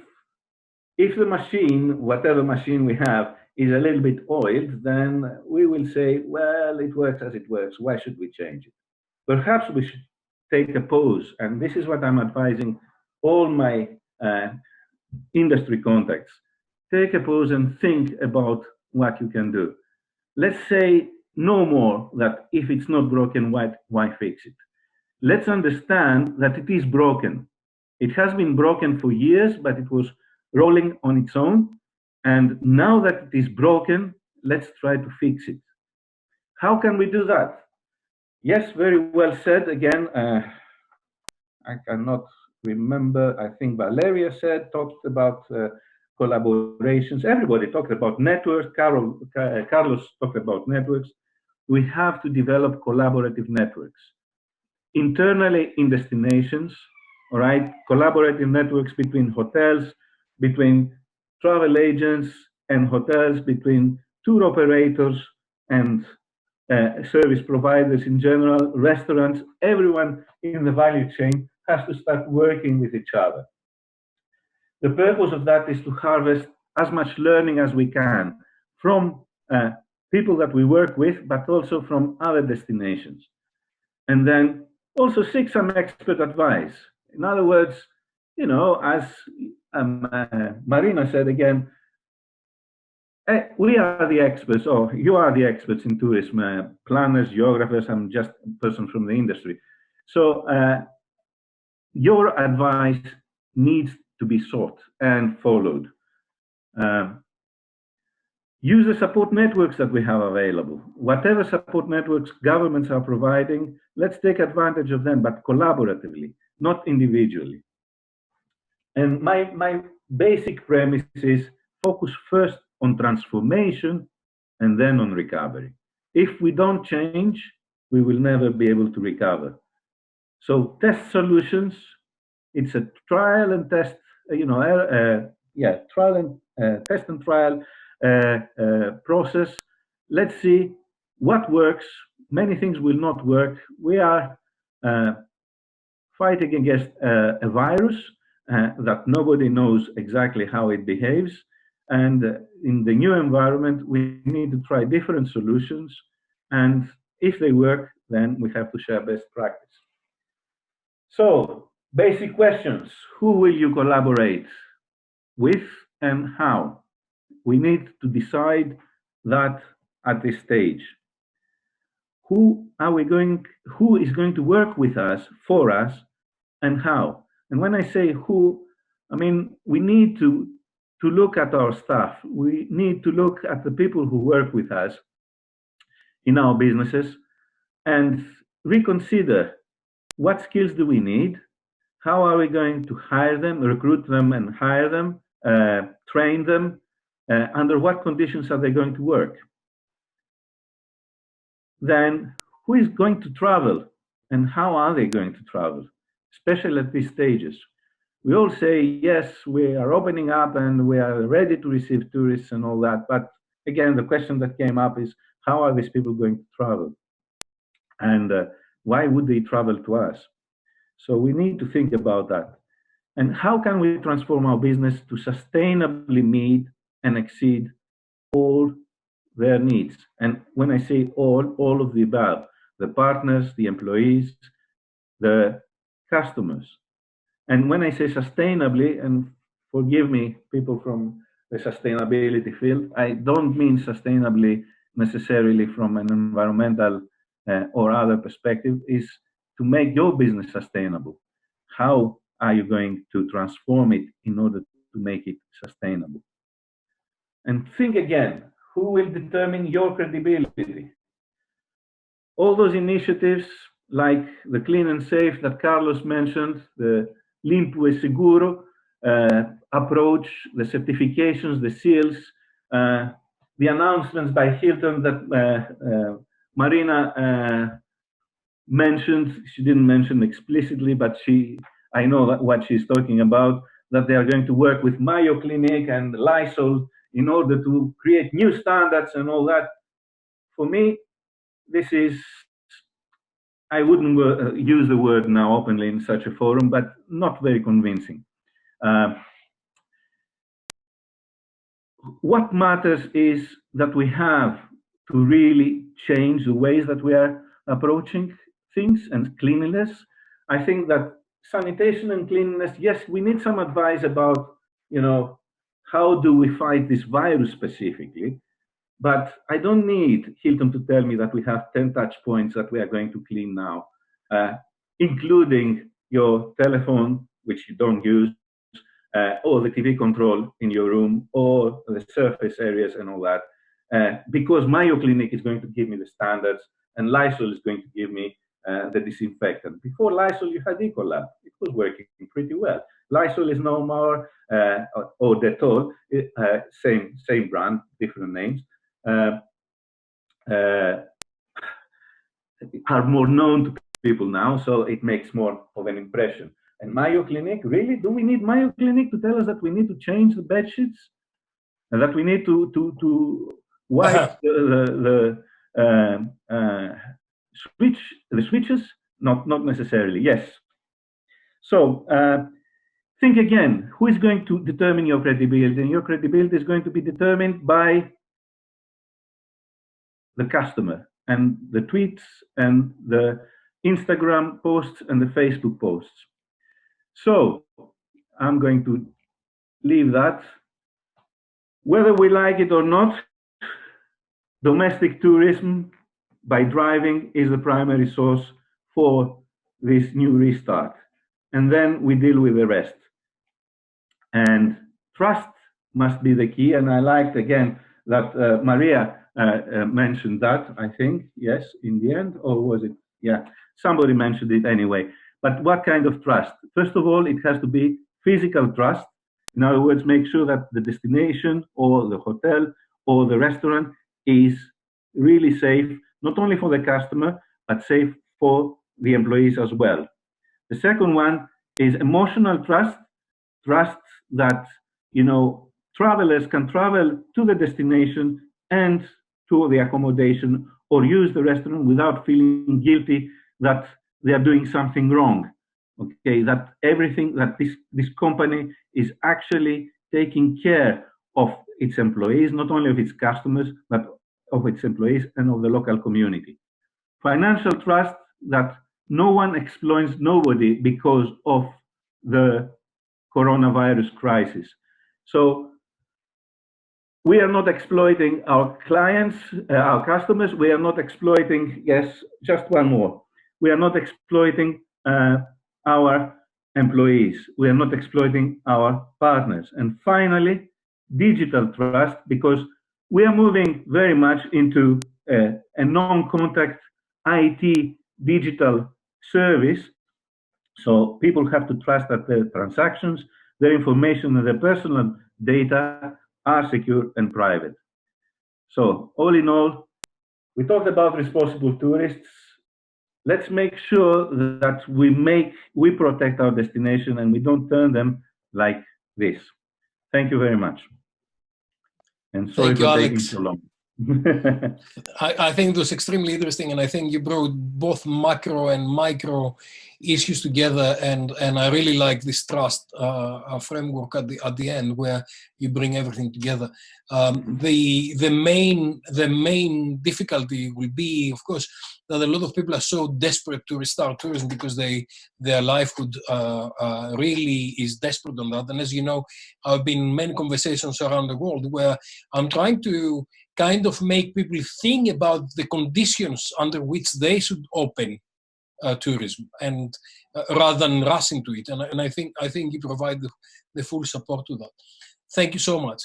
the machine, whatever machine we have, is a little bit oiled, then we will say, well, it works as it works, why should we change it? Perhaps we should take a pause, and this is what I'm advising all my industry contacts. Take a pause and think about what you can do. Let's say no more that if it's not broken, why fix it? Let's understand that it is broken. It has been broken for years, but it was rolling on its own. And now that it is broken, let's try to fix it. How can we do that? Yes, very well said. Again, I cannot remember. I think Valeria talked about collaborations. Everybody talked about networks. Carlos talked about networks. We have to develop collaborative networks. Internally in destinations, all right? Collaborative networks between hotels, between travel agents and hotels, between tour operators and service providers in general, restaurants, everyone in the value chain has to start working with each other. The purpose of that is to harvest as much learning as we can from people that we work with, but also from other destinations. And then also seek some expert advice. In other words, you know, as Marina said again, we are the experts, or you are the experts in tourism, planners, geographers. I'm just a person from the industry. So your advice needs to be sought and followed. Use the support networks that we have available. Whatever support networks governments are providing, let's take advantage of them, but collaboratively, not individually. And my basic premise is focus first on transformation and then on recovery. If we don't change, we will never be able to recover. So test solutions, it's a trial and test, trial and test and trial process. Let's see what works. Many things will not work. We are fighting against a virus that nobody knows exactly how it behaves. And in the new environment, we need to try different solutions. And if they work, then we have to share best practice. So, basic questions. Who will you collaborate with and how? We need to decide that at this stage. Who is going to work with us, for us, and how? And when I say who, I mean, we need to look at our staff. We need to look at the people who work with us in our businesses and reconsider what skills do we need? How are we going to hire them, recruit them and hire them, train them? Under what conditions are they going to work? Then who is going to travel and how are they going to travel, especially at these stages? We all say, yes, we are opening up and we are ready to receive tourists and all that. But again, the question that came up is, how are these people going to travel? And why would they travel to us? So we need to think about that. And how can we transform our business to sustainably meet and exceed all their needs? And when I say all of the above, the partners, the employees, the customers. And when I say sustainably, and forgive me, people from the sustainability field, I don't mean sustainably necessarily from an environmental or other perspective, is to make your business sustainable. How are you going to transform it in order to make it sustainable? And think again, who will determine your credibility? All those initiatives like the clean and safe that Carlos mentioned, the limpo e seguro approach, the certifications, the seals, the announcements by Hilton that Marina mentioned. She didn't mention explicitly, but I know that what she's talking about, that they are going to work with Mayo Clinic and Lysol in order to create new standards and all that. For me, this is, I wouldn't use the word now openly in such a forum, but not very convincing. What matters is that we have to really change the ways that we are approaching things and cleanliness. I think that sanitation and cleanliness, yes, we need some advice about, how do we fight this virus specifically, but I don't need Hilton to tell me that we have 10 touch points that we are going to clean now, including your telephone, which you don't use, or the TV control in your room, or the surface areas and all that, because Mayo Clinic is going to give me the standards, and Lysol is going to give me the disinfectant. Before Lysol, you had Ecolab. It was working pretty well. Lysol is no more, or Dettol, same brand, different names, are more known to people now, so it makes more of an impression. And Mayo Clinic, really? Do we need Mayo Clinic to tell us that we need to change the bed sheets? And that we need to wipe the switches? Not necessarily, yes. So think again, who is going to determine your credibility? And your credibility is going to be determined by the customer and the tweets and the Instagram posts and the Facebook posts. So I'm going to leave that. Whether we like it or not, domestic tourism by driving is the primary source for this new restart. And then we deal with the rest. And trust must be the key. And I liked, again, that Maria mentioned that, I think, yes, in the end, or was it? Yeah, somebody mentioned it anyway. But what kind of trust? First of all, it has to be physical trust. In other words, make sure that the destination or the hotel or the restaurant is really safe, not only for the customer, but safe for the employees as well. The second one is emotional trust, trust that, you know, travelers can travel to the destination and to the accommodation or use the restaurant without feeling guilty that they are doing something wrong. Okay, that everything that this company is actually taking care of its employees, not only of its customers, but of its employees and of the local community. Financial trust that no one exploits nobody because of the coronavirus crisis. So we are not exploiting our clients, our customers. We are not exploiting, yes, just one more. We are not exploiting our employees. We are not exploiting our partners. And finally, digital trust, because we are moving very much into a non-contact IT digital service. So people have to trust that their transactions, their information, and their personal data are secure and private. So all in all, we talked about responsible tourists. Let's make sure that we protect our destination and we don't turn them like this. Thank you very much. And sorry Thank you, for Alex. taking so long. I think it was extremely interesting, and I think you brought both macro and micro issues together, and I really like this trust framework at the end where you bring everything together. The main difficulty will be, of course, that a lot of people are so desperate to restart tourism because their livelihood really is desperate on that. And as you know, I've been in many conversations around the world where I'm trying to kind of make people think about the conditions under which they should open tourism, and rather than rush into it. And I think you provide the full support to that. Thank you so much.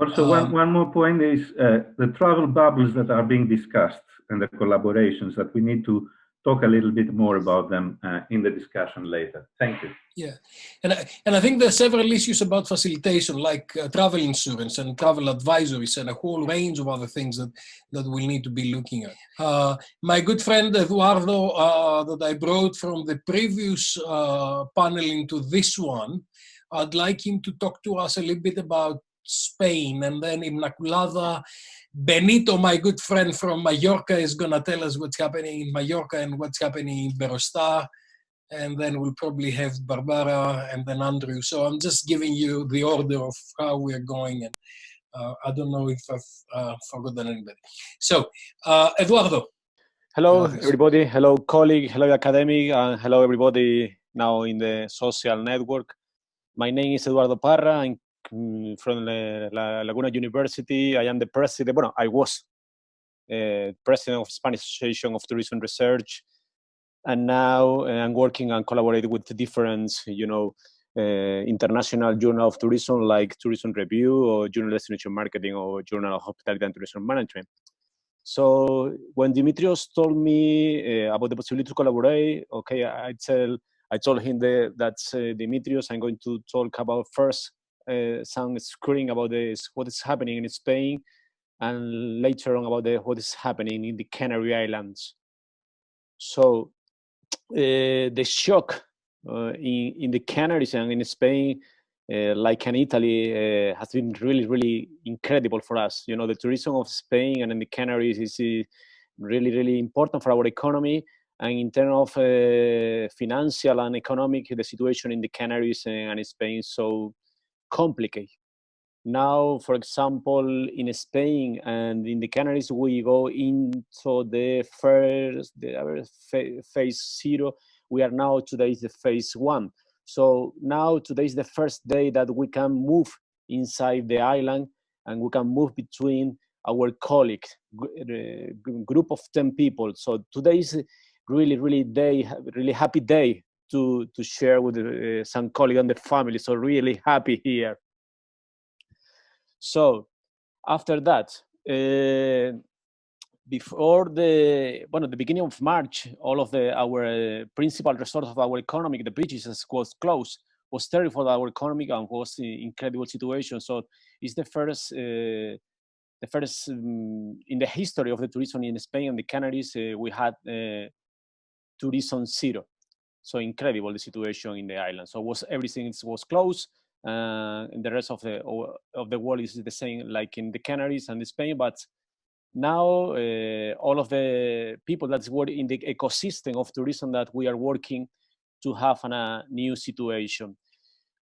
Also, one more point is the travel bubbles that are being discussed and the collaborations that we need to talk a little bit more about them in the discussion later. Thank you. Yeah, and I think there are several issues about facilitation, like travel insurance and travel advisories and a whole range of other things that we'll need to be looking at. My good friend Eduardo, that I brought from the previous panel into this one, I'd like him to talk to us a little bit about Spain, and then Inmaculada. Benito, my good friend from Mallorca, is going to tell us what's happening in Mallorca and what's happening in Iberostar. And then we'll probably have Barbara and then Andrew. So I'm just giving you the order of how we're going. And I don't know if I've forgotten anybody. So, Eduardo. Hello, everybody. Hello, colleague. Hello, academic. And hello, everybody now in the social network. My name is Eduardo Parra. I'm from Laguna University. I am the president. Well, I was president of Spanish Association of Tourism Research. And now I'm working and collaborating with different, international journal of tourism like Tourism Review or Journal of Destination Marketing or Journal of Hospitality and Tourism Management. So when Dimitrios told me about the possibility to collaborate, okay, I told him that Dimitrios, I'm going to talk about first some screening about what is happening in Spain, and later on about what is happening in the Canary Islands. So the shock in the Canaries and in Spain, like in Italy, has been really, really incredible for us. The tourism of Spain and in the Canaries is really, really important for our economy. And in terms of financial and economic, the situation in the Canaries and in Spain is so complicated. Now, for example, in Spain and in the Canaries, we go into the phase 0. We are now, today is the phase 1. So now today is the first day that we can move inside the island and we can move between our colleagues, group of 10 people. So today is really, really happy day to share with some colleagues and the family. So really happy here. So After that, before the beginning of March, all of our principal resource of our economy, the beaches, was closed. Was terrible for our economy and was an incredible situation. So it's the first in the history of the tourism in Spain and the Canaries, we had tourism zero. So incredible the situation in the island. So everything was closed, and the rest of the world is the same, like in the Canaries and Spain. But now all of the people that work in the ecosystem of tourism that we are working to have a new situation.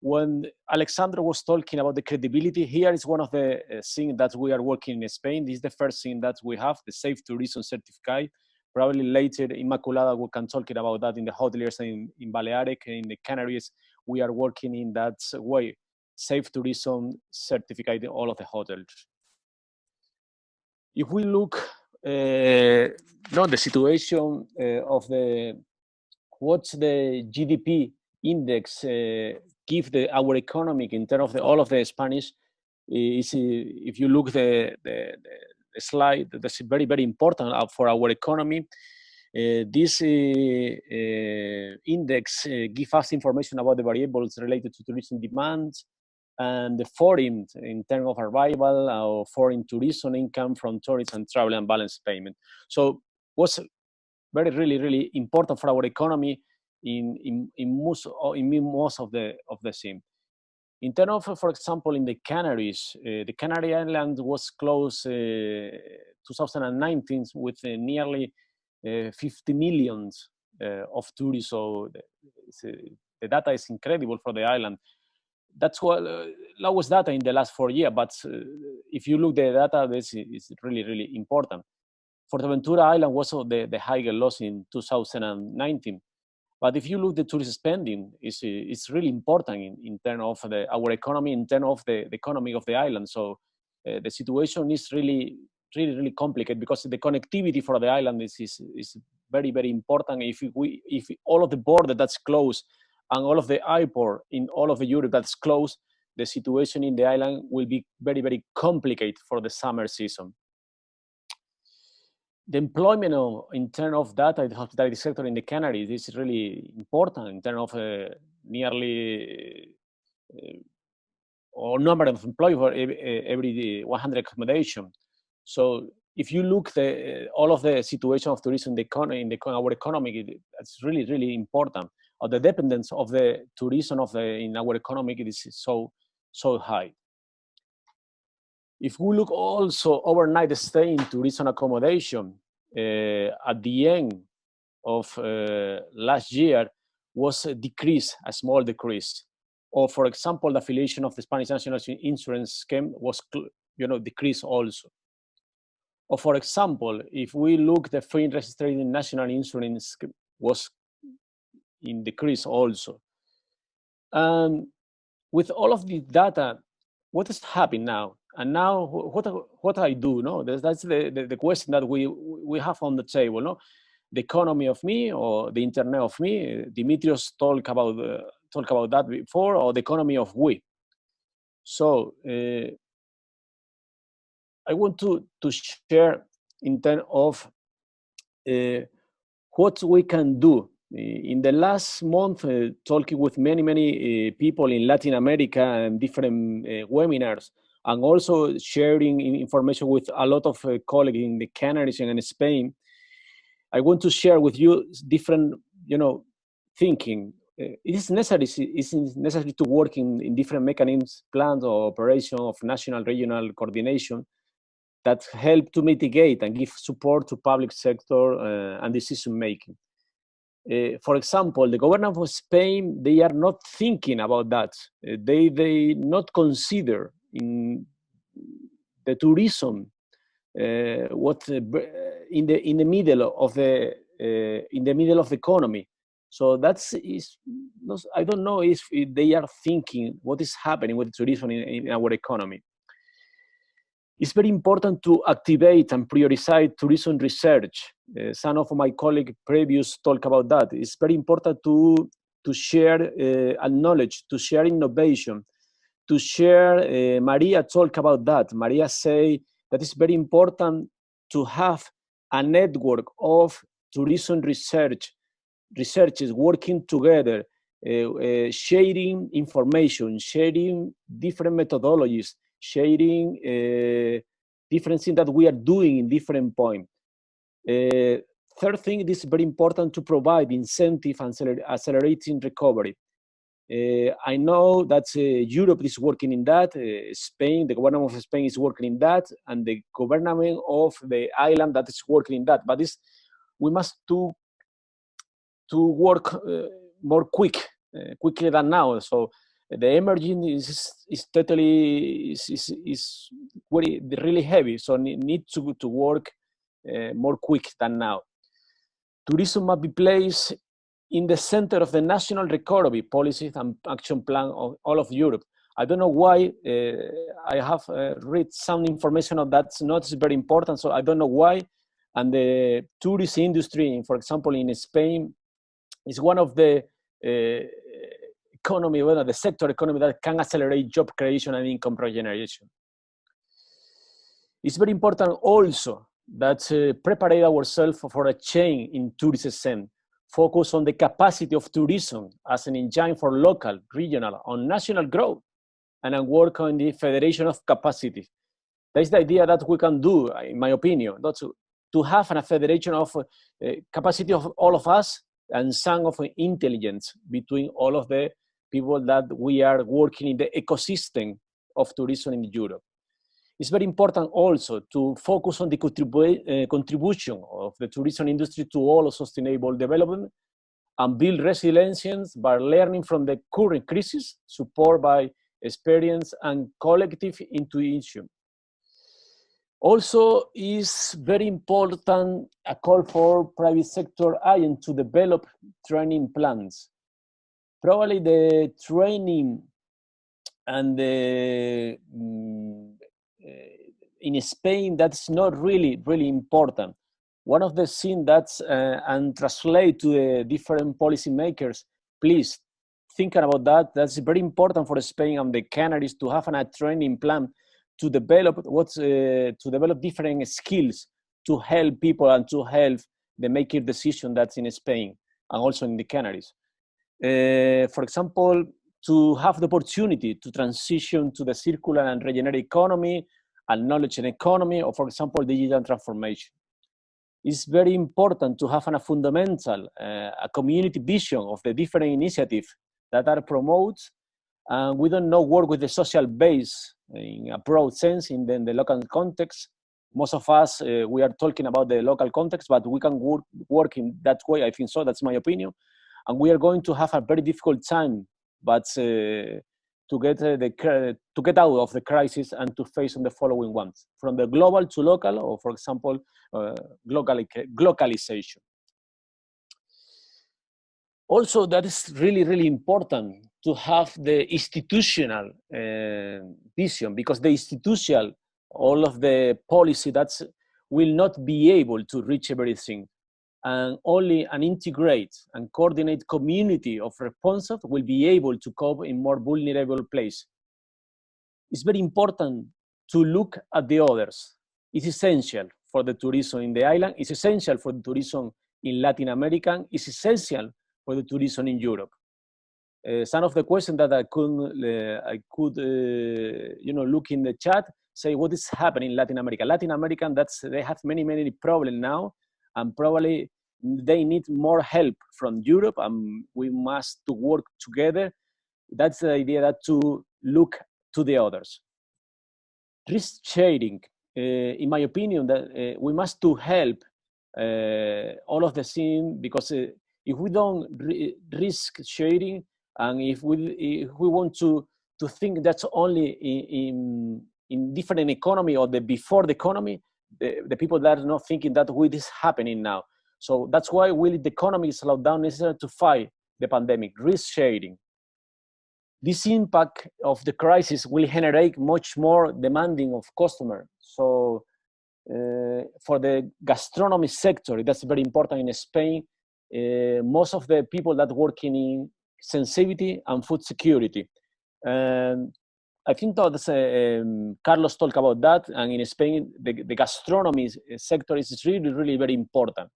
When Alexandros was talking about the credibility, here is one of the things that we are working in Spain. This is the first thing that we have, the Safe Tourism Certificate. Probably later, Inmaculada, we can talk about that in the hoteliers in Balearic, in the Canaries. We are working in that way, Safe Tourism Certificate in all of the hotels. If we look, the situation of what's the GDP index give our economic in terms of all of the Spanish, is if you look the slide, that's very, very important for our economy. This index gives us information about the variables related to tourism demand and the foreign in terms of arrival or foreign tourism income from tourism and travel and balance payment. So what's very, really, really important for our economy in most of the scene. In terms of, for example, in the Canaries, the Canary Islands was closed 2019 with nearly 50 million of tourists. So the data is incredible for the island. That's what lowest data in the last 4 years. But if you look the data, this is really, really important. Fuerteventura Island was the higher loss in 2019. But if you look the tourist spending, it's really important in terms of our economy, in terms of the economy of the island. So the situation is really, really, really complicated because the connectivity for the island is very, very important. If all of the border that's closed and all of the airport in all of the Europe that's closed, the situation in the island will be very, very complicated for the summer season. The employment in terms of data in the hospitality sector in the Canaries is really important in terms of nearly or number of employees for every 100 accommodation. So if you look all of the situation of tourism in our economy, it's really, really important. Or the dependence of the tourism in our economy is so high. If we look also overnight stay in tourism accommodation, at the end of last year was a small decrease. Or for example, the affiliation of the Spanish National Insurance Scheme was decreased also. Or for example, if we look the foreign registered national insurance was in decrease also. With all of the data, what is happening now? And now, what I do? No, that's the question that we have on the table. No, the economy of me or the internet of me. Dimitrios talk about that before, or the economy of we. So I want to share in terms of what we can do. In the last month, talking with many people in Latin America and different webinars, and also sharing information with a lot of colleagues in the Canaries and in Spain, I want to share with you different, thinking. It is necessary to work in different mechanisms, plans or operation of national, regional coordination that help to mitigate and give support to public sector and decision making. For example, the government of Spain, they are not thinking about that. They not consider in the tourism what in the middle of the economy. So I don't know if they are thinking what is happening with tourism in our economy. It's very important to activate and prioritize tourism research. Some of my colleagues previous talk about that. It's very important to share knowledge, to share innovation, to share, Maria talk about that. Maria say that it's very important to have a network of tourism researchers working together, sharing information, sharing different methodologies, sharing different things that we are doing in different points. Third thing, it is very important to provide incentive and accelerating recovery. I know that Europe is working in that, Spain, the government of Spain is working in that, and the government of the island that is working in that. But we must to work more quickly than now. So the emerging is totally is really heavy. So need to work more quick than now. Tourism must be placed in the center of the national recovery policies and action plan of all of Europe. I don't know why. I have read some information of that's not very important, so I don't know why. And the tourism industry, for example, in Spain, is one of the economy, well, the sector economy that can accelerate job creation and income regeneration. It's very important also that prepare ourselves for a change in tourism. Focus on the capacity of tourism as an engine for local, regional, and national growth, and work on the federation of capacity. That's the idea that we can do, in my opinion, to have a federation of capacity of all of us and some of intelligence between all of the people that we are working in the ecosystem of tourism in Europe. It's very important also to focus on the contribution of the tourism industry to all of sustainable development and build resilience by learning from the current crisis, support by experience and collective intuition. Also, is very important a call for private sector agents to develop training plans. Probably the training and the in Spain, that's not really important. One of the things that's and translate to the different policymakers, please think about that. That's very important for Spain and the Canaries to have a training plan to develop different skills to help people and to help the making decision that's in Spain and also in the Canaries. For example, to have the opportunity to transition to the circular and regenerative economy and knowledge and economy, or for example, digital transformation. It's very important to have a fundamental, a community vision of the different initiatives that are promoted. And we don't know work with the social base in a broad sense in the local context. Most of us, we are talking about the local context, but we can work in that way, I think so, that's my opinion. And we are going to have a very difficult time, but to get out of the crisis and to face on the following ones, from the global to local, or for example, globalization. Also, that is really important to have the institutional vision, because the institutional, all of the policy that's will not be able to reach everything. And only an integrate and coordinate community of responsive will be able to cope in more vulnerable place. It's very important to look at the others. It's essential for the tourism in the island. It's essential for the tourism in Latin America. It's essential for the tourism in Europe. Some of the questions that I could look in the chat, say what is happening in Latin America. Latin American, they have many problems now. And probably they need more help from Europe, and we must to work together. That's the idea, that to look to the others. Risk sharing, in my opinion, that we must to help all of the scene, because if we don't risk sharing, and if we want to think that's only in different economy or the before the economy, the people that are not thinking that what is happening now. So that's why the economy is slowed down, necessary to fight the pandemic, risk sharing. This impact of the crisis will generate much more demanding of customers. So for the gastronomy sector, that's very important in Spain. Most of the people that work in sensitivity and food security. And I think that Carlos talked about that, and in Spain, the gastronomy sector is really, really very important.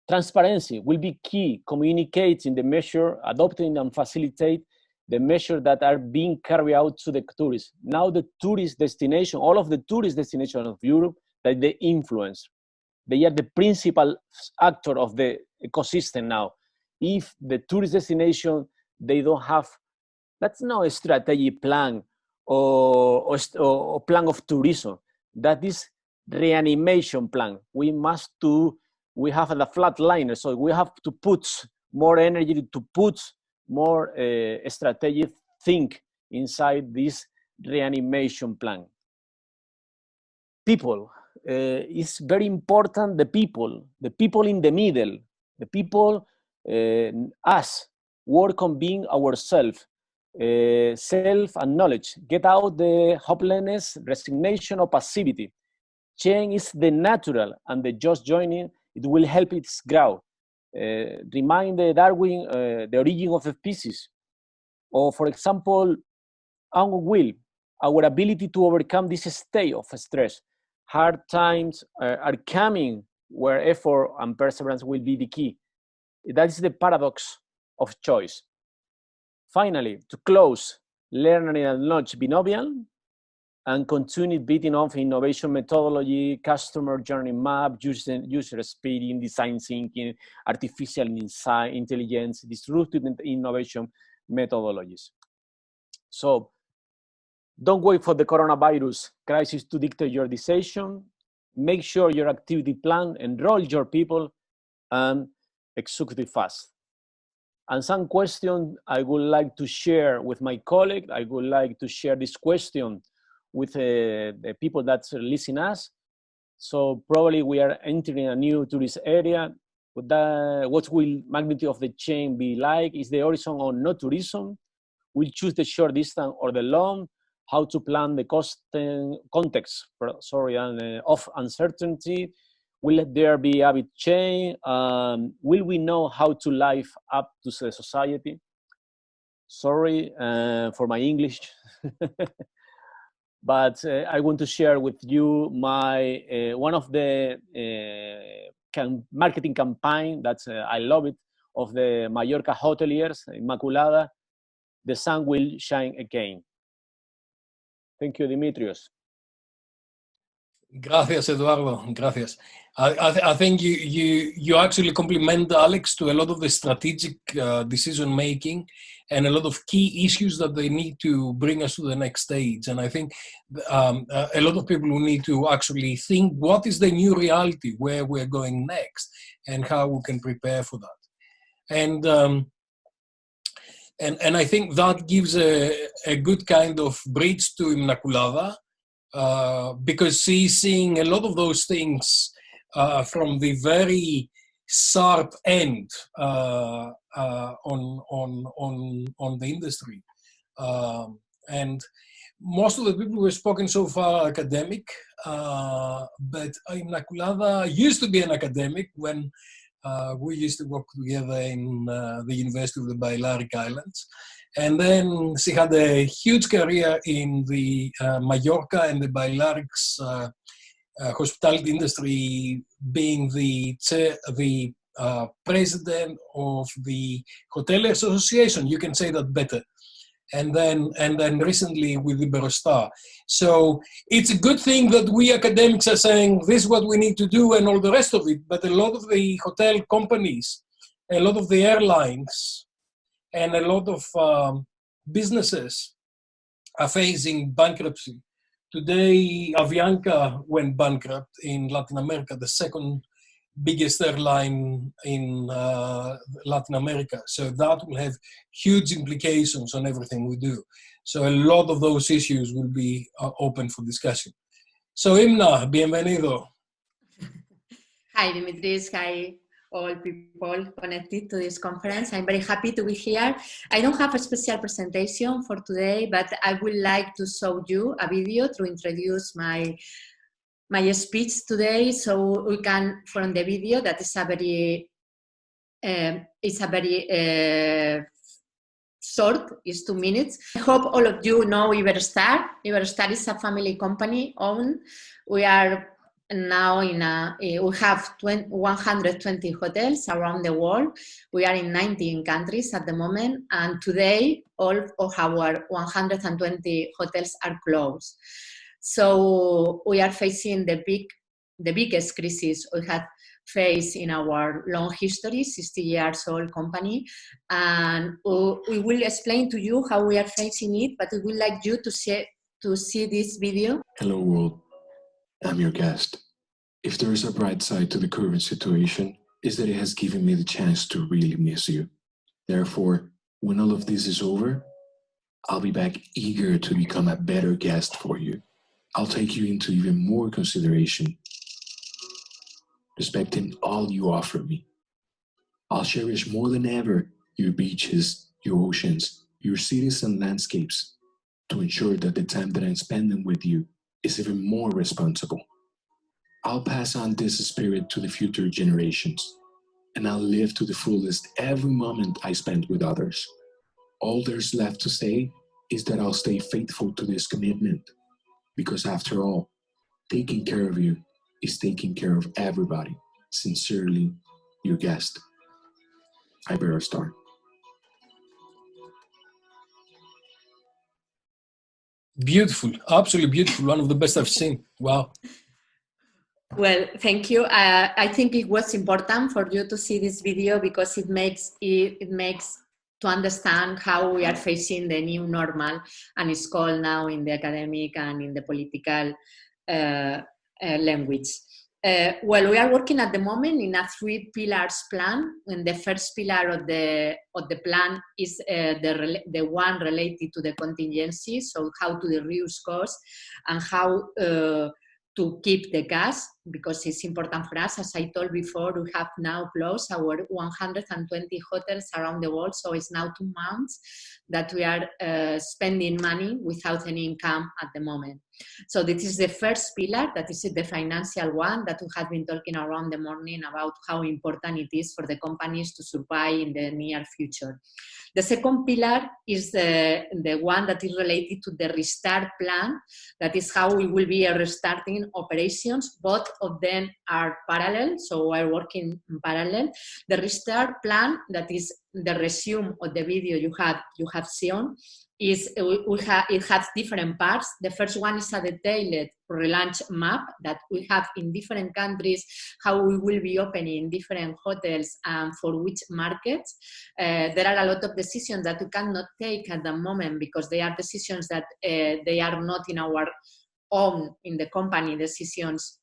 Transparency will be key, communicating the measure, adopting and facilitate the measures that are being carried out to the tourists. Now the tourist destination, all of the tourist destinations of Europe, that they influence. They are the principal actor of the ecosystem now. If the tourist destination, they don't have, that's not a strategy plan or plan of tourism. That is reanimation plan. We have the flatliner, so we have to put more energy, to put more strategic think inside this reanimation plan. People, it's very important, the people in the middle, the people, us, work on being ourselves, self and knowledge, get out the hopelessness, resignation or passivity. Change is the natural, and the just joining, it will help its growth. Remind Darwin the origin of the species, or for example, our will, our ability to overcome this state of stress. Hard times are coming where effort and perseverance will be the key. That is the paradox of choice. Finally, to close, learning and knowledge binomial, and continue beating off innovation methodology, customer journey map, user experience, design thinking, artificial intelligence, disruptive innovation methodologies. So don't wait for the coronavirus crisis to dictate your decision. Make sure your activity plan, enroll your people, and execute fast. And some question I would like to share with my colleague. I would like to share this question with the people that listen us. So probably we are entering a new tourist area. What will magnitude of the change be like? Is the horizon or no tourism? We'll choose the short distance or the long. How to plan the context of uncertainty. Will there be habit change? Will we know how to live up to the society? Sorry for my English. But I want to share with you my one of the marketing campaign that I love it, of the Mallorca hoteliers, Inmaculada. The sun will shine again. Thank you, Dimitrios. Gracias, Eduardo. Gracias. I think you actually compliment Alex to a lot of the strategic decision making and a lot of key issues that they need to bring us to the next stage. And I think a lot of people will need to actually think what is the new reality, where we're going next, and how we can prepare for that. And I think that gives a good kind of bridge to Inmaculada, because she's seeing a lot of those things from the very sharp end on the industry. And most of the people who have spoken so far are academic, but Inmaculada used to be an academic when we used to work together in the University of the Balearic Islands. And then she had a huge career in the Mallorca and the Balearics hospitality industry, being the president of the Hoteliers Association. You can say that better. And then recently with Iberostar. So it's a good thing that we academics are saying this is what we need to do and all the rest of it. But a lot of the hotel companies, a lot of the airlines, and a lot of businesses are facing bankruptcy. Today, Avianca went bankrupt in Latin America, the second biggest airline in Latin America. So that will have huge implications on everything we do. So a lot of those issues will be open for discussion. So Imna, bienvenido. Hi, Dimitrios. Hi, all people connected to this conference. I'm very happy to be here. I don't have a special presentation for today, but I would like to show you a video to introduce my speech today. So we can, from the video, that is a very short, is 2 minutes. I hope all of you know Iberostar. Iberostar is a family company owned. We are now we have 120 hotels around the world. We are in 19 countries at the moment, and today all of our 120 hotels are closed. So we are facing the biggest crisis we have faced in our long history, 60 years old company, and we will explain to you how we are facing it, but we would like you to see this video. Hello world, I'm your guest. If there is a bright side to the current situation, is that it has given me the chance to really miss you. Therefore, when all of this is over, I'll be back eager to become a better guest for you. I'll take you into even more consideration, respecting all you offer me. I'll cherish more than ever your beaches, your oceans, your cities and landscapes, to ensure that the time that I'm spending with you is even more responsible. I'll pass on this spirit to the future generations, and I'll live to the fullest every moment I spend with others. All there's left to say is that I'll stay faithful to this commitment, because after all, taking care of you is taking care of everybody. Sincerely, your guest, Iberostar. Beautiful, absolutely beautiful. One of the best I've seen. Wow. Well, thank you. I think it was important for you to see this video because it makes to understand how we are facing the new normal, and it's called now in the academic and in the political language. Well, we are working at the moment in a 3 pillars plan, and the first pillar of the plan is the one related to the contingency, so how to reduce costs and how to keep the gas, because it's important for us. As I told before, we have now closed our 120 hotels around the world, so it's now 2 months that we are spending money without any income at the moment. So this is the first pillar, that is the financial one that we have been talking around the morning about how important it is for the companies to survive in the near future. The second pillar is the one that is related to the restart plan. That is how we will be restarting operations. Both of them are parallel, so we're working in parallel. The restart plan, that is the resume of the video you have seen, it has different parts. The first one is a detailed relaunch map that we have in different countries, how we will be opening different hotels and for which markets. There are a lot of decisions that we cannot take at the moment because they are decisions that they are not in our own, in the company decisions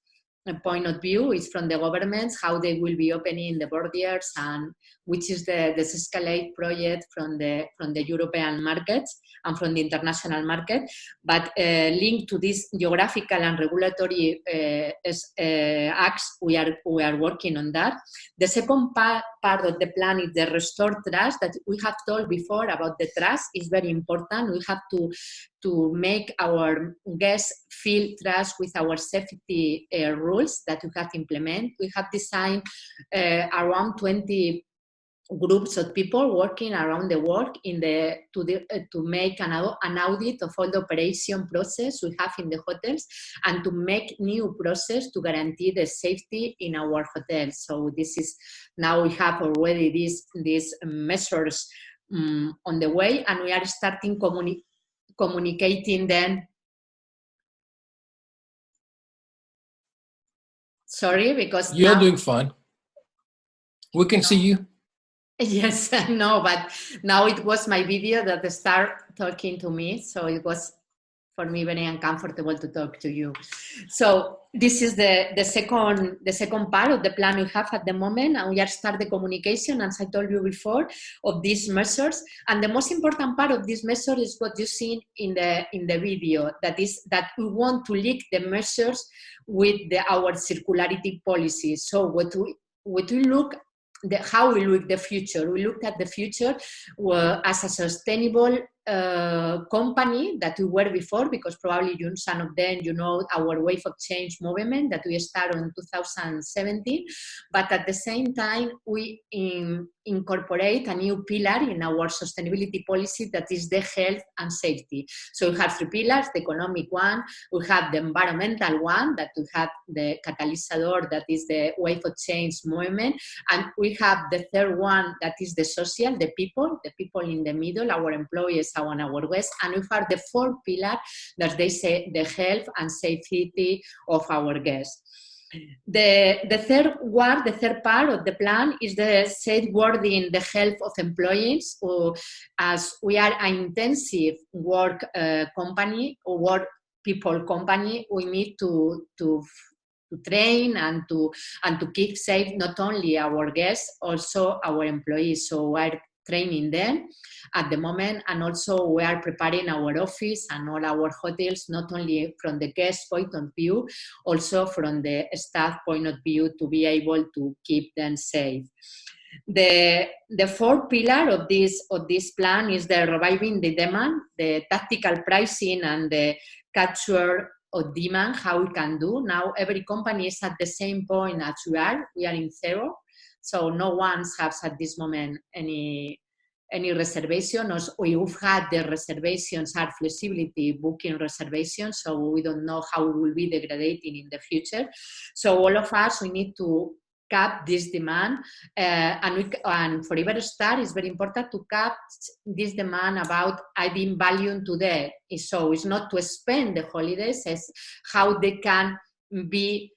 point of view. Is from the governments, how they will be opening the borders, and which is the CISET-Ca project from the European markets and from the international market. But linked to this geographical and regulatory acts, we are working on that. The second part of the plan is the restore trust that we have told before about. The trust is very important. We have to make our guests feel trust with our safety rules that we have to implement. We have designed around 20 groups of people working around the world to make an audit of all the operation process we have in the hotels and to make new process to guarantee the safety in our hotels. So this is, now we have already these measures on the way, and we are starting communicating them. Sorry, because you're doing fine. We can see you. Yes, I know, but now it was my video that started talking to me, so it was for me very uncomfortable to talk to you. So this is the second part of the plan we have at the moment, and we are starting the communication, as I told you before, of these measures. And the most important part of this measure is what you see in the video. That is that we want to link the measures with our circularity policy. So what we look. How we look at the future. We looked at the future as a sustainable company that we were before, because probably some of them, you know, our Wave of Change movement that we started in 2017. But at the same time, we in incorporate a new pillar in our sustainability policy, that is the health and safety. So we have 3 pillars, the economic one, we have the environmental one, that we have the catalysador, that is the wave of change movement, and we have the third one, that is the social, the people in the middle, our employees and our guests, and we have the 4th pillar, that they say the health and safety of our guests. The third part of the plan is the safeguarding the health of employees, or as we are an intensive work company or work people company, we need to train and to keep safe not only our guests, also our employees. So we are training them at the moment, and also we are preparing our office and all our hotels, not only from the guest point of view, also from the staff point of view, to be able to keep them safe. The 4th pillar of this plan is the reviving the demand, the tactical pricing and the capture of demand, how we can do. Now every company is at the same point as we are in 0. So no one has at this moment any reservation. We've had the reservations are flexibility booking reservations, so we don't know how it will be degrading in the future. So all of us, we need to cap this demand, and for Iberostar, it's very important to cap this demand about adding value to that. So it's not to spend the holidays, it's how they can be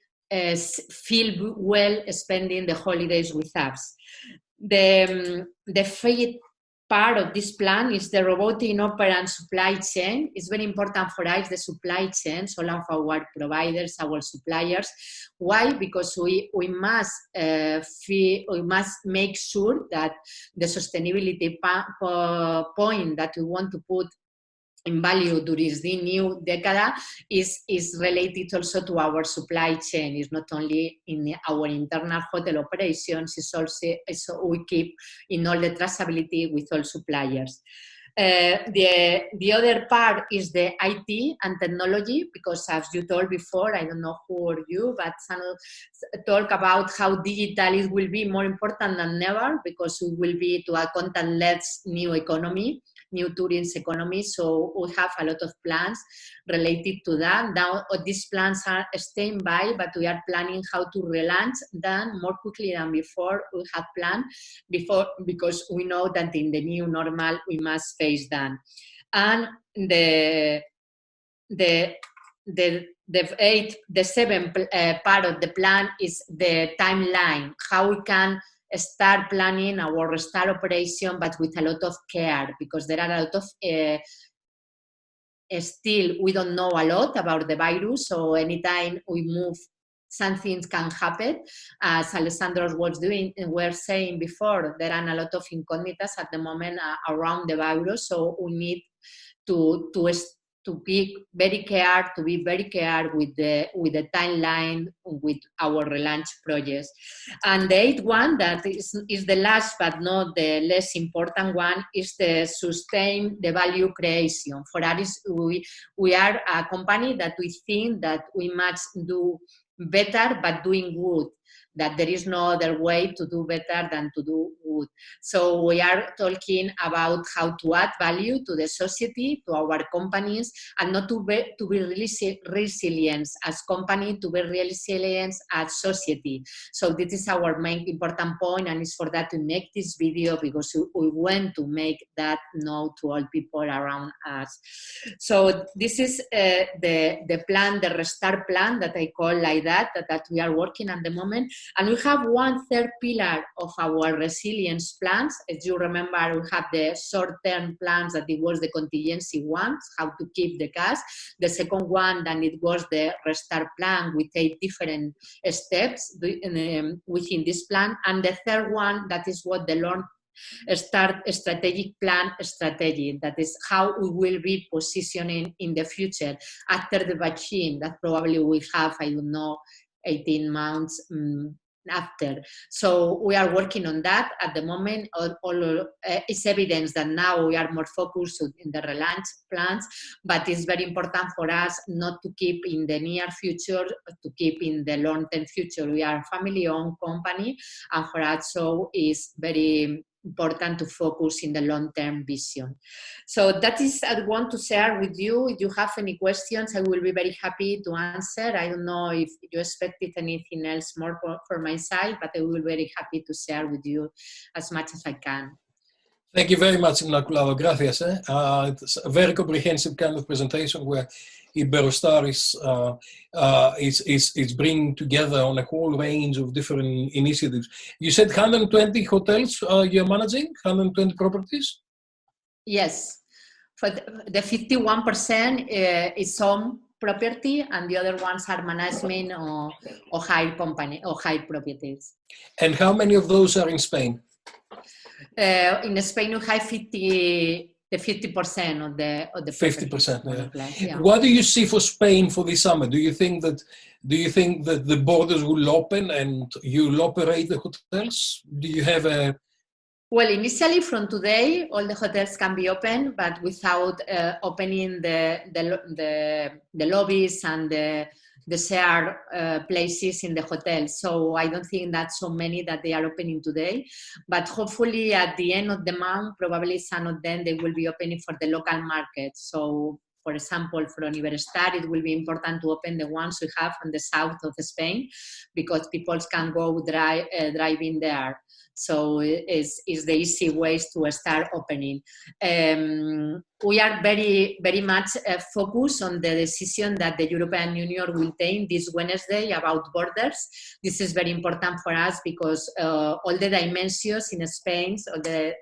feel well spending the holidays with us. The 5th part of this plan is the robotic operant supply chain. It's very important for us, the supply chains, all of our providers, our suppliers. Why? Because we must make sure that the sustainability point that we want to put in value during the new decade is related also to our supply chain. It's not only in our internal hotel operations, it's also we keep in all the traceability with all suppliers. The other part is the IT and technology, because as you told before, I don't know who are you, but some talk about how digital it will be more important than ever, because we will be to a contactless new economy, new tourism economy. So we have a lot of plans related to that. Now these plans are staying by, but we are planning how to relaunch them more quickly than before we had planned before, because we know that in the new normal we must face them. And the 7th part of the plan is the timeline, how we can start planning our restart operation, but with a lot of care, because there are a lot of still we don't know a lot about the virus, so anytime we move, something can happen. As Alexandros were saying before, there are a lot of incognitas at the moment around the virus, so we need to be very careful with the timeline with our relaunch projects. And the 8th one, that is the last but not the less important one, is the sustain the value creation. For us, we are a company that we think that we must do better but doing good, that there is no other way to do better than to do good. So we are talking about how to add value to the society, to our companies, and not to be really resilient as company, to be resilient as society. So this is our main important point, and it's for that to make this video, because we want to make that known to all people around us. So this is the plan, the restart plan that I call like that we are working at the moment. And we have one 3rd pillar of our resilience plans. As you remember, we have the short-term plans, that it was the contingency ones, how to keep the cash. The second one, then it was the restart plan with 8 different steps within this plan. And the 3rd one, that is what the long start strategic plan strategy, that is how we will be positioning in the future after the vaccine, that probably we have, I don't know, 18 months after. So we are working on that at the moment. It's evidence that now we are more focused in the relaunch plans, but it's very important for us not to keep in the near future, to keep in the long-term future. We are a family-owned company, and for us, so it's very important to focus in the long-term vision. So that is I want to share with you. If you have any questions, I will be very happy to answer. I don't know if you expected anything else more from my side, but I will be very happy to share with you as much as I can. Thank you very much, Inmaculada. Gracias. It's a very comprehensive kind of presentation where Iberostar is bringing together on a whole range of different initiatives. You said 120 hotels you're managing, 120 properties? Yes. For the 51% is some property, and the other ones are management or hire company or hire properties. And how many of those are in Spain? In Spain, we have 50% of the 50%. Yeah. What do you see for Spain for this summer? Do you think that the borders will open and you'll operate the hotels? Do you have a... Well, initially from today, all the hotels can be open, but without opening the lobbies and the shared places in the hotel. So I don't think that so many that they are opening today, but hopefully at the end of the month, probably some of them, they will be opening for the local market. So for example, for Universidad, it will be important to open the ones we have on the south of Spain, because people can go driving there. So it's the easy ways to start opening. We are very, very much focused on the decision that the European Union will take this Wednesday about borders. This is very important for us because all the dimensions in Spain, the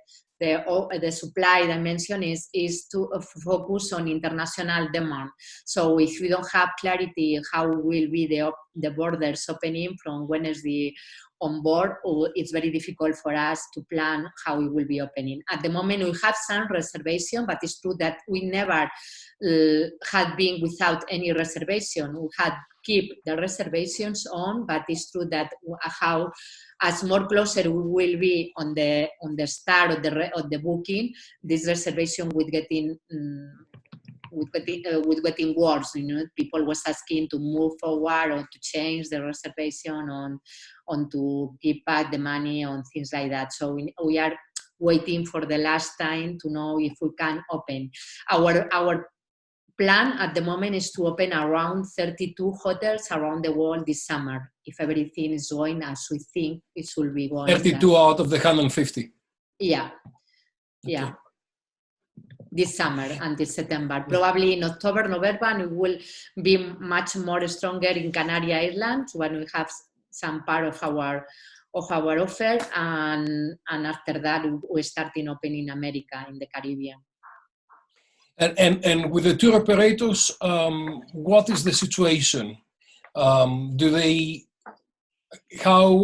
supply dimension is to focus on international demand. So if we don't have clarity how will be the borders opening from Wednesday on board, it's very difficult for us to plan how it will be opening. At the moment, we have some reservation, but it's true that we never had been without any reservation. We had keep the reservations on, but it's true that as more closer we will be on the start of the booking, this reservation with getting worse. You know, people was asking to move forward or to change the reservation on to give back the money on things like that. So we are waiting for the last time to know if we can open. Our plan at the moment is to open around 32 hotels around the world this summer, if everything is going as we think it should be going. 32 out of the 150? Yeah. Yeah. Okay. This summer until September. Probably in October, November, we will be much more stronger in Canary Islands when we have some part of our offer, and after that we start in opening America in the Caribbean. And with the tour operators, what is the situation? How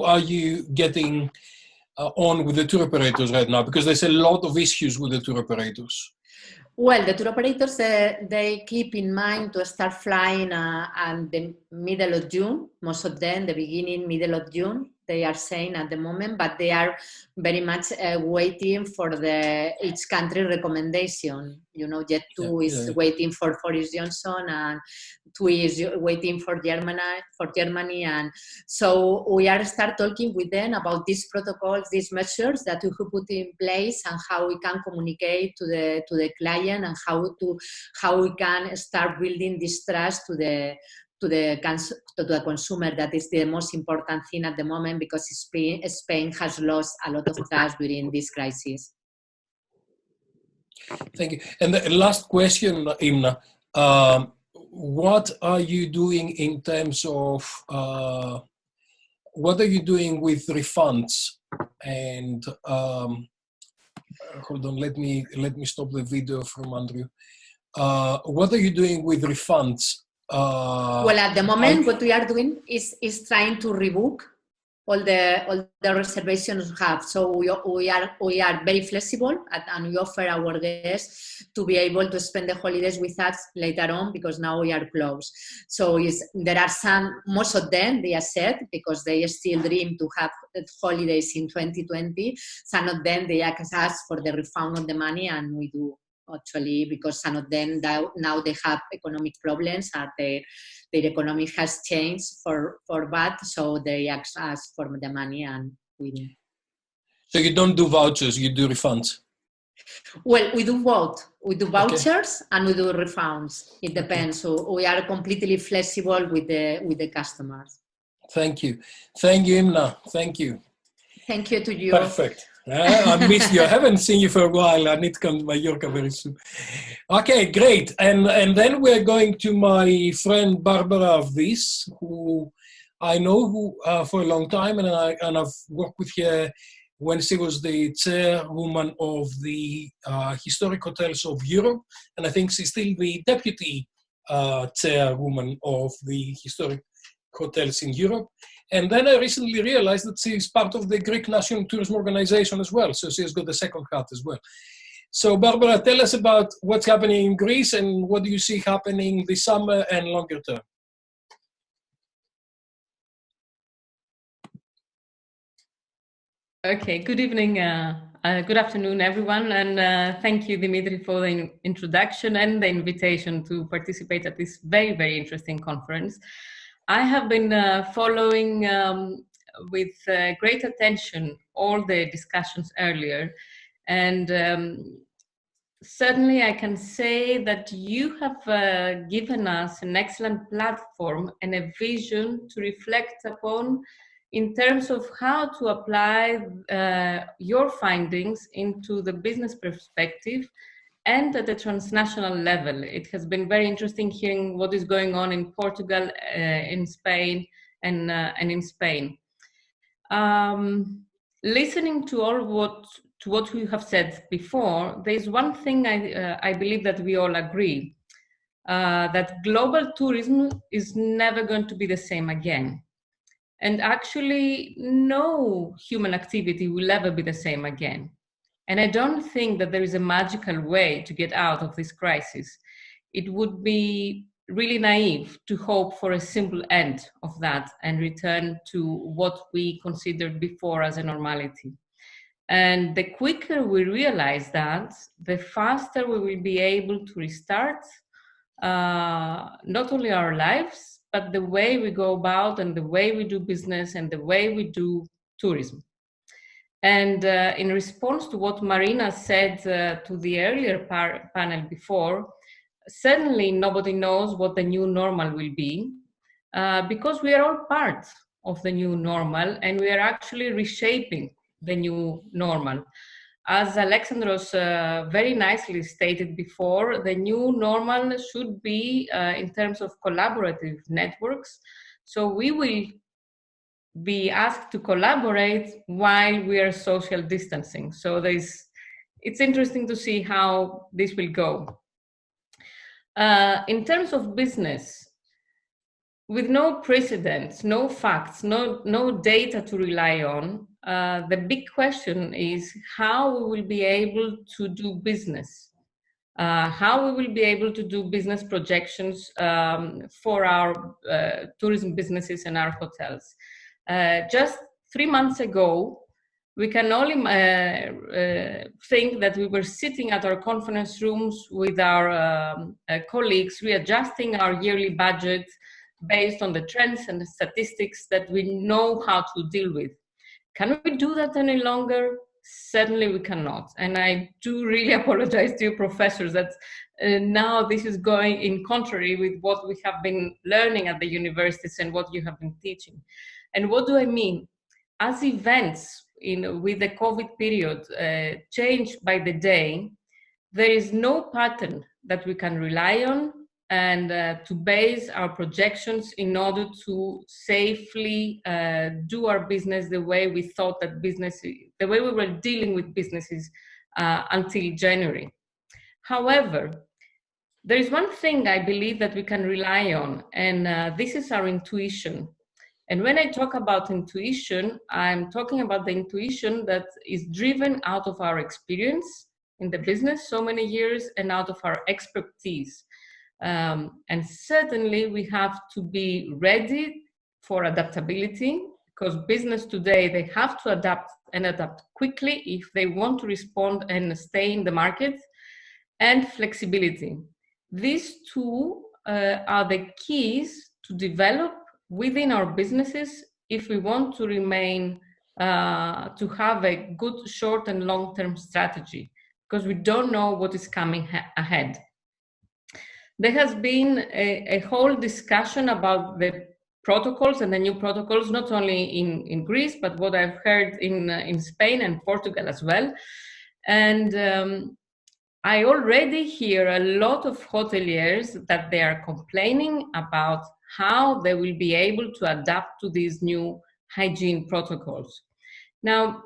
are you getting on with the tour operators right now? Because there's a lot of issues with the tour operators. Well, the tour operators, they keep in mind to start flying at the middle of June. Most of them, the beginning, middle of June, they are saying at the moment, but they are very much waiting for each country recommendation. You know, Jet2 is waiting for Boris Johnson, and TUI is waiting for Germany, and so we are start talking with them about these protocols, these measures that we could put in place, and how we can communicate to the client, and how we can start building this trust to the consumer. That is the most important thing at the moment, because Spain has lost a lot of trust during this crisis. Thank you. And the last question, Imna, what are you doing in terms of, what are you doing with refunds? And hold on, let me stop the video from Andrew. What are you doing with refunds? Well, at the moment, what we are doing is trying to rebook all the reservations have. So we are very flexible, and we offer our guests to be able to spend the holidays with us later on, because now we are closed. So there are most of them, they accept, because they still dream to have holidays in 2020. Some of them, they ask for the refund of the money, and we do, actually, because some of them now they have economic problems, and their economy has changed for bad, so they ask us for the money, and we do. So you don't do vouchers, you do refunds? Well, we do both. We do vouchers and we do refunds. It depends. So we are completely flexible with the customers. Thank you. Thank you, Imna. Thank you. Thank you to you. Perfect. I missed you. I haven't seen you for a while. I need to come to Mallorca very soon. Okay, great. And then we're going to my friend Barbara Avdis, who I know for a long time, and I've worked with her when she was the chairwoman of the Historic Hotels of Europe, and I think she's still the deputy chairwoman of the Historic Hotels in Europe. And then I recently realized that she's part of the Greek National Tourism Organization as well, so she's got the second hat as well. So Barbara, tell us about what's happening in Greece and what do you see happening this summer and longer term? Okay, good evening, good afternoon, everyone, and thank you, Dimitri, for the introduction and the invitation to participate at this very, very interesting conference. I have been following with great attention all the discussions earlier, and certainly I can say that you have given us an excellent platform and a vision to reflect upon in terms of how to apply your findings into the business perspective and at the transnational level. It has been very interesting hearing what is going on in Portugal, in Spain, and in Spain. Listening to what you have said before, there is one thing I believe that we all agree, that global tourism is never going to be the same again. And actually, no human activity will ever be the same again. And I don't think that there is a magical way to get out of this crisis. It would be really naive to hope for a simple end of that and return to what we considered before as a normality. And the quicker we realize that, the faster we will be able to restart not only our lives, but the way we go about and the way we do business and the way we do tourism. And in response to what Marina said to the earlier panel before, certainly nobody knows what the new normal will be, because we are all part of the new normal and we are actually reshaping the new normal. As Alexandros very nicely stated before, the new normal should be in terms of collaborative networks. So we will be asked to collaborate while we are social distancing. So it's interesting to see how this will go. In terms of business, with no precedents, no facts, no data to rely on, the big question is how we will be able to do business, how we will be able to do business projections for our tourism businesses and our hotels. Just 3 months ago, we can only think that we were sitting at our conference rooms with our colleagues, readjusting our yearly budget based on the trends and the statistics that we know how to deal with. Can we do that any longer? Certainly we cannot. And I do really apologize to you professors that now this is going in contrary with what we have been learning at the universities and what you have been teaching. And what do I mean? As events with the COVID period change by the day, there is no pattern that we can rely on and to base our projections in order to safely do our business the way we thought that the way we were dealing with businesses until January. However, there is one thing I believe that we can rely on, and this is our intuition. And when I talk about intuition, I'm talking about the intuition that is driven out of our experience in the business so many years and out of our expertise. And certainly we have to be ready for adaptability, because business today, they have to adapt and adapt quickly if they want to respond and stay in the market, and flexibility. These two are the keys to develop within our businesses if we want to remain, to have a good short and long-term strategy, because we don't know what is coming ahead. There has been a whole discussion about the protocols and the new protocols, not only in Greece, but what I've heard in Spain and Portugal as well. And I already hear a lot of hoteliers that they are complaining about how they will be able to adapt to these new hygiene protocols. Now,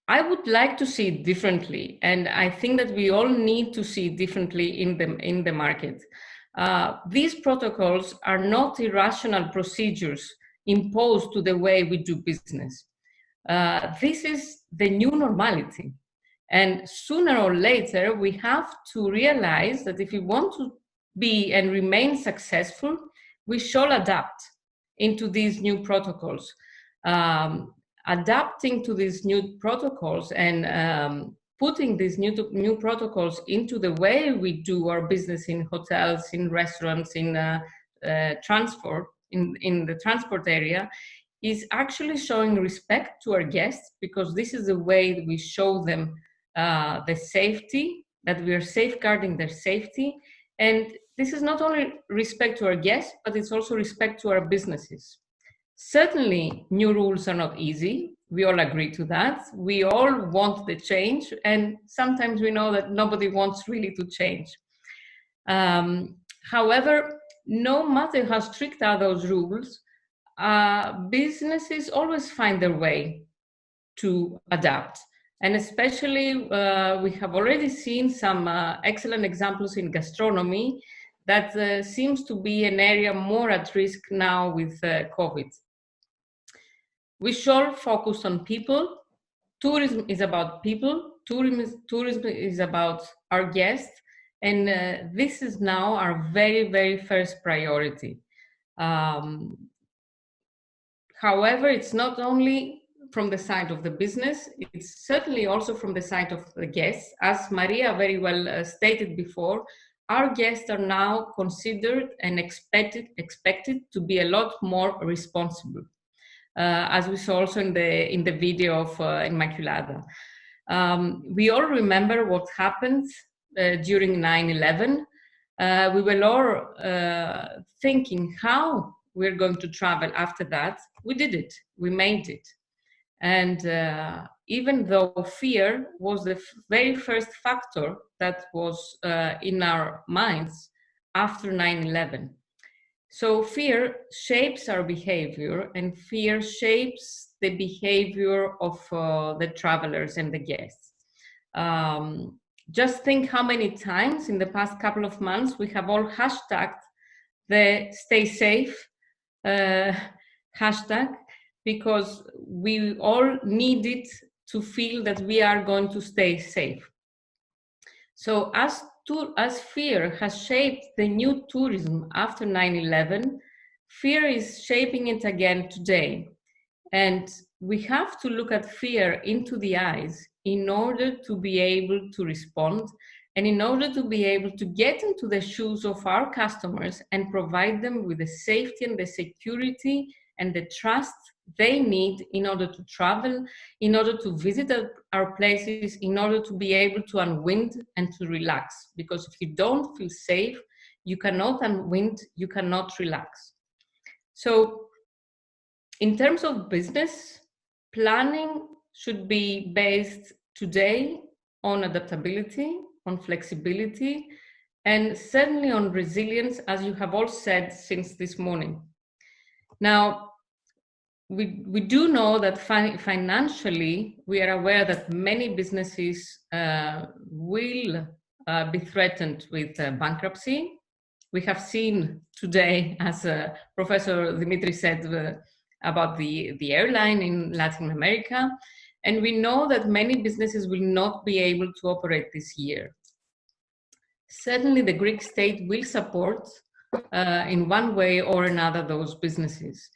I would like to see it differently, and I think that we all need to see it differently in the market. These protocols are not irrational procedures imposed to the way we do business. This is the new normality. And sooner or later, we have to realize that if we want to be and remain successful, we shall adapt into these new protocols. Adapting to these new protocols and putting these new protocols into the way we do our business in hotels, in restaurants, in transport, in the transport area, is actually showing respect to our guests, because this is the way that we show them the safety, that we are safeguarding their safety. And this is not only respect to our guests, but it's also respect to our businesses. Certainly, new rules are not easy. We all agree to that. We all want the change, and sometimes we know that nobody wants really to change. However, no matter how strict are those rules, businesses always find their way to adapt. And especially, we have already seen some excellent examples in gastronomy that seems to be an area more at risk now with COVID. We shall focus on people. Tourism is about people. Tourism is about our guests. And this is now our very, very first priority. However, it's not only from the side of the business, it's certainly also from the side of the guests. As Maria very well stated before, our guests are now considered and expected to be a lot more responsible, as we saw also in the video of Inmaculada. We all remember what happened during 9/11. We were all thinking how we're going to travel after that. We did it, we made it. And even though fear was the very first factor that was in our minds after 9/11. So fear shapes our behavior, and fear shapes the behavior of the travelers and the guests. Just think how many times in the past couple of months we have all hashtagged the stay safe hashtag, because we all needed to feel that we are going to stay safe. So as fear has shaped the new tourism after 9/11, fear is shaping it again today. And we have to look at fear into the eyes in order to be able to respond, and in order to be able to get into the shoes of our customers and provide them with the safety and the security and the trust they need in order to travel, in order to visit our places, in order to be able to unwind and to relax. Because if you don't feel safe, you cannot unwind, you cannot relax. So in terms of business, planning should be based today on adaptability, on flexibility, and certainly on resilience, as you have all said since this morning. Now, we do know that financially, we are aware that many businesses will be threatened with bankruptcy. We have seen today, as Professor Dimitri said, about the airline in Latin America, and we know that many businesses will not be able to operate this year. Certainly, the Greek state will support in one way or another those businesses.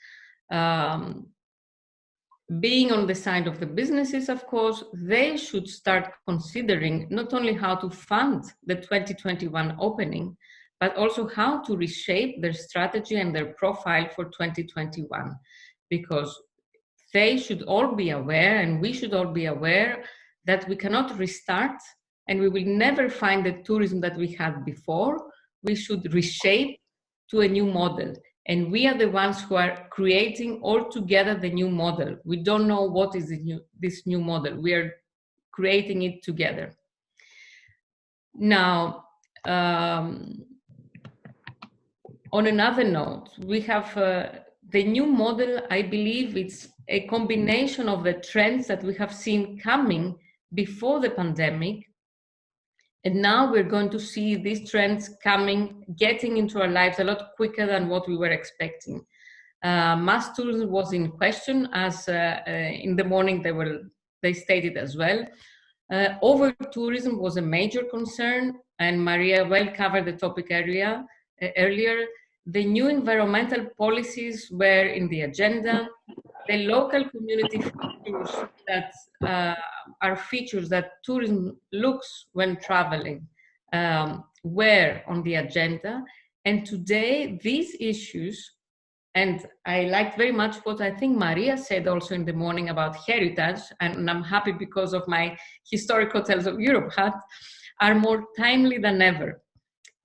Being on the side of the businesses, of course, they should start considering not only how to fund the 2021 opening, but also how to reshape their strategy and their profile for 2021. Because they should all be aware, and we should all be aware, that we cannot restart and we will never find the tourism that we had before. We should reshape to a new model. And we are the ones who are creating all together the new model. We don't know what is this new model. We are creating it together. Now, on another note, we have the new model. I believe it's a combination of the trends that we have seen coming before the pandemic. And now we're going to see these trends getting into our lives a lot quicker than what we were expecting. Mass tourism was in question, as in the morning they stated as well. Over-tourism was a major concern, and Maria well covered the topic earlier. The new environmental policies were in the agenda. The local community features that are features that tourism looks when traveling were on the agenda. And today, these issues, and I liked very much what I think Maria said also in the morning about heritage, and I'm happy because of my Historic Hotels of Europe hat, are more timely than ever.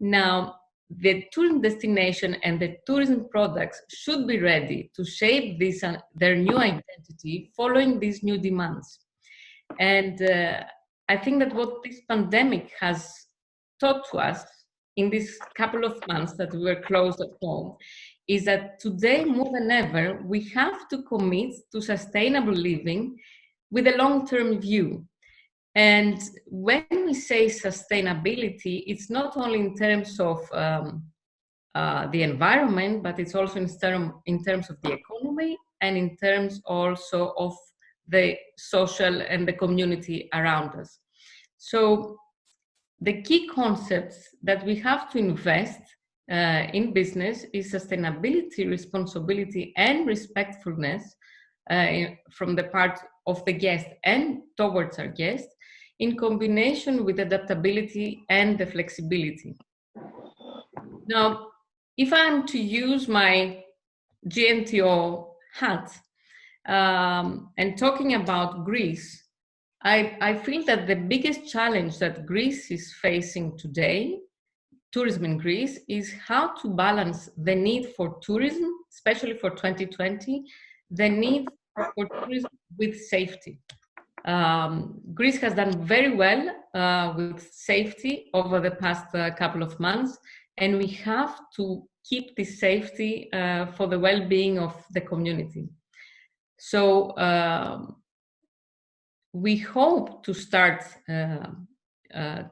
Now, the tourism destination and the tourism products should be ready to shape this, their new identity following these new demands. And I think that what this pandemic has taught to us in this couple of months that we were closed at home is that today more than ever, we have to commit to sustainable living with a long-term view. And when we say sustainability, it's not only in terms of the environment, but it's also in terms of the economy and in terms also of the social and the community around us. So the key concepts that we have to invest in business is sustainability, responsibility, and respectfulness from the part of the guest and towards our guests, in combination with adaptability and the flexibility. Now, if I'm to use my GNTO hat and talking about Greece, I feel that the biggest challenge that Greece is facing today, tourism in Greece, is how to balance the need for tourism, especially for 2020, the need for tourism with safety. Greece has done very well with safety over the past couple of months, and we have to keep this safety for the well-being of the community. So we hope to start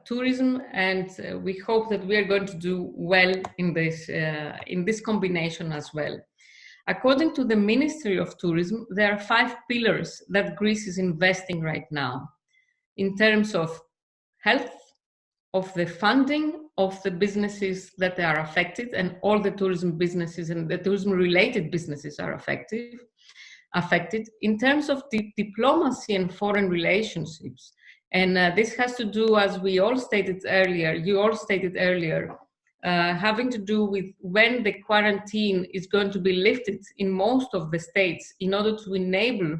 tourism, and we hope that we are going to do well in this combination as well. According to the Ministry of Tourism, there are 5 pillars that Greece is investing right now in terms of health, of the funding of the businesses that are affected, and all the tourism businesses and the tourism-related businesses are affected. In terms of the diplomacy and foreign relationships, and this has to do, as we all stated earlier, you all stated earlier, having to do with when the quarantine is going to be lifted in most of the states in order to enable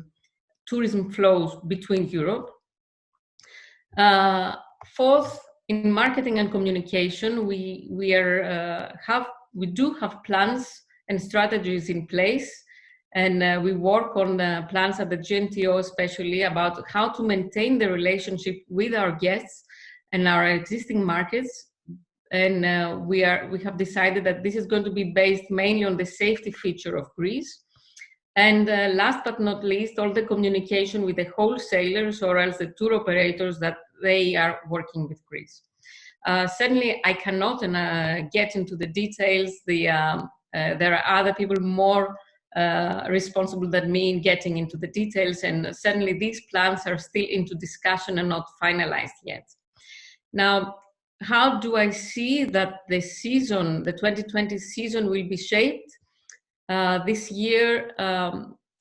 tourism flows between Europe. Fourth, in marketing and communication, we do have plans and strategies in place, and we work on plans at the GNTO, especially about how to maintain the relationship with our guests and our existing markets. And we have decided that this is going to be based mainly on the safety feature of Greece. And last but not least, all the communication with the wholesalers or else the tour operators that they are working with Greece. Certainly, I cannot get into the details. There are other people more responsible than me in getting into the details, and certainly these plans are still into discussion and not finalized yet. Now, how do I see that the season, the 2020 season, will be shaped? This year,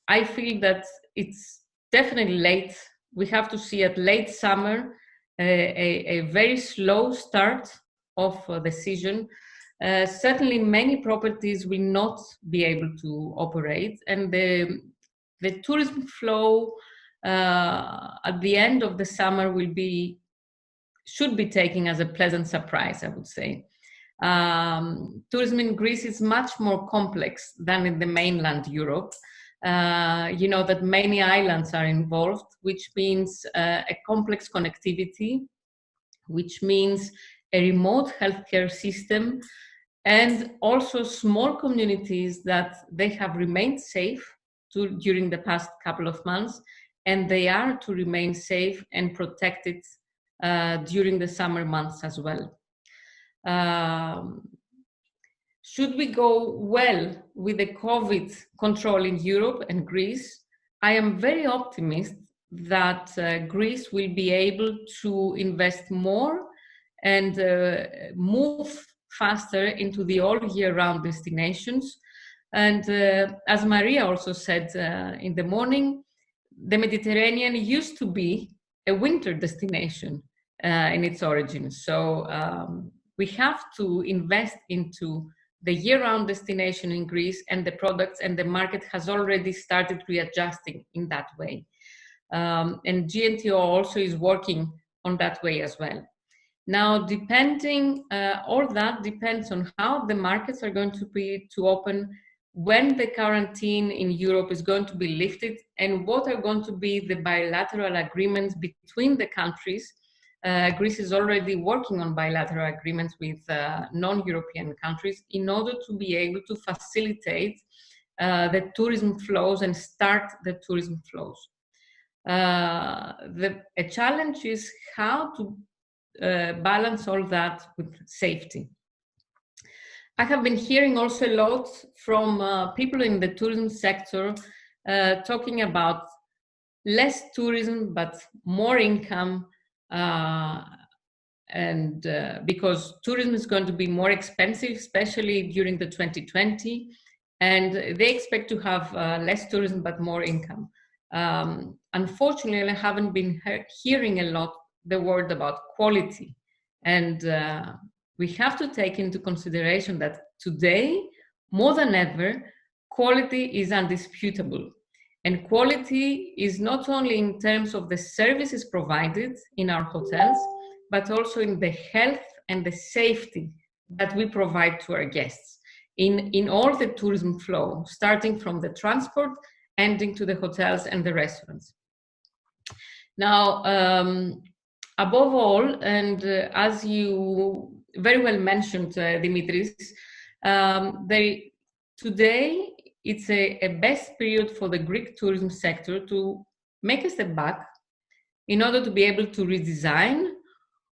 I feel that it's definitely late. We have to see at late summer a very slow start of the season. Certainly many properties will not be able to operate, and the tourism flow at the end of the summer should be taken as a pleasant surprise, I would say. Tourism in Greece is much more complex than in the mainland Europe. You know that many islands are involved, which means a complex connectivity, which means a remote healthcare system, and also small communities that they have remained safe during the past couple of months, and they are to remain safe and protected during the summer months as well. Should we go well with the COVID control in Europe and Greece, I am very optimistic that Greece will be able to invest more and move faster into the all-year-round destinations. And as Maria also said in the morning, the Mediterranean used to be a winter destination in its origins. So we have to invest into the year-round destination in Greece, and the products and the market has already started readjusting in that way. And GNTO also is working on that way as well. Now, all that depends on how the markets are going to open, when the quarantine in Europe is going to be lifted, and what are going to be the bilateral agreements between the countries. Greece is already working on bilateral agreements with non-European countries in order to be able to facilitate the tourism flows and start the tourism flows. A challenge is how to balance all that with safety. I have been hearing also a lot from people in the tourism sector talking about less tourism but more income, and because tourism is going to be more expensive, especially during the 2020, and they expect to have less tourism but more income. Unfortunately, I haven't been hearing a lot the word about quality, and we have to take into consideration that today, more than ever, quality is undisputable. And quality is not only in terms of the services provided in our hotels, but also in the health and the safety that we provide to our guests in all the tourism flow, starting from the transport, ending to the hotels and the restaurants. Now, above all, and as you very well mentioned, Dimitris, today it's a best period for the Greek tourism sector to make a step back in order to be able to redesign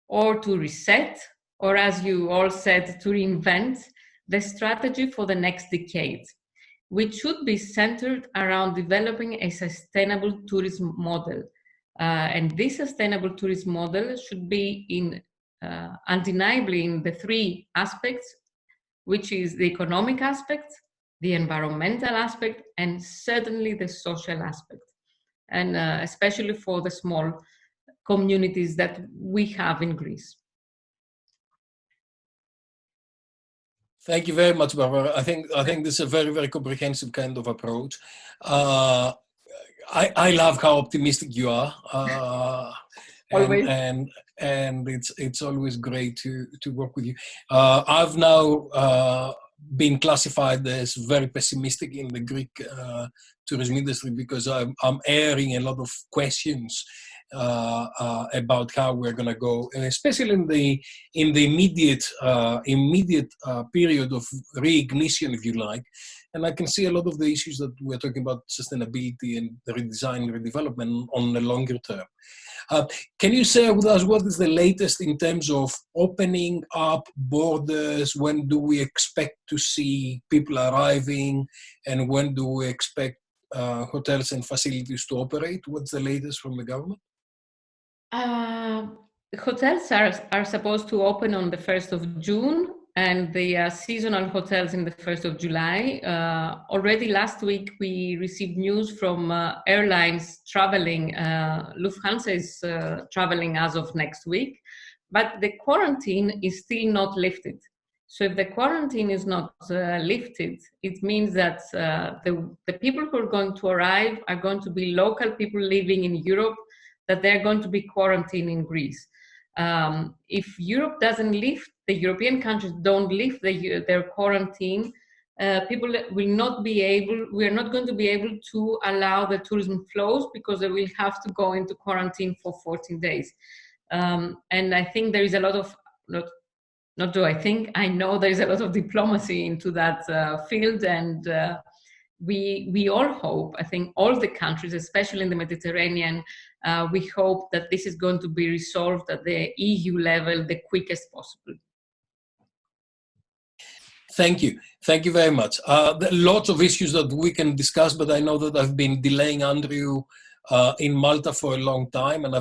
or to reset, or as you all said, to reinvent the strategy for the next decade, which should be centered around developing a sustainable tourism model. And this sustainable tourism model should be undeniably in the three aspects, which is the economic aspect, the environmental aspect, and certainly the social aspect, and especially for the small communities that we have in Greece. Thank you very much, Barbara. I think this is a very, very comprehensive kind of approach. I love how optimistic you are, and it's always great to work with you. I've now been classified as very pessimistic in the Greek tourism industry because I'm airing a lot of questions about how we're going to go, especially in the immediate period of reignition, if you like. and I can see a lot of the issues that we're talking about, sustainability and the redesign, redevelopment on the longer term. Can you share with us what is the latest in terms of opening up borders? When do we expect to see people arriving, and when do we expect hotels and facilities to operate? What's the latest from the government? Hotels are supposed to open on the 1st of June, and the seasonal hotels in the 1st of July. Already last week, we received news from airlines traveling. Lufthansa is traveling as of next week, but the quarantine is still not lifted. So if the quarantine is not lifted, it means that the people who are going to arrive are going to be local people living in Europe, that they're going to be quarantined in Greece. If Europe doesn't lift, the European countries don't lift their quarantine, people will not be able, we are not going to be able to allow the tourism flows, because they will have to go into quarantine for 14 days. And I think there is a lot of, I know there is a lot of diplomacy into that field, and we all hope, I think all the countries, especially in the Mediterranean, we hope that this is going to be resolved at the EU level the quickest possible. Thank you. Thank you very much. There are lots of issues that we can discuss, but I know that I've been delaying Andrew in Malta for a long time, and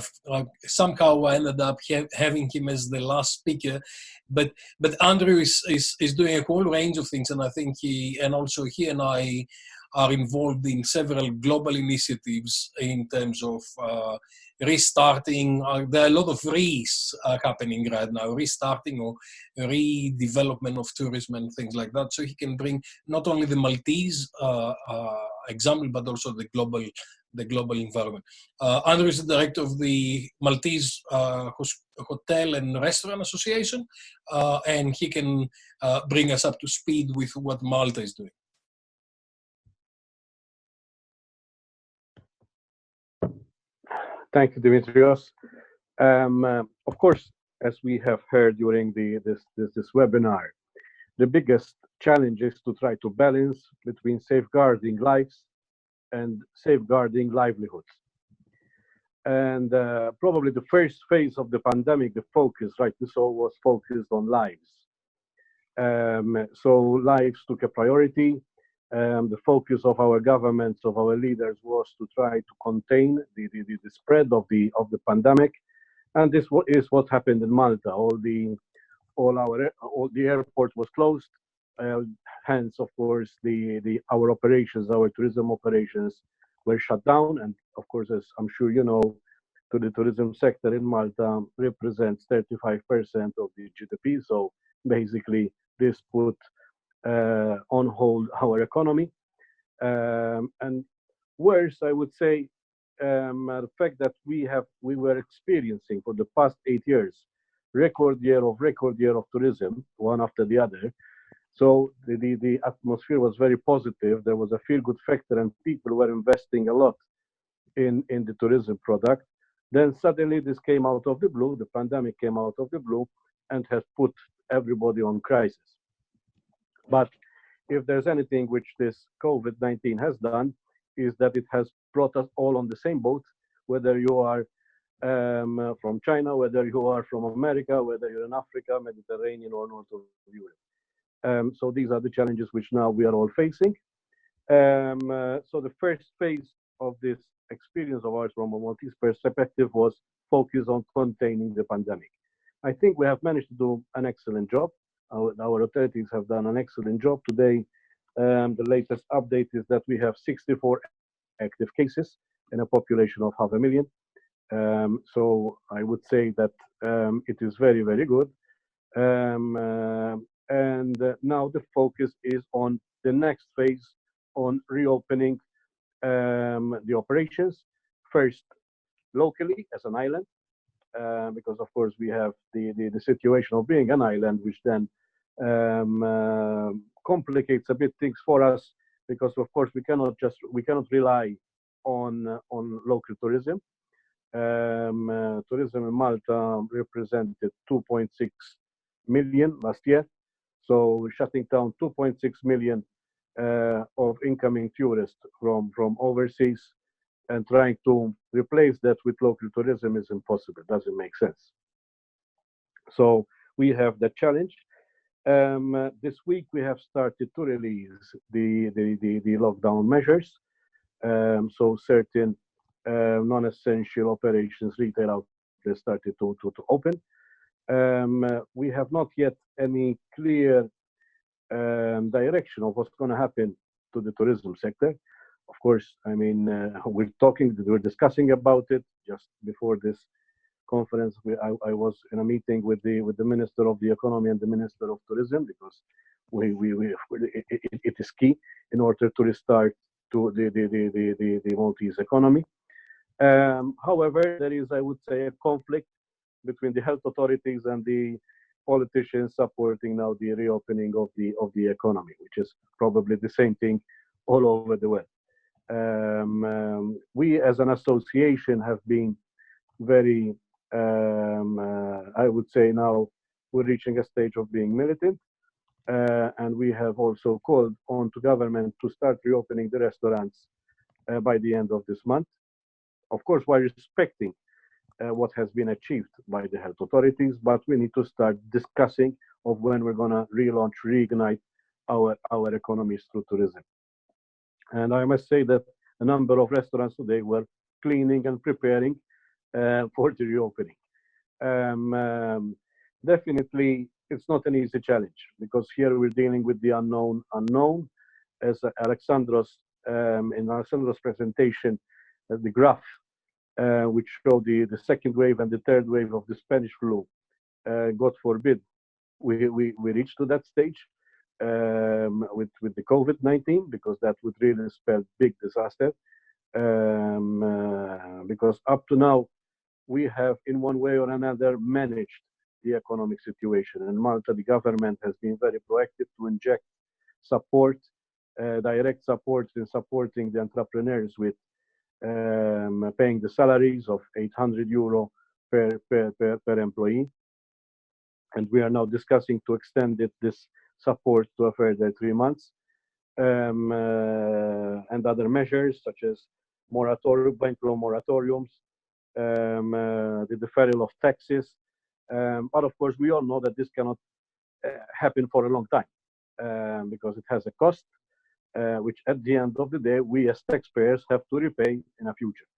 somehow I ended up having him as the last speaker. But Andrew is doing a whole range of things, and I think he and I are involved in several global initiatives in terms of restarting. There are a lot of happening right now, restarting or redevelopment of tourism and things like that. So he can bring not only the Maltese example, but also the global environment. Andrew is the director of the Maltese Hotel and Restaurant Association, and he can bring us up to speed with what Malta is doing. Thank you, Dimitrios. Of course, as we have heard during this webinar, the biggest challenge is to try to balance between safeguarding lives and safeguarding livelihoods. And probably the first phase of the pandemic, the focus, rightly so, was focused on lives. So lives took a priority. The focus of our governments, of our leaders, was to try to contain the spread of the pandemic, and this is what happened in Malta. All the airport was closed. Hence, of course, our operations, our tourism operations, were shut down. And of course, as I'm sure you know, the tourism sector in Malta represents 35% of the GDP. So basically, this put on hold our economy, and worse, I would say, the fact that we were experiencing for the past 8 years record year of tourism, one after the other. So the atmosphere was very positive. There was a feel-good factor, and people were investing a lot in the tourism product. Then suddenly this came out of the blue. The pandemic came out of the blue and has put everybody on crisis. But if there's anything which this COVID-19 has done, is that it has brought us all on the same boat, whether you are from China, whether you are from America, whether you're in Africa, Mediterranean, or North of Europe. So these are the challenges which now we are all facing. So the first phase of this experience of ours from a Maltese perspective was focus on containing the pandemic. I think we have managed to do an excellent job. Our authorities have done an excellent job today. The latest update is that we have 64 active cases in a population of 500,000. So I would say that it is very, very good. And now the focus is on the next phase, on reopening the operations, first locally as an island, because of course we have the situation of being an island, which then complicates a bit things for us, because of course we cannot rely on local tourism. Tourism in Malta represented 2.6 million last year, so shutting down 2.6 million of incoming tourists from overseas, and trying to replace that with local tourism is impossible. Doesn't make sense. So we have the challenge. This week we have started to release the lockdown measures. So certain non-essential operations, retail outlets started to open. We have not yet any clear direction of what's going to happen to the tourism sector. Of course, I mean, we're discussing about it just before this conference. I was in a meeting with the Minister of the Economy and the Minister of Tourism, because it is key in order to restart to the Maltese economy. However, there is, I would say, a conflict between the health authorities and the politicians supporting now the reopening of the economy, which is probably the same thing all over the world. We as an association have been very, I would say now we're reaching a stage of being militant, and we have also called on to government to start reopening the restaurants by the end of this month. Of course, while respecting what has been achieved by the health authorities, but we need to start discussing of when we're going to relaunch, reignite our economies through tourism. And I must say that a number of restaurants today were cleaning and preparing for the reopening. Definitely, it's not an easy challenge, because here we're dealing with the unknown. As Alexandros, in Alexandros' presentation, the graph which showed the second wave and the third wave of the Spanish flu, God forbid, we reached to that stage with the COVID-19, because that would really spell big disaster. Because up to now, we have in one way or another managed the economic situation. In Malta, the government has been very proactive to inject support, direct support in supporting the entrepreneurs with paying the salaries of €800 per employee. And we are now discussing to extend this support to a further 3 months, and other measures such as bank loan moratoriums, the deferral of taxes. But of course, we all know that this cannot happen for a long time, because it has a cost, which at the end of the day, we as taxpayers have to repay in the future.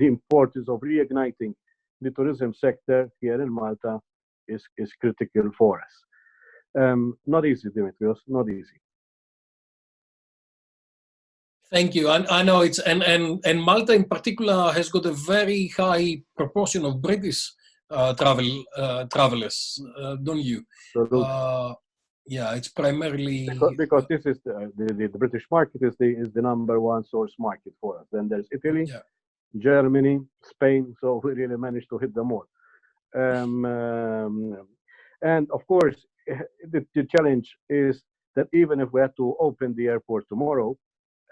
The importance of reigniting the tourism sector here in Malta is critical for us. Not easy, Dimitrios, not easy. Thank you. I know it's and Malta in particular has got a very high proportion of British travelers, don't you? Yeah, it's primarily because this is the British market is the number one source market for us. Then there's Italy, Germany, Spain. So we really managed to hit them all. And of course, the challenge is that even if we have to open the airport tomorrow,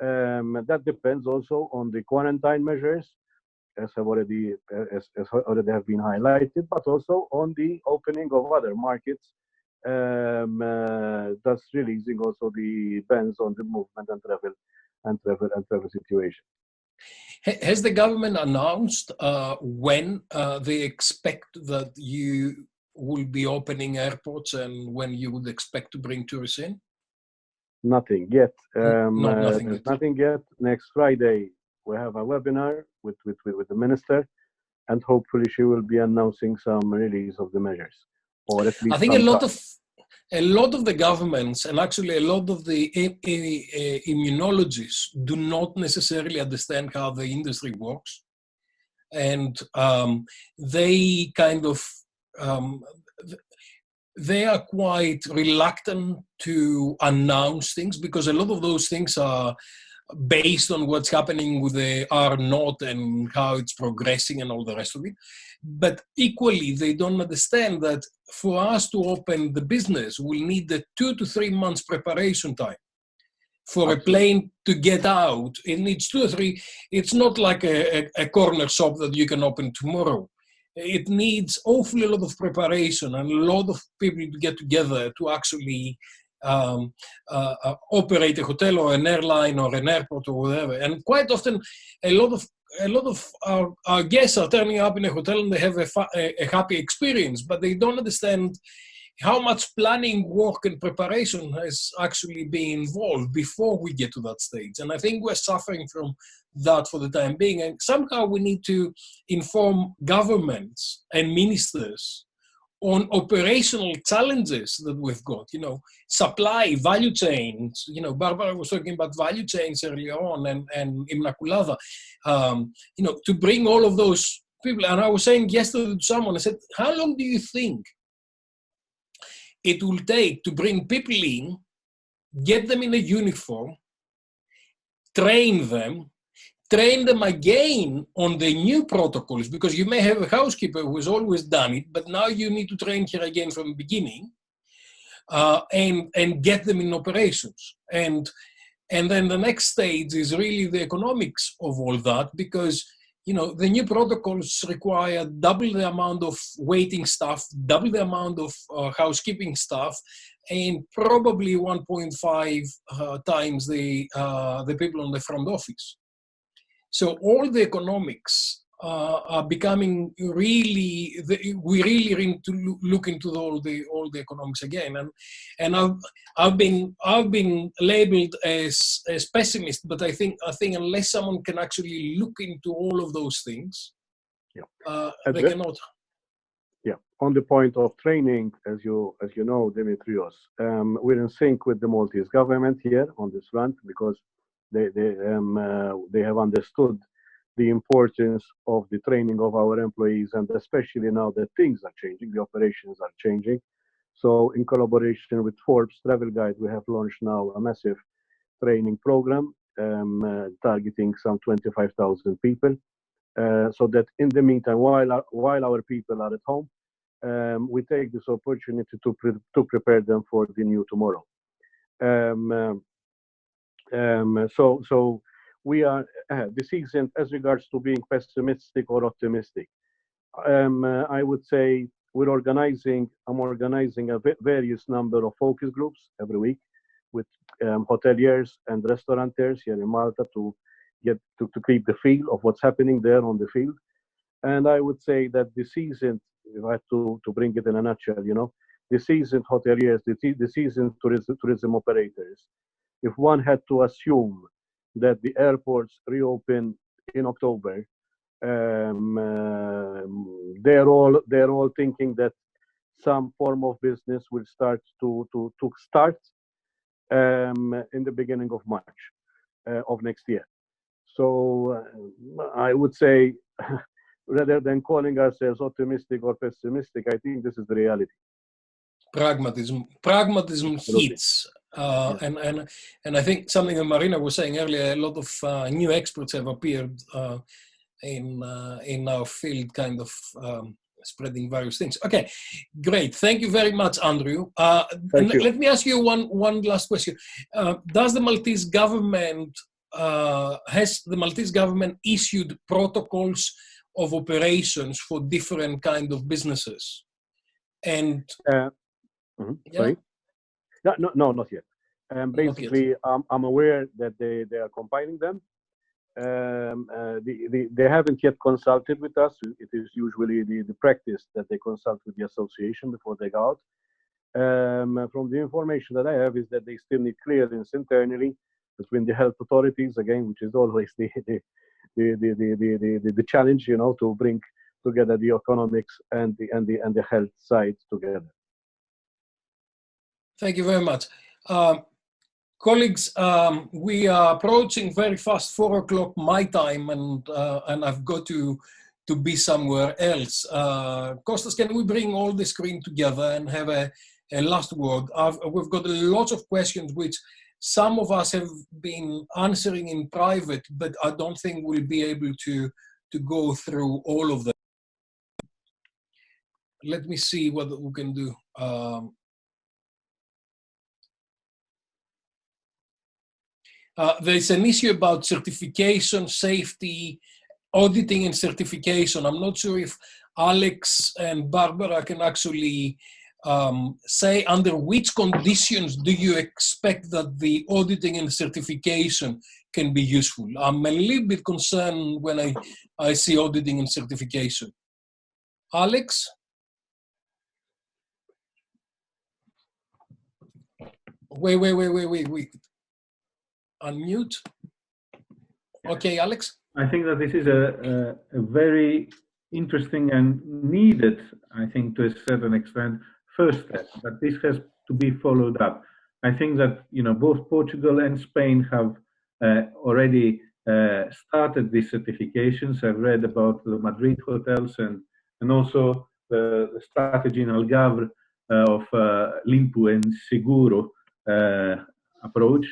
that depends also on the quarantine measures, as already have been highlighted, but also on the opening of other markets, thus releasing also the bans on the movement and travel situation. Has the government announced when they expect that you will be opening airports and when you would expect to bring tourists in? Nothing yet. Nothing yet. Next Friday we have a webinar with the minister, and hopefully she will be announcing some release of the measures, or at least I think a lot of the governments, and actually a lot of the immunologists, do not necessarily understand how the industry works, and they kind of they are quite reluctant to announce things, because a lot of those things are based on what's happening with the R0 and how it's progressing and all the rest of it. But equally, they don't understand that for us to open the business, we'll need the 2 to 3 months preparation time. For a plane to get out, it needs 2 or 3. It's not like a corner shop that you can open tomorrow. it needs awfully a lot of preparation and a lot of people to get together to actually operate a hotel or an airline or an airport or whatever. And quite often, a lot of our guests are turning up in a hotel and they have a happy experience, but they don't understand how much planning, work, and preparation has actually been involved before we get to that stage. And I think we're suffering from that for the time being. And somehow we need to inform governments and ministers on operational challenges that we've got, supply, value chains. Barbara was talking about value chains earlier on, and Inmaculada, to bring all of those people. And I was saying yesterday to someone, I said, how long do you think it will take to bring people in, get them in a uniform, train them again on the new protocols? Because you may have a housekeeper who has always done it, but now you need to train her again from the beginning, and get them in operations. And then the next stage is really the economics of all that, because the new protocols require double the amount of waiting staff, double the amount of housekeeping staff, and probably 1.5 times the people on the front office. So all the economics are becoming really. We really need to look into all the economics again. And I've been labeled as pessimist, but I think unless someone can actually look into all of those things, they cannot. Yeah. On the point of training, as you know, Dimitrios, we're in sync with the Maltese government here on this front, because they have understood the importance of the training of our employees, and especially now that things are changing, the operations are changing. So in collaboration with Forbes Travel Guide, we have launched now a massive training program targeting some 25,000 people, so that in the meantime, while our people are at home, we take this opportunity to prepare them for the new tomorrow. So we are this isn't as regards to being pessimistic or optimistic. I would say I'm organizing a various number of focus groups every week with hoteliers and restaurateurs here in Malta to get to keep the feel of what's happening there on the field. And I would say that the seasoned, if I had to bring it in a nutshell, the seasoned hoteliers, the seasoned tourism operators, if one had to assume that the airports reopen in October, they're all thinking that some form of business will start to start in the beginning of March of next year. So I would say, rather than calling ourselves optimistic or pessimistic, I think this is the reality. Pragmatism hits. And I think something that Marina was saying earlier, a lot of new experts have appeared in our field, kind of spreading various things. Okay, great. Thank you very much, Andrew. Let me ask you one last question. Does the Maltese government, has the Maltese government issued protocols of operations for different kind of businesses? And sorry? No, not yet. Basically, I'm aware that they are compiling them. They haven't yet consulted with us. It is usually the practice that they consult with the association before they go out. From the information that I have is that they still need clearance internally between the health authorities, again, which is always the challenge, to bring together the economics and the health side together. Thank you very much. Colleagues, we are approaching very fast 4 o'clock my time, and I've got to be somewhere else. Kostas, can we bring all the screen together and have a last word? We've got lots of questions which some of us have been answering in private, but I don't think we'll be able to go through all of them. Let me see what we can do. There's an issue about certification, safety, auditing and certification. I'm not sure if Alex and Barbara can actually say under which conditions do you expect that the auditing and certification can be useful. I'm a little bit concerned when I see auditing and certification. Alex? Wait. Unmute. Okay, Alex? I think that this is a very interesting and needed, I think, to a certain extent, first step, but this has to be followed up. I think that, you know, both Portugal and Spain have already started these certifications. I've read about the Madrid hotels and also the strategy in Algarve of Limpo and Seguro approach.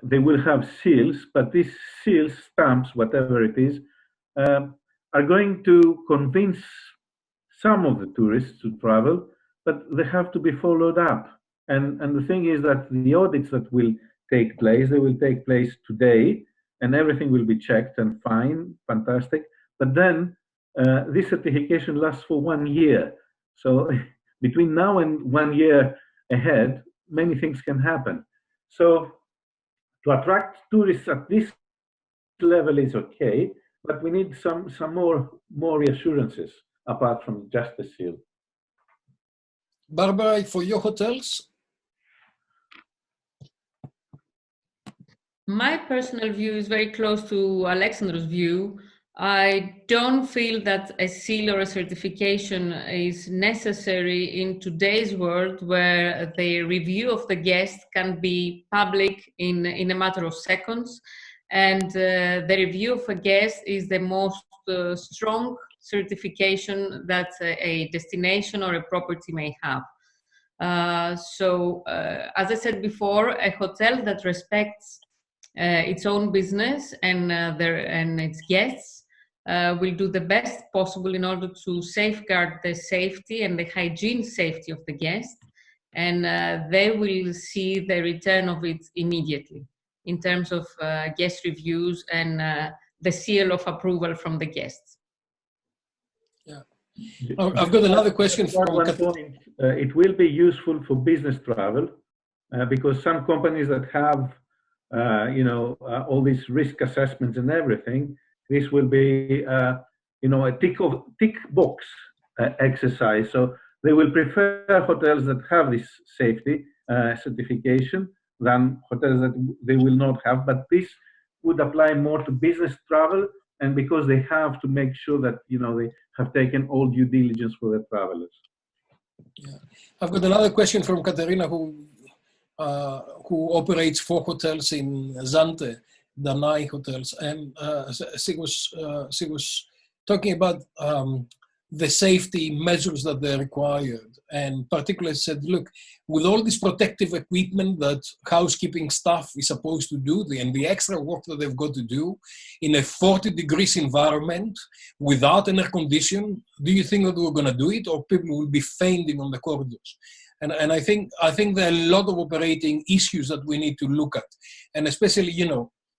They will have seals, but these seals, stamps, whatever it is, are going to convince some of the tourists to travel, but they have to be followed up. And the thing is that the audits that will take place, they will take place today, and everything will be checked and fine, fantastic. But then this certification lasts for 1 year. So between now and 1 year ahead, many things can happen. So to attract tourists at this level is okay, but we need some more reassurances apart from just the seal. Barbara, for your hotels? My personal view is very close to Alexandros' view. I don't feel that a seal or a certification is necessary in today's world where the review of the guest can be public in a matter of seconds. And the review of a guest is the most strong certification that a destination or a property may have. So, as I said before, a hotel that respects its own business and its guests will do the best possible in order to safeguard the safety and the hygiene safety of the guest, and they will see the return of it immediately in terms of guest reviews and the seal of approval from the guests. Yeah, I've got another question for one point. It will be useful for business travel because some companies that have all these risk assessments and everything, this will be a tick box exercise. So they will prefer hotels that have this safety certification than hotels that they will not have. But this would apply more to business travel, and because they have to make sure that they have taken all due diligence for their travelers. Yeah. I've got another question from Katerina, who operates 4 hotels in Zante, Danai hotels, and she was talking about the safety measures that they required, and particularly said, look, with all this protective equipment that housekeeping staff is supposed to do, and the extra work that they've got to do in a 40 degrees environment without an air condition, do you think that we're going to do it, or people will be fainting on the corridors? And I think there are a lot of operating issues that we need to look at, and especially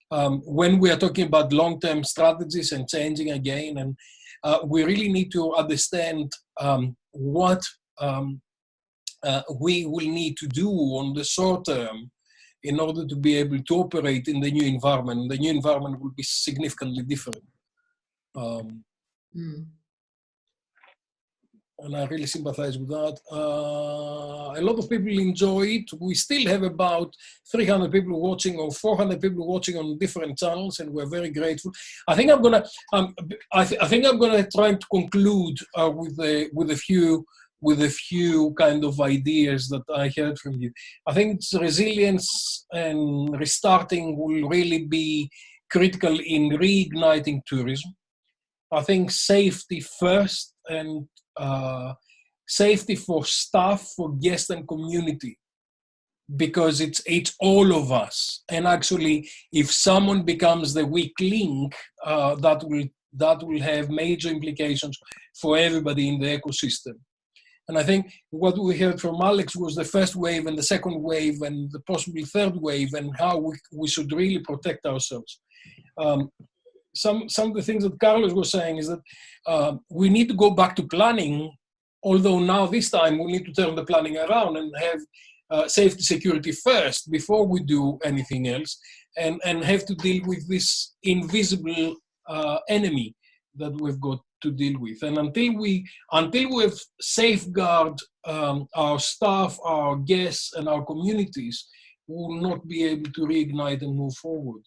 when we are talking about long-term strategies and changing again, and we really need to understand what we will need to do on the short term in order to be able to operate in the new environment. The new environment will be significantly different. And I really sympathize with that. A lot of people enjoy it. We still have about 300 people watching or 400 people watching on different channels, and we're very grateful. I think I'm gonna try to conclude with a few kind of ideas that I heard from you. I think it's resilience and restarting will really be critical in reigniting tourism. I think safety first, and safety for staff, for guests and community, because it's all of us. And actually, if someone becomes the weak link, that will have major implications for everybody in the ecosystem. And I think what we heard from Alex was the first wave and the second wave and the possibly third wave, and how we should really protect ourselves. some of the things that Carlos was saying is that we need to go back to planning, although now this time we need to turn the planning around and have safety security first before we do anything else, and have to deal with this invisible enemy that we've got to deal with. And until we have safeguarded our staff, our guests, and our communities, we will not be able to reignite and move forward.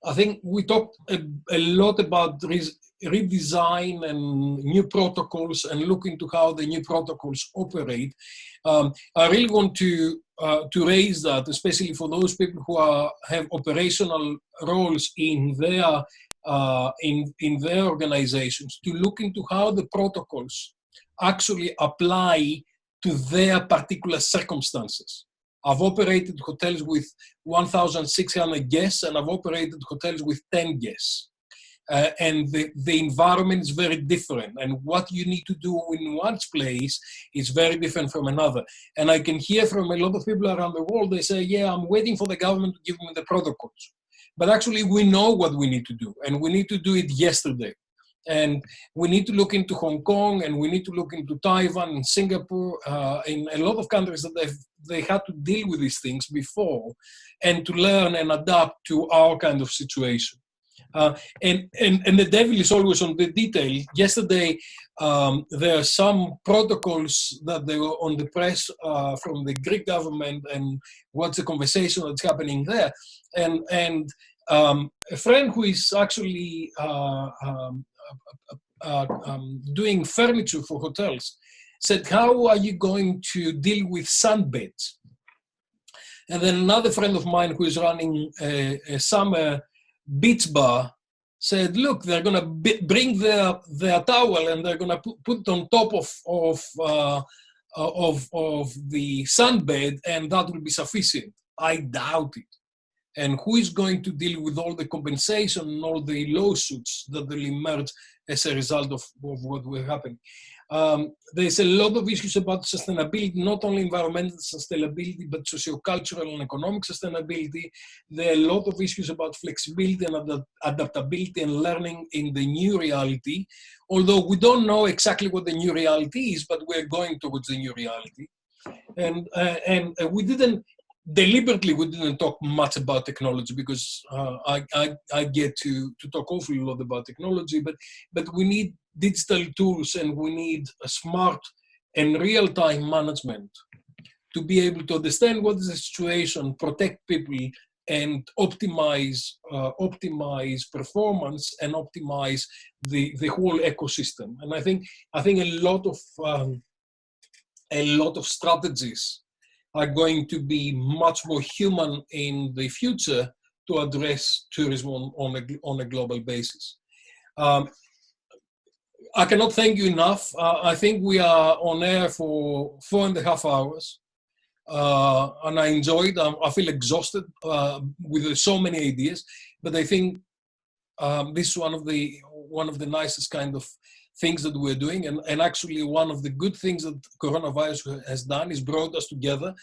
I think we talked a lot about redesign and new protocols and look into how the new protocols operate. I really want to raise that, especially for those people who have operational roles in their organizations, to look into how the protocols actually apply to their particular circumstances. I've operated hotels with 1,600 guests, and I've operated hotels with 10 guests. And the environment is very different, and what you need to do in one place is very different from another. And I can hear from a lot of people around the world, they say, yeah, I'm waiting for the government to give me the protocols. But actually, we know what we need to do, and we need to do it yesterday. And we need to look into Hong Kong, and we need to look into Taiwan and Singapore, in a lot of countries that they had to deal with these things before, and to learn and adapt to our kind of situation. And the devil is always on the detail. Yesterday, there are some protocols that they were on the press from the Greek government, and what's the conversation that's happening there. And a friend who is actually doing furniture for hotels said, how are you going to deal with sunbeds? And then another friend of mine who is running a summer beach bar said, look, they're going to bring their towel and they're going to put it on top of the sunbed, and that will be sufficient. I doubt it. And who is going to deal with all the compensation and all the lawsuits that will emerge as a result of what will happen? There's a lot of issues about sustainability, not only environmental sustainability, but sociocultural and economic sustainability. There are a lot of issues about flexibility and adaptability and learning in the new reality, although we don't know exactly what the new reality is, but we're going towards the new reality. And we didn't talk much about technology, because I get to talk awfully a lot about technology, but we need digital tools, and we need a smart and real-time management to be able to understand what is the situation, protect people, and optimize performance and optimize the whole ecosystem. And I think a lot of strategies are going to be much more human in the future to address tourism on a global basis. I cannot thank you enough. I think we are on air for 4.5 hours, and I enjoyed. I feel exhausted with so many ideas, but I think this is one of the nicest kind of things that we're doing, and actually one of the good things that coronavirus has done is brought us together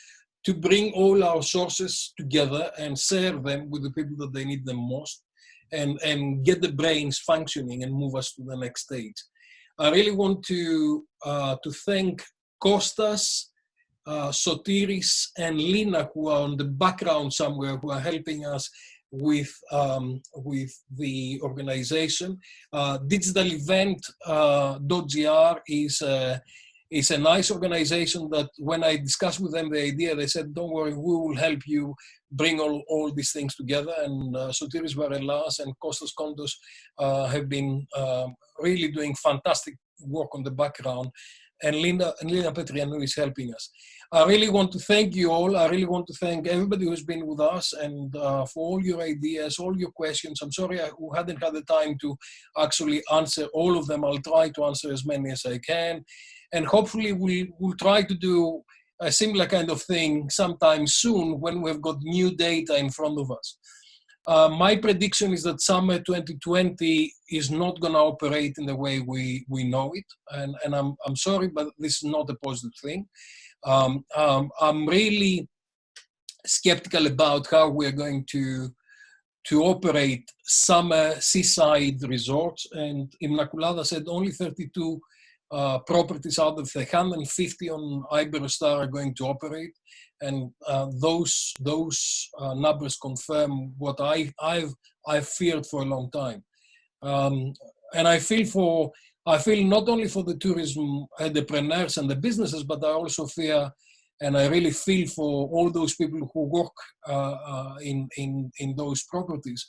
to bring all our sources together and share them with the people that they need them most, and get the brains functioning and move us to the next stage. I really want to thank Costas, Sotiris, and Lina, who are on the background somewhere, who are helping us with the organization. Digitalevent.gr is a nice organization that when I discussed with them the idea, they said, don't worry, we will help you bring all these things together. And Sotiris Varelas and Kostas Kontos have been really doing fantastic work on the background. And Lina Petrianou is helping us. I really want to thank you all. I really want to thank everybody who's been with us, and for all your ideas, all your questions. I'm sorry I hadn't had the time to actually answer all of them. I'll try to answer as many as I can. And hopefully we'll try to do a similar kind of thing sometime soon when we've got new data in front of us. My prediction is that summer 2020 is not going to operate in the way we know it. And I'm sorry, but this is not a positive thing. I'm really skeptical about how we're going to to operate summer seaside resorts, and Inmaculada said only 32 properties out of the 150 on Iberostar are going to operate, and those numbers confirm what I've feared for a long time. And I feel not only for the tourism entrepreneurs and the businesses, but I also fear, and I really feel for all those people who work in those properties.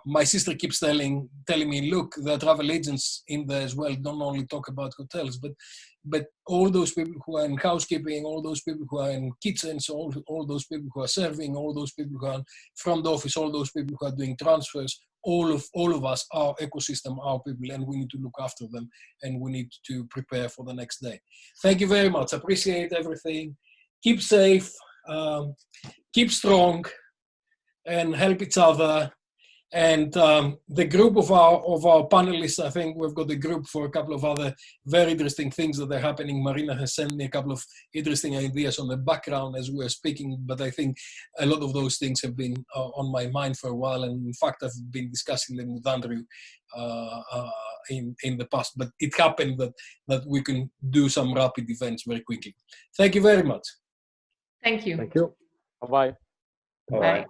My sister keeps telling me, look, there are travel agents in there as well. Don't only talk about hotels, but all those people who are in housekeeping, all those people who are in kitchens, all those people who are serving, all those people who are in front office, all those people who are doing transfers. All of us, our ecosystem, our people, and we need to look after them, and we need to prepare for the next day. Thank you very much. Appreciate everything. Keep safe, keep strong, and help each other. And the group of our panelists, I think we've got a group for a couple of other very interesting things that are happening. Marina has sent me a couple of interesting ideas on the background as we're speaking, but I think a lot of those things have been on my mind for a while. And in fact, I've been discussing them with Andrew in the past, but it happened that we can do some rapid events very quickly. Thank you very much. Thank you. Thank you. Bye-bye. Bye.